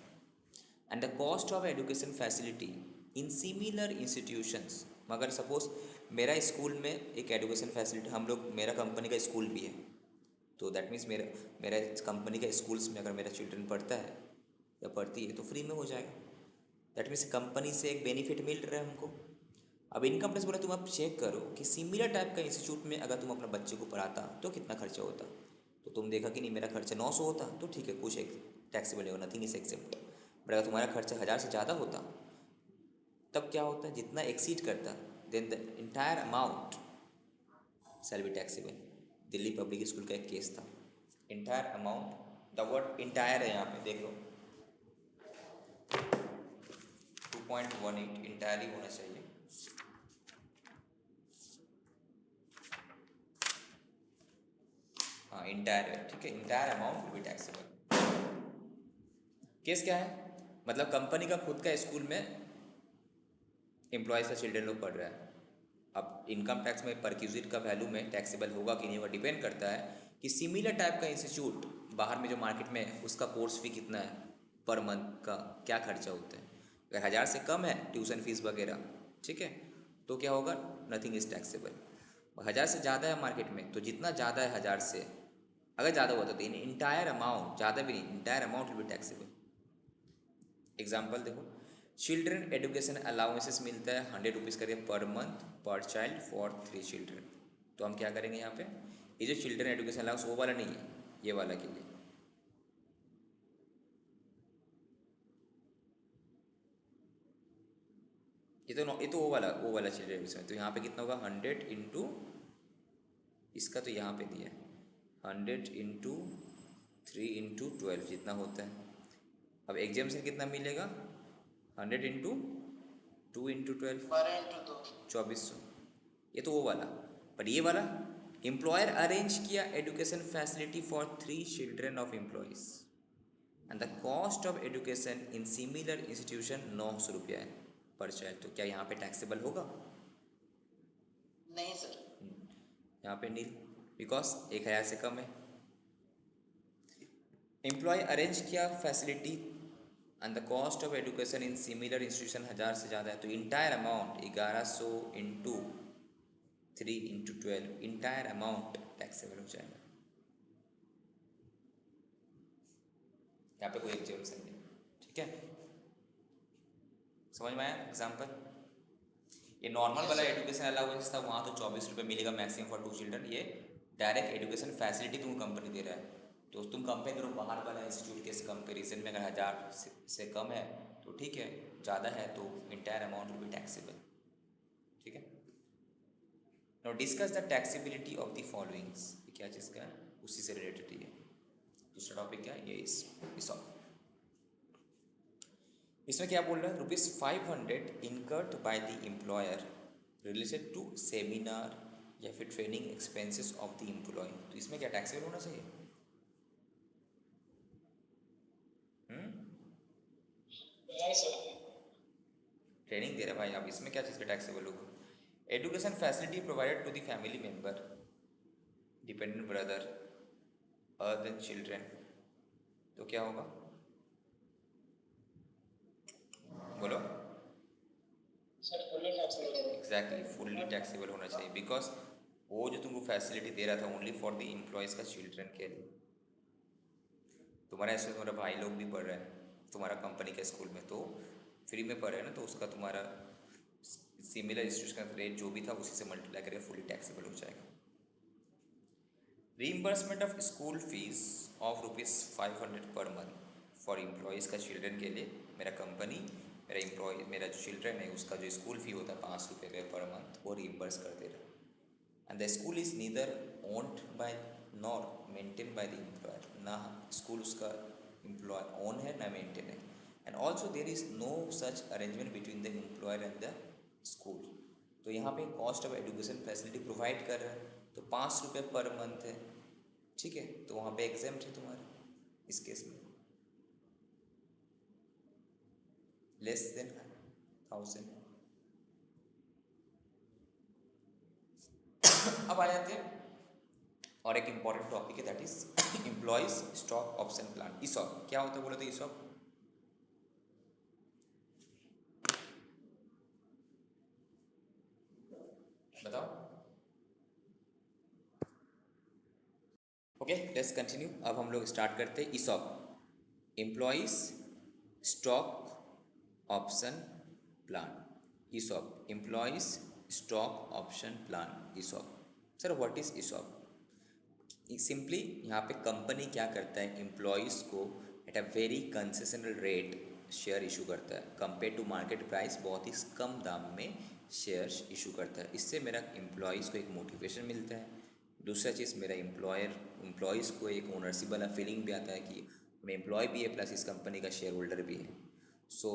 and the cost of education facility in similar institutions. मगर सपोज मेरा स्कूल में एक एजुकेशन फैसिलिटी, हम लोग, मेरा कंपनी का स्कूल भी है, तो दैट मीन्स मेरा कंपनी का स्कूल्स में अगर मेरा चिल्ड्रन पढ़ता है या पढ़ती है तो फ्री में हो जाएगा। दैट मीन्स कंपनी से एक बेनिफिट मिल रहा है हमको। अब इनकम टैक्स बोला, तुम आप चेक करो कि सिमिलर टाइप का इंस्टीट्यूट में अगर तुम अपना बच्चे को पढ़ाता तो कितना खर्चा होता, तो तुम देखा कि नहीं मेरा खर्चा 900 होता, तो ठीक है, कुछ एक टैक्सेबल है, नथिंग इज एक्सेप्ट। बट अगर तुम्हारा खर्चा 1000 से ज़्यादा होता तब क्या होता है, जितना एक्सीड करता then the entire amount shall be taxable. Delhi public school का एक केस था, entire amount, the word entire है यहाँ पे देख लो, 2.18 इंटायरली होना चाहिए। हाँ इंटायर है, ठीक है, entire amount will be taxable. Case क्या है, मतलब कंपनी का खुद का स्कूल में एम्प्लॉयज़ का चिल्ड्रन लोग पढ़ रहा है। अब इनकम टैक्स में परक्यूजिट का वैल्यू में टैक्सेबल होगा कि नहीं होगा, डिपेंड करता है कि सिमिलर टाइप का इंस्टीट्यूट बाहर में जो मार्केट में है उसका कोर्स फी कितना है, पर मंथ का क्या खर्चा होता है। अगर 1000 से कम है ट्यूशन फीस वगैरह, ठीक है, तो क्या होगा, नथिंग इज टैक्सेबल। 1000 से ज़्यादा है मार्केट में, तो जितना ज़्यादा है 1000 से, अगर ज़्यादा हुआ तो इन इंटायर अमाउंट, ज़्यादा भी नहीं, entire amount will be taxable. Example देखो, चिल्ड्रन एजुकेशन अलाउंसेस मिलता है 100 रुपीज़ करके पर मंथ पर चाइल्ड फॉर 3 चिल्ड्रन। तो हम क्या करेंगे यहाँ पे, ये जो चिल्ड्रन एजुकेशन अलाउंस वो वाला नहीं है, ये वाला के लिए, ये तो वो वाला चिल्ड्रन एजुकेशन, तो यहाँ पे कितना होगा 100 इंटू, इसका तो यहाँ पे दिया है 100 इंटू 3 इंटू 12 जितना होता है। अब एग्जाम्शन कितना मिलेगा, 100 इंटू 2 इंटू 12, 12 into 2 2400, ये तो वो वाला, पर ये वाला एम्प्लॉयर अरेंज किया education facility for 3 children of employees and the cost of education in similar institution 900 रुपया है पर चाइल्ड। तो क्या यहाँ पे टैक्सेबल होगा? नहीं सर। यहाँ पे नील, बिकॉज 1000 से कम है। एम्प्लॉय अरेंज किया facility and the cost of education in similar institution 1000 से ज़्यादा है, तो entire amount 1100 into 3 into 12 entire amount taxable हो जाएगा। यहाँ पे कोई एग्जाम्पल नहीं, ठीक है, समझ में आया एग्जाम्पल? ये नॉर्मल वाला एजुकेशन अलाउंस था, वहाँ तो 24 रुपये मिलेगा मैक्सिमम फॉर 2 चिल्ड्रन। ये डायरेक्ट एजुकेशन फैसिलिटी तुमको कंपनी दे रहा है, तो तुम कंपेयर करो बाहर वाला इंस्टीट्यूट के कंपेरिजन में। अगर 1000 से कम है तो ठीक है, ज़्यादा है तो entire amount will be taxable, ठीक है। Now discuss the taxability of the followings. क्या चीज़ का है, उसी से रिलेटेड ये दूसरा टॉपिक क्या है, ये इस ऑफ। इसमें क्या बोल रहा है, ₹500 incurred by the employer related to seminar या फिर training expenses of the employ. तो इसमें क्या टैक्सेबल होना चाहिए? नहीं सर, ट्रेनिंग दे रहे भाई आप, इसमें क्या चीज़ का टैक्सेबल होगा? Education facility provided to the family member, dependent brother other than children, तो क्या होगा बोलो? Sir fully taxable. Exactly, fully taxable होना चाहिए, बिकॉज वो जो तुमको फैसिलिटी दे रहा था ओनली फॉर द एम्प्लॉयज़ का चिल्ड्रन के लिए। तुम्हारा ऐसे तुम्हारा भाई लोग भी पढ़ रहे हैं तुम्हारा कंपनी के स्कूल में, तो फ्री में पढ़ रहे हैं ना, तो उसका तुम्हारा सिमिलर इंस्टीट्यूशन का रेट जो भी था उसी से मल्टीप्लाई करके फुली टैक्सेबल हो जाएगा। Reimbursement of school fees of ₹500 per month for employees का चिल्ड्रन के लिए। मेरा कंपनी मेरा जो चिल्ड्रन है उसका जो स्कूल फी होता है ₹500 पर मंथ, वो रीइंबर्स कर दे रहा है। And the school is neither owned by nor maintain by the employer, ना स्कूल उसका एम्प्लॉय ओन है ना मेंटेन है। And also there is no such arrangement between the employer and the school. तो यहाँ पे cost of education facility provide कर रहा है, तो ₹5 पर मंथ है, ठीक है, तो वहाँ पे एग्जाम्प्ट है तुम्हारा इस केस में, लेस देन 1000। अब आ जाते हैं और एक इम्पॉर्टेंट टॉपिक है, that is employees stock option plan, ESOP. क्या होता है बोलो तो ईसॉप? बताओ। Okay, let's continue. अब हम लोग स्टार्ट करते हैं ESOP, employees stock option plan, ESOP, employees stock option plan, ESOP. Sir what is ESOP? Simply यहाँ पे कंपनी क्या करता है, एम्प्लॉयज़ को at a very concessional rate share issue करता है, कंपेयर टू मार्केट प्राइस बहुत ही कम दाम में शेयर्स इशू करता है। इससे मेरा एम्प्लॉयज़ को एक मोटिवेशन मिलता है। दूसरा चीज़, मेरा एम्प्लॉयज़ को एक ओनरशिप वाला फीलिंग भी आता है कि मैं एम्प्लॉय भी है प्लस इस कंपनी का शेयर होल्डर भी है। So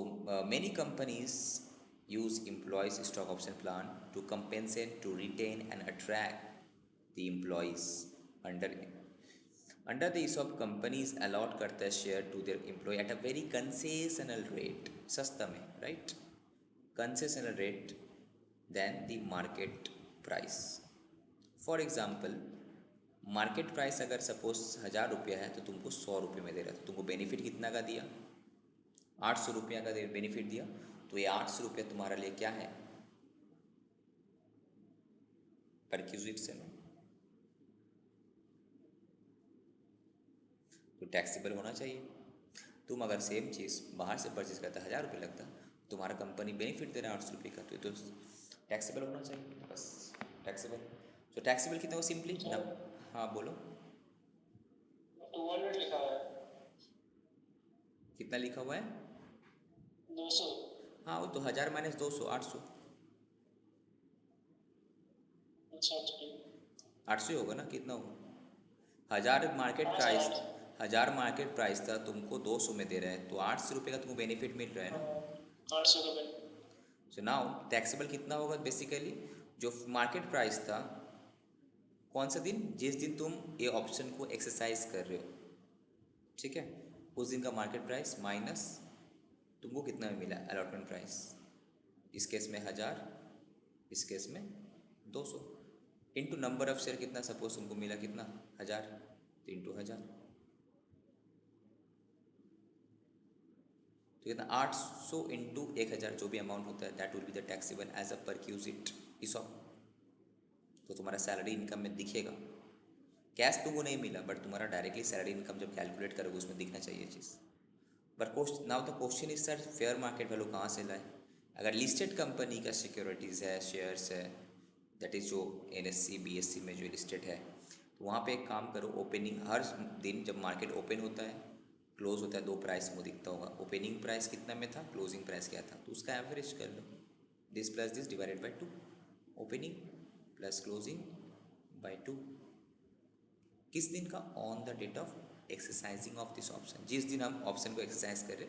many companies use employees stock option plan to compensate, to retain and attract the employees. Under the ESOP companies allot करता है share to their employ at a very concessional rate, सस्ता में, right, concessional rate then the market price. For example, market price अगर suppose 1000 रुपया है तो तुमको 100 रुपये में दे रहा था, तुमको बेनिफिट कितना का दिया? 800 रुपया का बेनिफिट दिया। तो ये 800 रुपया तुम्हारा लिए क्या है? परक्यूजिट्स है, तो टैक्सेबल होना चाहिए। तुम अगर सेम चीज़ बाहर से परचेज करता 1000 रुपये लगता, तुम्हारा कंपनी बेनिफिट दे रहा है 800 रुपये का, तो ये तो टैक्सेबल होना चाहिए, बस टैक्सेबल। तो टैक्सेबल कितना हो सिंपली ना? हाँ बोलो, 200 लिखा हुआ है। कितना लिखा हुआ है? 200। हाँ वो तो 1000 माइनस 200, 800। अच्छा, 800 ही होगा ना, कितना होगा? 1000 मार्केट प्राइस था, तुमको 200 में दे रहा है, तो 800 रुपये का तुमको बेनिफिट मिल रहा है ना। 800 का बिल। सो नाउ टैक्सेबल कितना होगा बेसिकली? जो मार्केट प्राइस था कौन सा दिन, जिस दिन तुम ये ऑप्शन को एक्सरसाइज कर रहे हो, ठीक है, उस दिन का मार्केट प्राइस माइनस तुमको कितना में मिला अलॉटमेंट प्राइस, इस केस में 1000, इस केस में 200, इंटू नंबर ऑफ शेयर कितना, सपोज तुमको मिला कितना 1000, तो इंटू 1000 तो कितना 800 इंटू 1000 जो भी अमाउंट होता है that will be the taxable as a perquisite ESOP। तो तुम्हारा सैलरी इनकम में दिखेगा, कैश तुमको नहीं मिला बट तुम्हारा डायरेक्टली सैलरी इनकम जब कैलकुलेट करोगे उसमें दिखना चाहिए चीज़। But now the question is sir fair market value कहाँ से लाए? अगर लिस्टेड कंपनी का सिक्योरिटीज़ है, शेयर्स है, दैट इज़ जो NSE BSE में जो लिस्टेड है, तो वहाँ पे एक काम करो, ओपनिंग हर दिन जब मार्केट ओपन होता है क्लोज होता है, दो प्राइस में दिखता होगा, ओपनिंग प्राइस कितना में था, क्लोजिंग प्राइस क्या था, तो उसका एवरेज कर लो, this plus this divided by 2, opening plus closing by 2, किस दिन का, on the date of exercising of this option, जिस दिन हम ऑप्शन को एक्सरसाइज कर रहे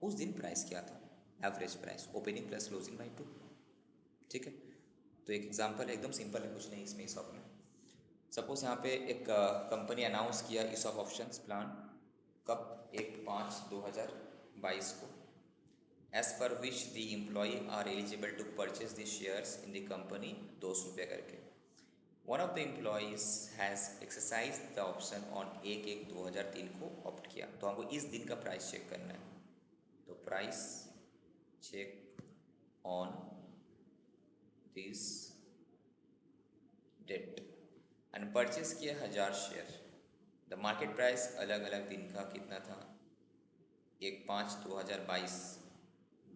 उस दिन प्राइस क्या था, average price, opening plus closing by 2, ठीक है। तो एक एग्जांपल है, एकदम सिंपल है, कुछ नहीं इसमें ESOP में। सपोज यहाँ पे एक कंपनी अनाउंस किया ESOP ऑप्शंस प्लान, कब, 1/5/2022 को, as per which the employee are eligible to purchase the shares in the company, 200 रुपये करके। One of the employees has exercise the option on 1/1/2003 को ऑप्ट किया, तो हमको इस दिन का प्राइस चेक करना है, तो price check on this date and purchase किया 1000 शेयर, द मार्केट प्राइस अलग अलग दिन का कितना था, 1/5/2022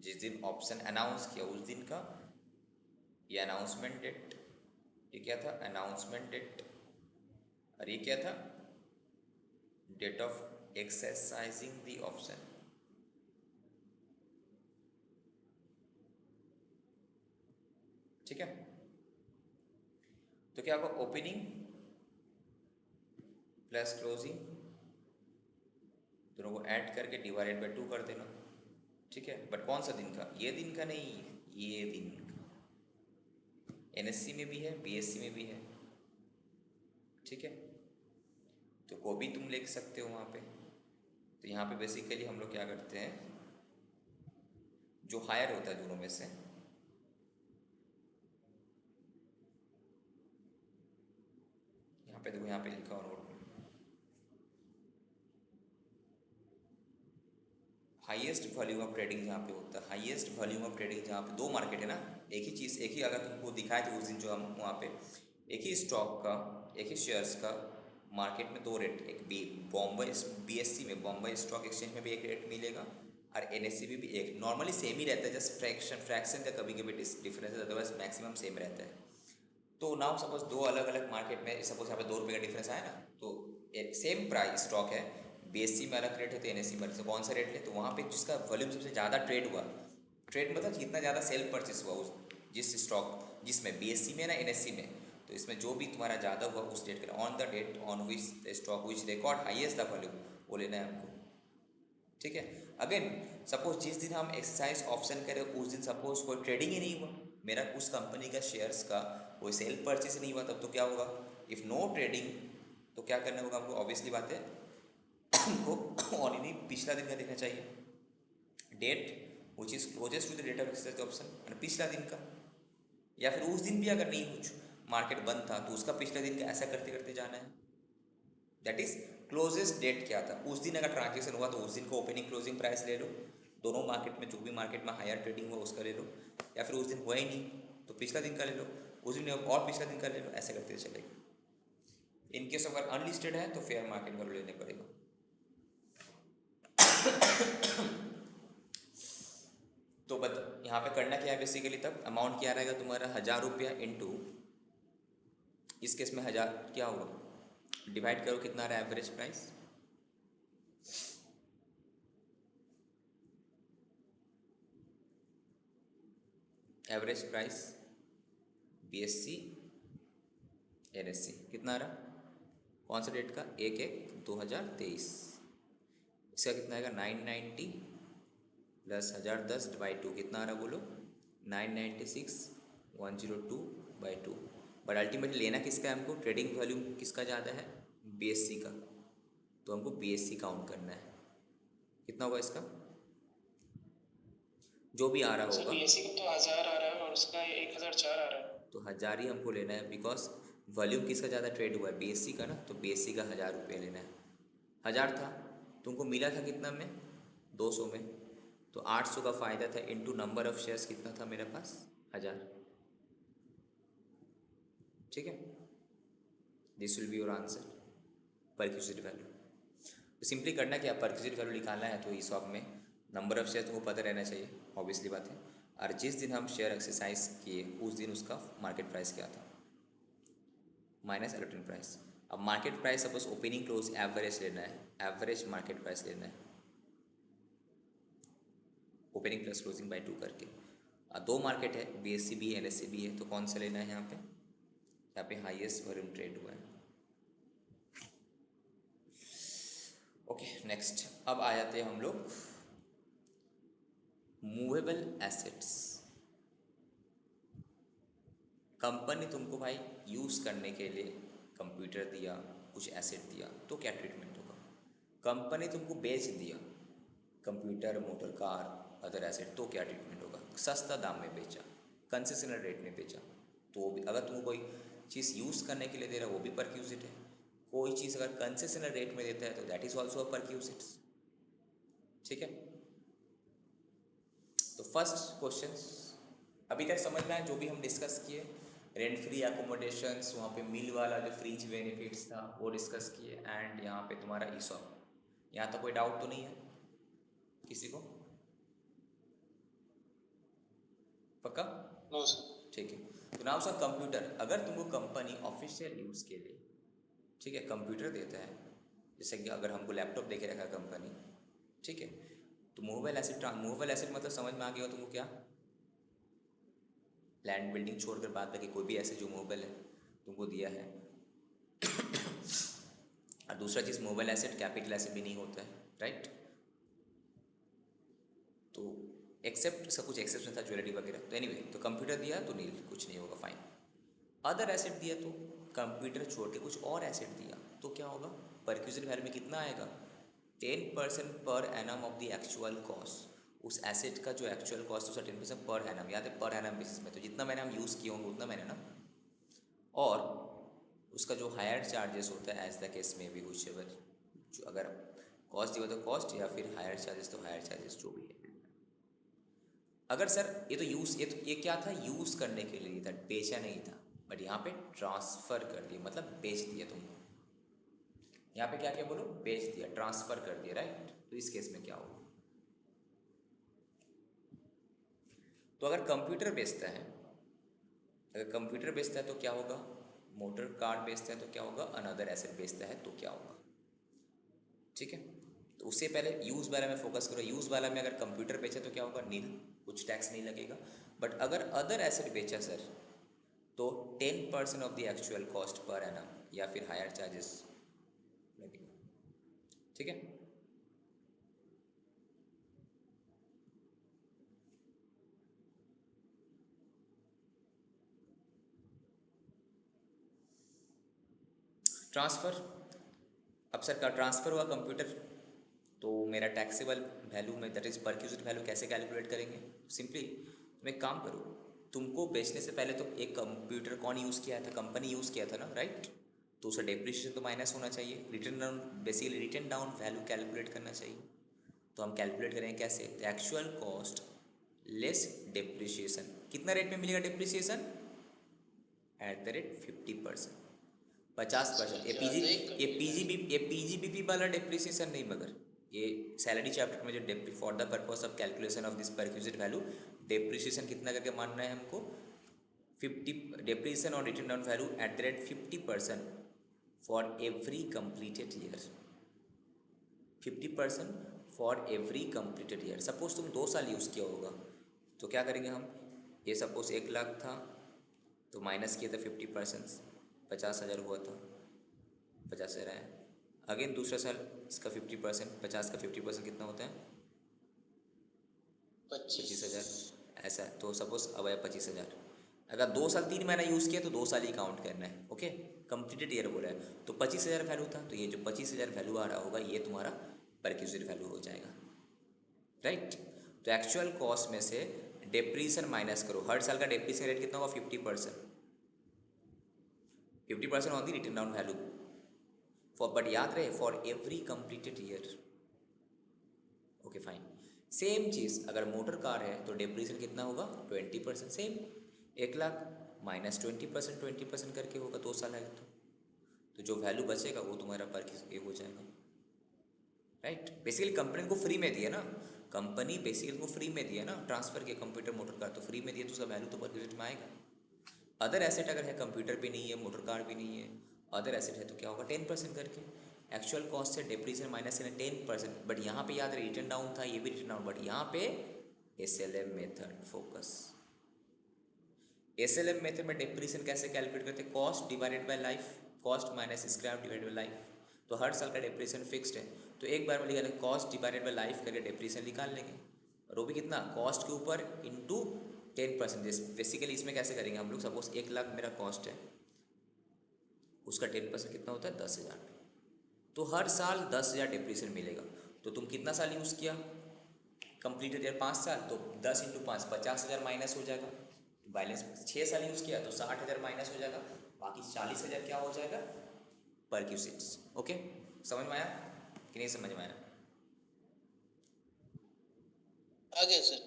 जिस दिन ऑप्शन अनाउंस किया उस दिन का, ये अनाउंसमेंट डेट, ये क्या था अनाउंसमेंट डेट, और ये क्या था date of exercising the option, ठीक है। तो क्या होगा, ओपनिंग प्लस क्लोजिंग दोनों को ऐड करके डिवाइडेड बाई 2 कर देना, ठीक है। बट कौन सा दिन का, ये दिन का नहीं, ये दिन का, NSE में भी है BSE में भी है, ठीक है। तो को भी तुम लिख सकते हो वहाँ पे। तो यहाँ पे बेसिकली हम लोग क्या करते हैं, जो हायर होता है दोनों में से, यहाँ पे देखो, यहाँ पे लिखा हुआ नोट में, हाईएस्ट वॉल्यूम ऑफ ट्रेडिंग जहाँ पे होता है, हाईएस्ट वॉल्यूम ऑफ ट्रेडिंग जहाँ पे दो मार्केट है ना, एक ही चीज़, एक ही अगर तुमको दिखाए तो उस दिन जो हम वहाँ पे एक ही स्टॉक का, एक ही शेयर्स का मार्केट में दो रेट, एक बॉम्बे BSE में, बॉम्बे स्टॉक एक्सचेंज में भी एक रेट मिलेगा और NSE में भी एक, नॉर्मली सेम ही रहता है, जस्ट फ्रैक्शन का कभी कभी डिफरेंस है, अदरवाइज मैक्सिमम सेम रहता है। तो नाउ सपोज दो अलग अलग मार्केट में, सपोज यहाँ पे 2 रुपये का डिफरेंस आया ना, तो एक सेम प्राइस स्टॉक है, BSE में अलग रेट है तो NSE में, तो कौन सा रेट है, तो वहाँ पे जिसका वॉल्यूम सबसे ज़्यादा ट्रेड हुआ, ट्रेड मतलब जितना ज़्यादा सेल परचेस हुआ उस जिस स्टॉक जिसमें BSE में ना NSE में, तो इसमें जो भी तुम्हारा ज़्यादा हुआ उस डेट का, on the date on which the stock which record highest the volume, वो लेना है हमको, ठीक है। अगेन सपोज जिस दिन हम एक्सरसाइज ऑप्शन करें उस दिन सपोज कोई ट्रेडिंग ही नहीं हुआ, मेरा उस कंपनी का शेयर्स का कोई सेल परचेस नहीं हुआ, तब तो क्या होगा, इफ़ नो ट्रेडिंग, तो क्या करना होगा हमको, ऑब्वियसली बात है हमको ऑन ही पिछला दिन का देखना चाहिए, date which is closest to the date of exercise option, पिछला दिन का, या फिर उस दिन भी अगर नहीं कुछ मार्केट बंद था तो उसका पिछले दिन का, ऐसा करते करते जाना है, दैट इज क्लोजेस्ट डेट क्या था उस दिन, अगर ट्रांजेक्शन हुआ तो उस दिन को ओपनिंग क्लोजिंग प्राइस ले लो, दोनों मार्केट में जो भी मार्केट में हायर ट्रेडिंग हुआ उसका ले लो, या फिर उस दिन हुआ ही नहीं तो पिछला दिन का ले लो, उस दिन और पिछला दिन का ले लो, ऐसे करते चलेगा। इन केस अगर अनलिस्टेड है तो फेयर मार्केट वैल्यू लेने पड़ेगा। तो यहाँ पे करना क्या है बेसिकली, तब अमाउंट क्या रहेगा तुम्हारा 1000 रुपया इंटू, इस केस में 1000 क्या होगा, डिवाइड करो कितना रहा average price, average price BSE NSE कितना रहा, कौन सा डेट का, 1/1/2023, इसका कितना आएगा 990 प्लस 1010 डिवाइड 2 कितना आ रहा बोलो, 996 102 बाई 2। बट अल्टीमेटली लेना किसका है हमको, ट्रेडिंग वॉल्यूम किसका ज़्यादा है, BSC का, तो हमको BSC काउंट करना है। कितना होगा इसका, जो भी आ रहा सर होगा, बीएससी का तो 1000 आ रहा है और उसका 1004 आ रहा है। तो 1000 ही हमको लेना है, बिकॉज वॉल्यूम किसका ज़्यादा ट्रेड हुआ है, BSC का ना, तो BSC का 1000 रुपये लेना है। 1000 था, तुमको मिला था कितना में, 200 में, तो 800 का फ़ायदा था इनटू नंबर ऑफ शेयर्स कितना था मेरे पास, 1000। ठीक है, this will be your answer, perquisite value. तो सिंपली करना क्या, परक्यूजिट वैल्यू निकालना है तो ESOP में नंबर ऑफ शेयर तुमको पता रहना चाहिए, ऑब्वियसली बात है। और जिस दिन हम शेयर एक्सरसाइज किए उस दिन उसका मार्केट प्राइस क्या था, माइनस एलोटेन प्राइस। अब market price suppose opening close average लेना है, एवरेज मार्केट प्राइस लेना है, ओपनिंग प्लस क्लोजिंग बाय 2 करके। दो मार्केट है, BSC भी है, NSE भी है, तो कौन सा लेना है यहाँ पे, यहाँ पे हाईएस्ट वॉल्यूम ट्रेड हुआ है। ओके नेक्स्ट, अब आ जाते हैं हम लोग मूवेबल एसेट्स। कंपनी तुमको भाई यूज़ करने के लिए कंप्यूटर दिया, कुछ एसेट दिया, तो क्या ट्रीटमेंट होगा। कंपनी तुमको बेच दिया computer, motor car, other asset, तो क्या ट्रीटमेंट होगा। सस्ता दाम में बेचा, कंसेशनल रेट में बेचा, तो वो भी, अगर तुमको कोई चीज़ यूज़ करने के लिए दे रहा है वो भी परक्यूजिट है। कोई चीज़ अगर कंसेशनल रेट में देता है तो that is also a perquisite. ठीक है, तो फर्स्ट क्वेश्चन अभी तक समझ में आया, जो भी हम डिस्कस किए, रेंट फ्री एकोमोडेशंस, वहाँ पे मिल वाला जो फ्रीज बेनिफिट्स था वो डिस्कस किए, एंड यहाँ पे तुम्हारा ESOP। यहाँ तो कोई डाउट तो नहीं है किसी को, पक्का। No sir. ठीक है, तो नाउ सर कंप्यूटर, अगर तुमको कंपनी ऑफिशियल यूज़ के लिए, ठीक है, कंप्यूटर देता है, जैसे कि अगर हमको लैपटॉप दे के रखा कंपनी, ठीक है, तो मूवेबल एसेट मतलब समझ में आ गया तुमको क्या, लैंड बिल्डिंग छोड़कर बात बाकी कोई भी ऐसे जो मूवेबल है तुमको दिया है। और दूसरा चीज़, मूवेबल एसेट कैपिटल एसेट भी नहीं होता है, राइट। तो एक्सेप्ट सब कुछ एक्सेप्शन था, ज्वेलरी वगैरह, तो एनीवे, तो कंप्यूटर दिया तो नील कुछ नहीं होगा, फाइन। अदर एसेट दिया तो कंप्यूटर छोड़ के कुछ और एसेट दिया तो क्या होगा, परक्यूजिट वैल्यू में कितना आएगा, 10% per annum of the actual cost. उस एसेट का जो एक्चुअल कॉस्ट उसका 10% पर एनम, याद है पर एनम बेसिस में, तो जितना मैंने हम यूज़ किए होंगे उतना मैंने ना, और उसका जो हायर चार्जेस होता है एज द केस में भी कुछ, जो अगर कॉस्ट दिया तो कॉस्ट, या फिर हायर चार्जेस तो हायर चार्जेस, जो भी है। अगर सर ये तो यूज़, ये क्या था, यूज़ करने के लिए था, बेचा नहीं था, बट यहाँ पे ट्रांसफ़र कर दिया, मतलब बेच दिया तुमको। यहाँ पे क्या क्या बोलो, बेच दिया, ट्रांसफ़र कर दिया, राइट। तो इस केस में क्या होगा, तो अगर कंप्यूटर बेचता है, अगर कंप्यूटर बेचता है तो क्या होगा, मोटर कार बेचता है तो क्या होगा, अनदर एसेट बेचता है तो क्या होगा। ठीक है, तो उससे पहले यूज़ वाला में फोकस करो। यूज़ वाला में अगर कंप्यूटर बेचा तो क्या होगा, नील, कुछ टैक्स नहीं लगेगा। बट अगर अदर एसेट बेचा सर, तो 10% of the actual cost per annum, या फिर हायर चार्जेस लगेगा। ठीक है, ट्रांसफ़र, अब सर का ट्रांसफ़र हुआ कंप्यूटर, तो मेरा टैक्सेबल वैल्यू में, दैट इज़ परक्यूजिट वैल्यू कैसे कैलकुलेट करेंगे। सिंपली तुम एक काम करो, तुमको बेचने से पहले तो एक कंप्यूटर कौन यूज़ किया था, कंपनी यूज़ किया था ना, राइट। तो उसका डेप्रिसिएशन तो माइनस होना चाहिए, return down, basically return down value calculate करना चाहिए। तो हम कैलकुलेट करेंगे कैसे, एक्चुअल कॉस्ट लेस डेप्रिसिएशन, कितना रेट में मिलेगा डेप्रिसिएशन, एट द रेट 50%, 50%। ये PGBP वाला डेप्रिसिएशन नहीं, मगर ये सैलरी चैप्टर में जो for the purpose of calculation of this perquisite value, depreciation कितना करके मानना है हमको, 50 डेप्रिसिएशन और return down value at the rate 50% for every completed year, 50% for every completed year. Suppose तुम 2 साल यूज़ किया होगा, तो क्या करेंगे हम, ये सपोज 1 लाख था तो माइनस किया था 50%, 50,000 हुआ था, 50,000 आया। अगेन दूसरा साल इसका 50%, 50 का 50% कितना होता है, 25,000, ऐसा। तो सपोज अब आया 25,000, अगर 2 साल 3 महीना यूज़ किया तो 2 साल ही काउंट करना है। ओके, कंप्लीटेड ईयर बोला है तो 25,000 वैल्यू था, तो ये जो 25,000 वैल्यू आ रहा होगा ये तुम्हारा परक्यूजिट वैल्यू हो जाएगा, राइट। तो एक्चुअल कॉस्ट में से डेप्रीसन माइनस करो। हर साल का डेप्रीसन रेट कितना होगा? 50%। 50% on the written down value for, but याद रहे for every completed year. Okay fine. Same चीज़ अगर मोटर कार है तो डेप्रीसन कितना होगा? 20%। सेम 1,00,000 माइनस 20%, 20% करके होगा 2 साल है तो जो वैल्यू बचेगा वो तुम्हारा पर ये हो जाएगा, राइट। बेसिकली कंपनी को फ्री में दिया ना, कंपनी बेसिकली को फ्री में दिया ना, ट्रांसफर किया कंप्यूटर मोटर कार तो फ्री में दिया, तो उसका वैल्यू तो पर यूनिट में आएगा। अदर एसेट अगर है, कंप्यूटर भी नहीं है, मोटर कार भी नहीं है, अदर एसेट है तो क्या होगा? 10% करके। एक्चुअल कॉस्ट से डेप्रीसिएशन माइनस करना 10%, बट यहाँ पे याद रहे रिटर्न डाउन था, ये भी रिटर्न डाउन, बट यहाँ पे SLM method focus. SLM method में डेप्रीसिएशन कैसे कैलकुलेट करते हैं? Cost divided by life, cost minus scrap divided by life. तो हर साल का डेप्रीसिएशन फिक्स्ड है, तो एक बार में लिखा लेंगे कॉस्ट डिवाइडेड बाय लाइफ करके डेप्रीसिएशन निकाल लेंगे, और वो भी कितना? कॉस्ट के ऊपर इंटू 10%। बेसिकली इसमें कैसे करेंगे हम लोग? सपोज 1,00,000 मेरा कॉस्ट है, उसका 10% कितना होता है? 10,000। तो हर साल 10,000 डेप्रीसिएशन मिलेगा। तो तुम कितना साल यूज़ किया? कंप्लीटेड ईयर 5 साल, तो 10 इंटू 5 50,000 माइनस हो जाएगा। बैलेंस 6 साल यूज़ किया तो 60,000 माइनस हो जाएगा, बाकी 40,000 क्या हो जाएगा? परक्यूसिट्स। ओके, समझ में आया कि नहीं समझ में आया? आ गया सर।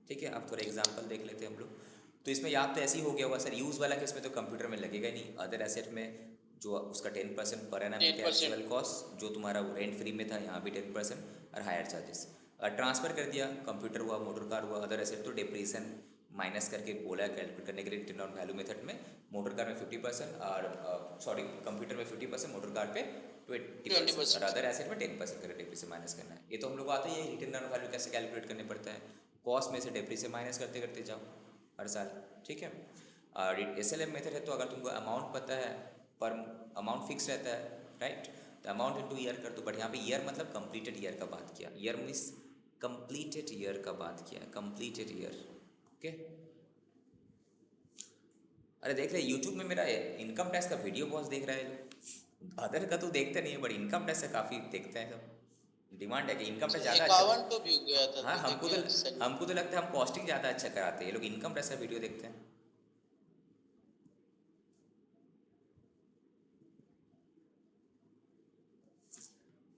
ठीक है, अब थोड़ा एग्जांपल देख लेते हैं हम लोग। तो इसमें याद तो ऐसे ही हो गया होगा सर, यूज़ वाला केस में तो कंप्यूटर में लगेगा ही नहीं। अदर एसेट में जो उसका 10% पर एनम क्या 10%। एक्चुअल कॉस्ट, जो तुम्हारा वो रेंट फ्री में था, यहाँ भी 10% और हायर चार्जेस। ट्रांसफ़र कर दिया, कंप्यूटर हुआ, मोटर कार हुआ, अदर एसेट तो डेप्रीसिएशन माइनस करके बोला कैलकुलेट करने के लिए रिटर्न ऑन वैल्यू मेथड में। मोटर कार में 50% और सॉरी कंप्यूटर में 50%, मोटर कार पे 20% और अदर एसेट में 10% करके डेप्रीसिएशन माइनस करना है। ये तो हम लोग आते ही है, रिटर्न ऑन वैल्यू कैसे कैलकुलेट करने पड़ता है। कॉस्ट में से डेप्रीसिएशन माइनस करते करते जाओ हर साल, ठीक है। और SLM मेथड है तो अगर तुमको अमाउंट पता है, पर अमाउंट फिक्स रहता है, राइट, तो अमाउंट इनटू ईयर कर दो। बट यहाँ पे ईयर मतलब कंप्लीटेड ईयर का बात किया, ईयर मीन्स कंप्लीटेड ईयर का बात किया, कंप्लीटेड ईयर। ओके, अरे देख रहे यूट्यूब में मेरा इनकम टैक्स का वीडियो बहुत देख रहा है, अदर का तो देखते नहीं है, बट इनकम टैक्स का काफ़ी देखते हैं सब। डिमांड है कि इनकम टैक्स ज़्यादा 51 तो व्यू गया था। हाँ, तो देखिए हमको तो लगता है हम कॉस्टिंग ज़्यादा अच्छा कराते हैं, ये लोग इनकम टैक्स का वीडियो देखते हैं।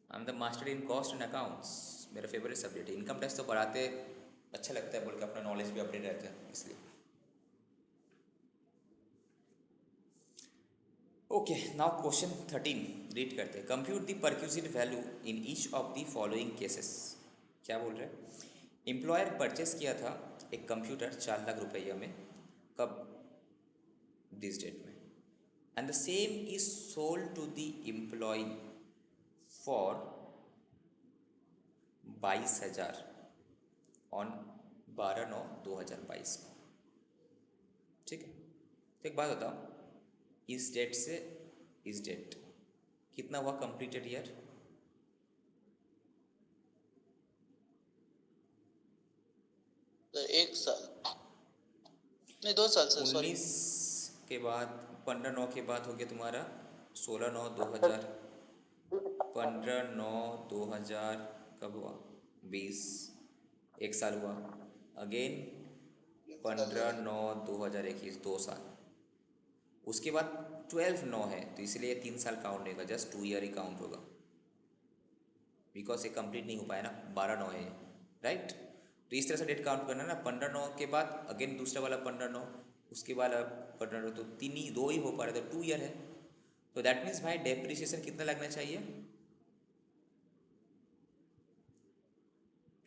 I am the master in cost and accounts, मेरा फेवरेट सब्जेक्ट है। इनकम टैक्स तो पढ़ाते अच्छा लगता है, बोल के अपना नॉलेज भी अपडेट रहता है इसलिए। ओके, नाउ क्वेश्चन 13 रीड करते हैं। Compute the perquisite value in each of the following cases. क्या बोल रहे हैं? एम्प्लॉयर परचेस किया था एक कंप्यूटर 4 लाख रुपया में, कब? दिस डेट में, and the same is sold to the employ for 22,000 on 12/9/2022 को, ठीक है। तो एक बात बताओ, इस डेट से इस डेट कितना हुआ कंप्लीटेड ईयर? सर 1 साल नहीं 2 साल सर, सॉरी। 19 के बाद 15/9 के बाद हो गया तुम्हारा 16/9/2000, 15/9/2000 कब हुआ? 20, 1 साल हुआ। अगेन 15/9/2021, 2 साल। उसके बाद 12/9 है तो इसलिए 3 साल काउंट नहीं होगा, जस्ट 2 ईयर ही काउंट होगा, बिकॉज ये कंप्लीट नहीं हो पाया ना, 12/9 है, राइट। तो इस तरह से डेट काउंट करना ना, 15/9 के बाद अगेन दूसरा वाला 15/9, उसके बाद 15/9, तो 2 ही हो पा रहे, तो 2 ईयर है। तो दैट मीन्स भाई डेप्रिसिएशन कितना लगना चाहिए?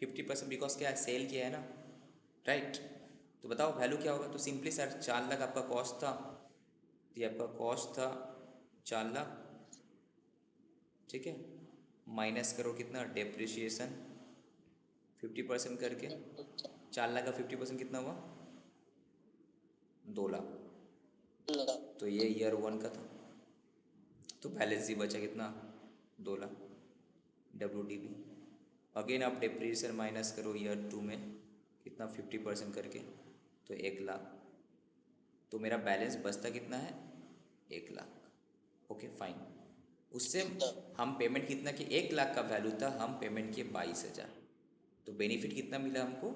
50%, बिकॉज क्या है, सेल किया है ना, राइट। तो बताओ वैल्यू क्या होगा? तो सिंपली सर 4 लाख आपका कॉस्ट था, ये आपका कॉस्ट था 4 लाख, ठीक है, माइनस करो कितना? डेप्रिसिएशन 50% करके, 4 लाख का 50% कितना हुआ? 2 लाख। तो ये ईयर 1 का था, तो बैलेंस ही बचा कितना? 2 लाख WDB। अगेन आप डेप्रिसिएशन माइनस करो ईयर 2 में कितना? 50% करके, तो 1 लाख। तो मेरा बैलेंस बचता कितना है 1 लाख। Okay fine. उससे हम पेमेंट कितना कि 1 लाख का वैल्यू था, हम पेमेंट किए 22,000। तो बेनिफिट कितना मिला हमको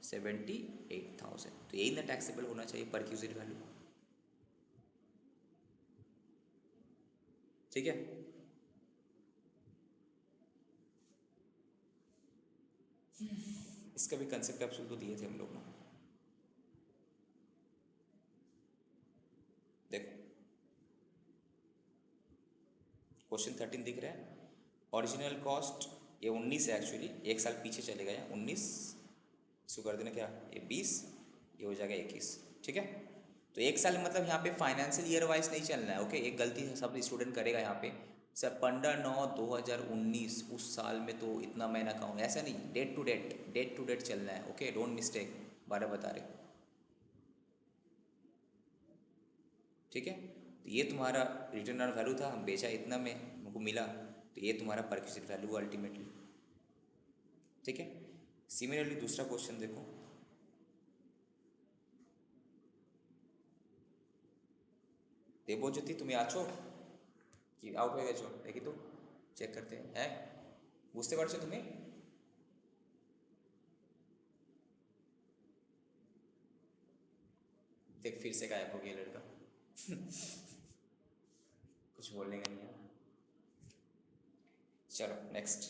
78,000। तो यही ना टैक्सेबल होना चाहिए परक्यूजिट वैल्यू। ठीक है। इसका भी कंसेप्ट कैप्सूल तो दिए थे हम लोग ना। देखो क्वेश्चन 13 दिख रहा है। ओरिजिनल कॉस्ट ये 19 है एक्चुअली, 1 साल पीछे चले गए 19, इसको कर देना क्या ये 20, ये हो जाएगा 21। ठीक है। तो 1 साल मतलब यहाँ पे फाइनेंशियल ईयर वाइज नहीं चलना है। ओके, एक गलती सब स्टूडेंट करेगा यहाँ पे, सर 15/9/2019 उस साल में तो इतना महीना का ऐसा नहीं, डेट टू डेट चलना है। ओके, डोंट मिस्टेक, 12 बता रहे। ठीक है। तो ये तुम्हारा रिटर्न ऑन वैल्यू था, हम बेचा इतना में हमको मिला, तो ये तुम्हारा परक्यूजिट वैल्यू अल्टीमेटली। ठीक है। सिमिलरली दूसरा क्वेश्चन देखो, দেবজ্যোতি তুমি আছো কি আউট হয়ে গেছো দেখি তো, চেক করতে হ্যাঁ বুঝতে পারছো তুমি? देख फिर से गायब हो गया लड़का कुछ बोलने का नहीं है। चलो next,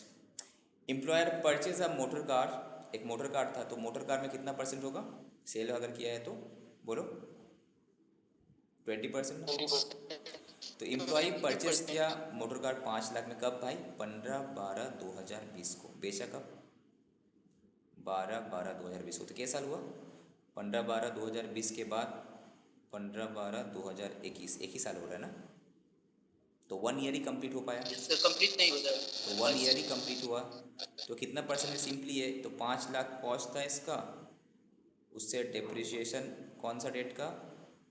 employer purchase a motor car. एक मोटर कार था, तो मोटर कार में कितना परसेंट होगा सेल अगर किया है तो बोलो 20% ना। तो एम्प्लॉय परचेज किया मोटर कार 5 लाख में, कब भाई 15/12/2020 को। बेचा कब 12/12/2020 को। तो कैसा साल हुआ 15/12/2020 के बाद 15/12/2021, एक ही साल हो रहा है ना। तो 1 ईयर ही कंप्लीट हो पाया, कंप्लीट नहीं हो जाएगा। तो 1 ईयर ही कंप्लीट हुआ। तो कितना परसेंट है सिंपली है, तो 5 लाख कॉस्ट था इसका, उससे डेप्रिसिएशन कौन सा डेट का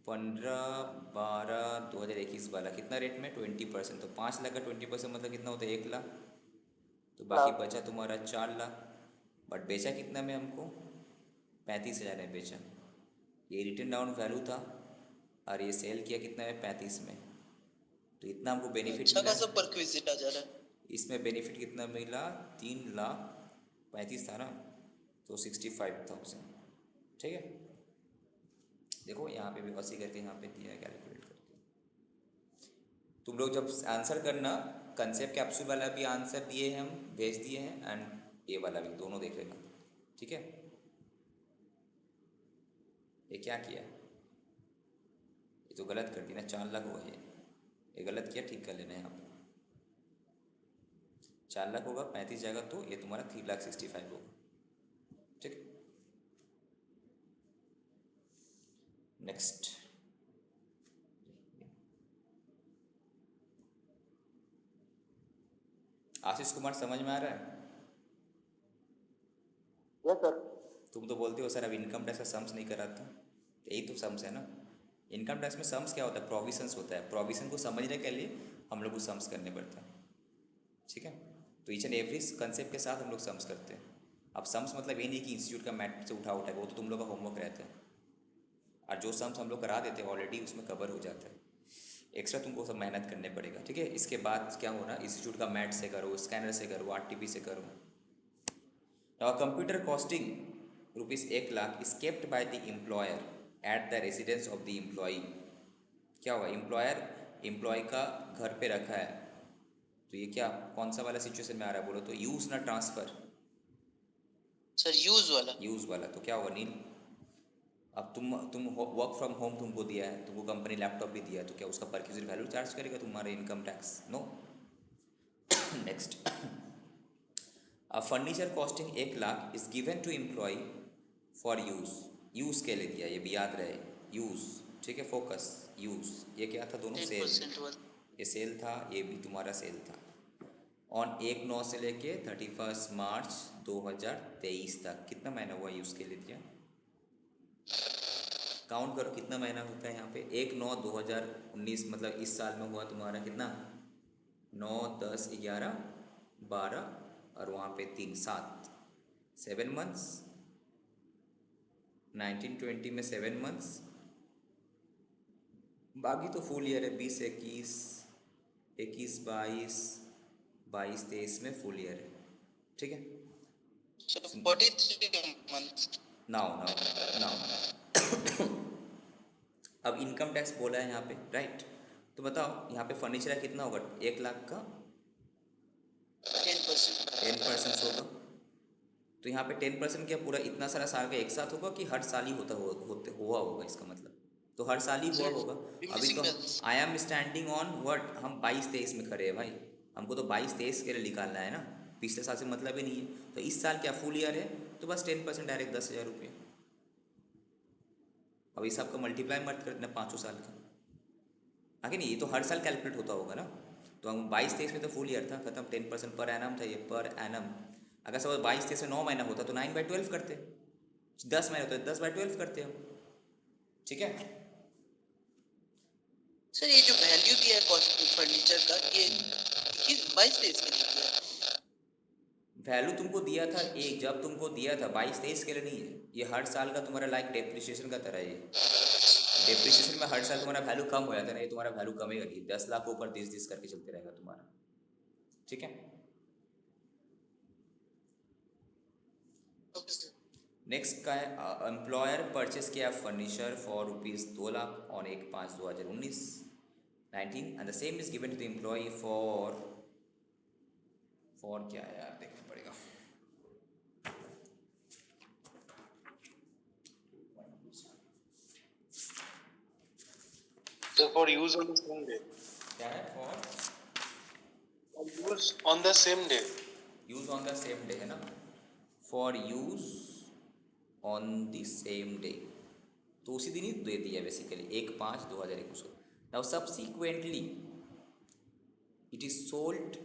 15/12/2021 वाला, कितना रेट में 20%। तो 5 लाख का 20% मतलब कितना होता है 1 लाख। तो बाकी बचा तुम्हारा 4 लाख, बट बेचा कितना में हमको 35,000 में बेचा। ये रिटर्न डाउन वैल्यू था और ये सेल किया कितना में 35 में। तो इतना हमको बेनिफिट अच्छा मिला। खासा परक्यूजिट आ जा रहा है। इसमें बेनिफिट कितना मिला 3,35,000 था ना, तो 65,000। ठीक है। देखो यहाँ पे भी 80 करके यहाँ पे दिया है कैलकुलेट करके। तुम लोग जब आंसर करना, कंसेप्ट कैप्सूल वाला भी आंसर दिए हैं हम, भेज दिए हैं, एंड ये वाला भी दोनों देख लेना। ठीक है। ये क्या किया, ये तो गलत कर दी ना, 4 लाख हुआ ये गलत किया, ठीक कर लेना यहाँ पे। 4 लाख होगा 35 जाएगा, तो ये तुम्हारा 3,65,000 होगा। ठीक। नेक्स्ट, आशीष कुमार समझ में आ रहा है? Yes sir. तुम तो बोलते हो सर अब इनकम टैक्स का सम्स नहीं करा था, यही तो सम्स है ना। इनकम टैक्स में सम्स क्या होता है, प्रोविजंस होता है। प्रोविजन को समझने के लिए हम लोग को सम्स करने पड़ते हैं। ठीक है। तो ईच एंड एवरी कंसेप्ट के साथ हम लोग सम्स करते हैं। अब सम्स मतलब ये नहीं कि इंस्टीट्यूट का मैथ से उठा वो तो तुम लोग का होमवर्क रहता है, और जो सम्स हम लोग करा देते हैं ऑलरेडी उसमें कवर हो जाता है। एक्स्ट्रा तुमको सब मेहनत करने पड़ेगा। ठीक है। इसके बाद क्या होना, इंस्टीट्यूट का मैथ से करो, स्कैनर से करो, आरटीपी से करो। Now computer costing rupees 1 lakh is kept bye the employer at the residence of the employee. क्या हुआ, एम्प्लॉय का घर पे रखा है, तो ये क्या कौन सा वाला सिचुएशन में आ रहा है बोलो तो, यूज़ ना ट्रांसफ़र। सर यूज वाला तो क्या होगा नील। अब तुम वर्क फ्रॉम होम तुमको दिया है, तुमको कंपनी लैपटॉप भी दिया है, तो क्या उसका परक्यूजिट वैल्यू चार्ज करेगा तुम्हारा income tax? No. Next, furniture costing 1 lakh is given to employ for use के लिए दिया, ये भी याद रहे, यूज़। ठीक है, फोकस यूज़। ये क्या था दोनों सेल, 10% वाला। ये सेल था, ये भी तुम्हारा सेल था। ऑन 1/9 से लेके 31 मार्च 2023 तक कितना महीना हुआ यूज़ के लिए दिया, काउंट करो कितना महीना होता है यहाँ पे। 1/9/2019 मतलब इस साल में हुआ तुम्हारा कितना 9, 10, 11, 12 और वहाँ पे 3, 7 मंथ्स। 1920 में 7 मंथ्स बाकी तो फुल ईयर है, 20 21, 21 22, 22 23 में फुल ईयर है। ठीक है, So 43 months. Now now now अब इनकम टैक्स बोला है यहाँ पे, राइट? तो बताओ यहाँ पे फर्नीचर कितना होगा? 1 लाख का 10%. 10% होगा। तो यहाँ पे 10% क्या पूरा इतना सारा साल का एक साथ होगा कि हर साल ही हुआ होगा? इसका मतलब तो हर साल ही हुआ होगा। अभी Diminishing तो balance. I am standing on what, हम 22 23 में खड़े हैं भाई, हमको तो 22 23 के लिए निकालना है ना, पिछले साल से मतलब ही नहीं है। तो इस साल क्या फुल ईयर है, तो बस 10% डायरेक्ट 10,000 रुपये। अब इस सबका मल्टीप्लाई मत कर देना 5 साल का, आगे नहीं, ये तो हर साल कैलकुलेट होता होगा ना। तो हम 22 23 में तो फुल ईयर था खत्म, 10% पर एनम था ये, पर एनम। अगर सपोज 22 23 में 9 महीना होता तो 9/12 करते, 10 महीने होते तो 10/12 करते हम। ठीक है, सर ये जो वैल्यू दिया है कॉस्ट फर्नीचर का, ये 22 डेज के लिए दिया है। वैल्यू तुमको दिया था एक, जब तुमको दिया था 22 23 के लिए नहीं है, ये हर साल का तुम्हारा लाइक डेप्रिसिएशन का तरह है। ये डेप्रिसिएशन में हर साल तुम्हारा वैल्यू कम हो जाता है ना, ये तुम्हारा वैल्यू कमेगा नहीं, 10 लाख ऊपर 10 करके चलते रहेगा तुम्हारा। ठीक है, Okay, sir. नेक्स्ट का है एम्प्लॉयर परचेस किया furniture for ₹2 lakh on 1/5/2019 19 and the same is given to the employ for क्या है यार, देखना पड़ेगा। So for use on the same day. क्या है? For For use on the same day. Use on the same day है ना, for use on the same day, तो उसी दिन ही दे दिया बेसिकली 1/5/2021 को। Now subsequently it is sold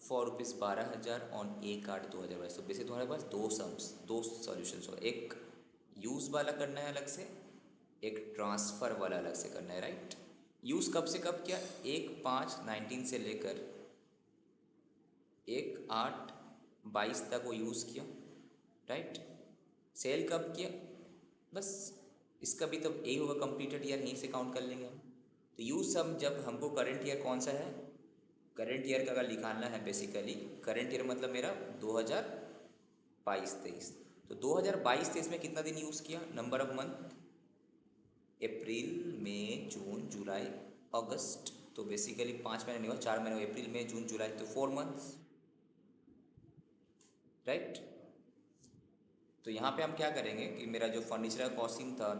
for ₹12,000 on 1/8/2022। तो बेसिकली तुम्हारे पास दो सॉल्यूशंस होगा, एक यूज़ वाला करना है अलग से, एक ट्रांसफ़र वाला अलग से करना है, राइट? यूज़ कब से कब किया? 1/5/19 से लेकर 1/8/22 तक वो यूज़ किया, राइट? सेल कब किया? बस इसका भी तो यही होगा, कंप्लीटेड ईयर यहीं से काउंट कर लेंगे हम। तो यूज़ सब जब हमको करंट ईयर कौन सा है, करंट ईयर का अगर निकालना है बेसिकली, करंट ईयर मतलब मेरा 2022 23, तो 2022 23 में कितना दिन यूज़ किया? नंबर ऑफ मंथ अप्रैल मई जून जुलाई अगस्त, तो बेसिकली 5 महीने नहीं हुआ, 4 महीने हुए, अप्रैल मई जून जुलाई, तो 4 मंथ्स, राइट? तो यहाँ पे हम क्या करेंगे कि मेरा जो फर्नीचर का कॉस्टिंग था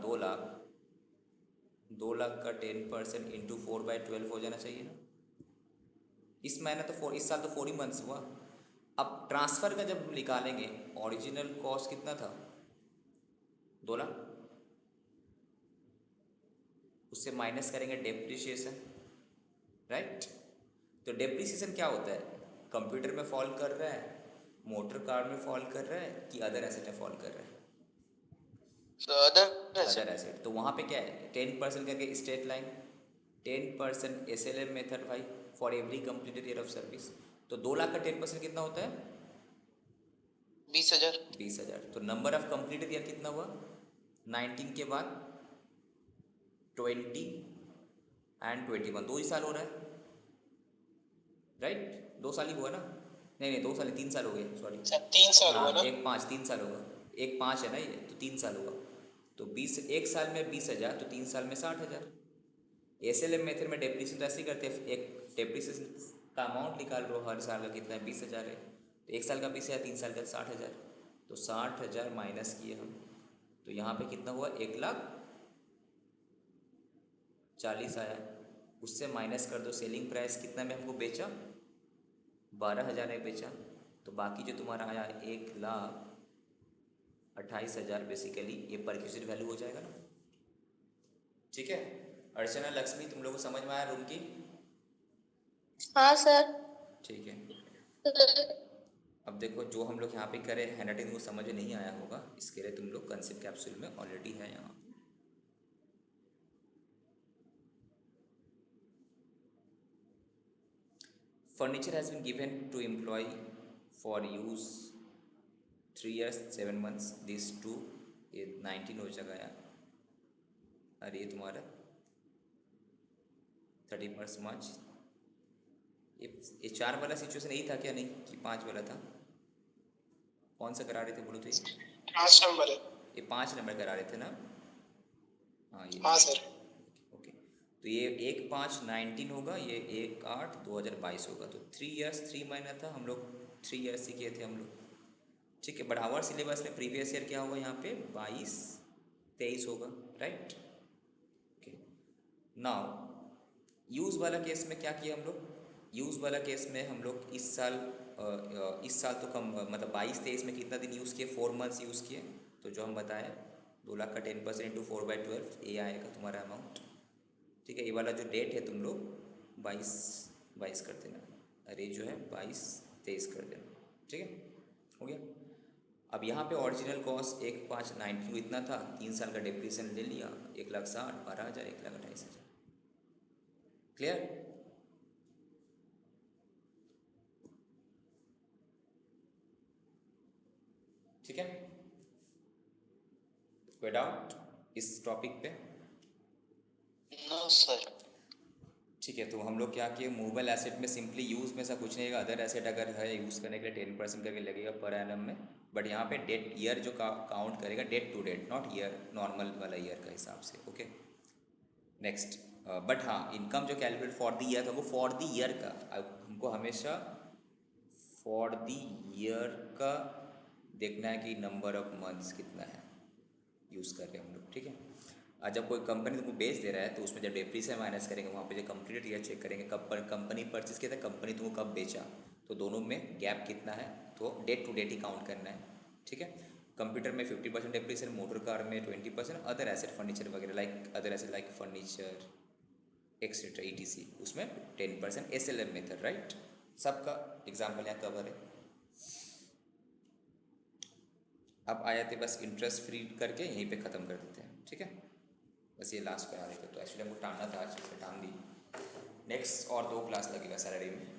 2 लाख का 10% इंटू 4/12 हो जाना चाहिए ना। इस महीने तो इस साल तो 4 ही मंथ्स हुआ। अब ट्रांसफ़र का जब निकालेंगे, ओरिजिनल कॉस्ट कितना था? 2 लाख, उससे माइनस करेंगे डेप्रिसिएशन, राइट? तो डेप्रिसिएशन क्या होता है? कंप्यूटर में फॉल कर रहा है, मोटर कार में फॉल कर रहा है, कि अदर एसेट में फॉल कर रहा है? So other other asset. तो वहाँ पे क्या है? 10% करके स्ट्रेट लाइन, 10% SLM मेथड भाई, for every completed year of service. तो 2 लाख का 10% कितना होता है? 20,000. 20,000। तो नंबर ऑफ कंप्लीटेड ईयर कितना हुआ? 19 के बाद 20 एंड 21, 2 ही साल हो रहा है, राइट? 2 साल ही हुआ ना, नहीं 2 साल, 3 साल हो गए, सॉरी। 3 साल हुआ हाँ, ना. 1/5 3 साल होगा, 1/5 है ना ये, तो 3 साल होगा। तो 20, एक साल में 20,000, तो 3 साल में 60,000। SLM मेथड में डेप्रिसिएशन ऐसे ही करते हैं, एक डेप्रिसिएशन का अमाउंट निकाल लो, हर साल का कितना है, 20,000 है, तो एक साल का 20,000, 3 साल का 60,000, तो 60,000 माइनस किए हम, तो यहाँ पे कितना हुआ? 1,40,000 आया। उससे माइनस कर दो सेलिंग प्राइस, कितना में हमको बेचा? 12,000 में बेचा, तो बाकी जो तुम्हारा आया 1,28,000 बेसिकली ये परक्यूजिट वैल्यू हो जाएगा ना। ठीक है, अर्चना लक्ष्मी, तुम लोग को समझ में आया रूम की? हाँ सर। ठीक है, अब देखो जो हम लोग यहाँ पे करें, हैंडराइटिंग को समझ में नहीं आया होगा, इसके लिए तुम लोग कंसेप्ट कैप्सूल में ऑलरेडी है यहाँ। Furniture has been given to employ for use 3 years 7 months, this too, ये 19 हो जाएगा यार, अरे ये तुम्हारा 31 मार्च। ये 4 वाला सिचुएशन यही था क्या, नहीं कि 5 वाला था? कौन सा करा रहे थे बोलो तो? ये 5 नंबर है। 5 नंबर करा रहे थे ना? हाँ ये हाँ सर। ओके। तो ये 1/5/19 होगा, ये 1/8/2022 होगा। तो 3 ईयर्स 3 महीना था, हम लोग 3 ईयर्स ही किए थे हम लोग, ठीक है। बट आवर सिलेबस में प्रीवियस ईयर क्या होगा यहाँ पे, 22-23 होगा, राइट। ओके। नाउ यूज़ वाला केस में क्या किया हम लोग? यूज़ वाला केस में हम लोग इस साल तो कम, मतलब 22-23 में कितना दिन यूज़ किए? 4 मंथ्स यूज़ किए। तो जो हम बताए 2 लाख का 10% इंटू 4/12 ये आएगा तुम्हारा अमाउंट, ठीक है। ये वाला जो डेट है तुम लोग 22 कर देना, अरे जो है 22-23 कर देना, ठीक है, हो गया। अब यहाँ पे ओरिजिनल कॉस्ट 1/5/19 इतना था, 3 साल का डिप्रेशन ले लिया, 1,60,000, 12,000, 1,28,000, क्लियर? ठीक है, कोई डाउट इस टॉपिक पे? No sir. ठीक है, तो हम लोग क्या किए, मूवेबल एसेट में सिंपली यूज़ में ऐसा कुछ नहीं है। अदर एसेट अगर है यूज़ करने के लिए 10% करके लगेगा पर एनम में, बट यहाँ पे डेट ईयर जो काउंट करेगा date to date, not year normal वाला ईयर का हिसाब से, ओके। नेक्स्ट, बट हाँ इनकम जो कैलकुलेट फॉर द ईयर का, वो फॉर द ईयर का हमको हमेशा फॉर द ईयर का देखना है कि नंबर ऑफ मंथ्स कितना है यूज़ कर रहे हैं हम लोग, ठीक है। जब कोई कंपनी तुमको बेच दे रहा है तो उसमें जब डेप्रीसिएशन माइनस करेंगे, वहाँ पे जो कंप्लीट ईयर चेक करेंगे, कब कंपनी परचेज किया था, कंपनी तुमको कब बेचा, तो दोनों में गैप कितना है, तो डेट टू डेट ही काउंट करना है, ठीक है। कंप्यूटर में 50% डेप्रीसिएशन, मोटर कार में 20%, अदर एसेट फर्नीचर वगैरह like other asset like furniture etcetera ETC उसमें 10% SLM मेथड, राइट। सबका एग्जाम्पल यहाँ कवर है। अब आए थे बस इंटरेस्ट फ्री करके यहीं पे ख़त्म कर देते हैं, ठीक है। बस ये लास्ट करा देते, तो एक्चुअली हमको टालना था, आज से टाल दी। नेक्स्ट और 2 क्लास लगेगा सैटरडे में।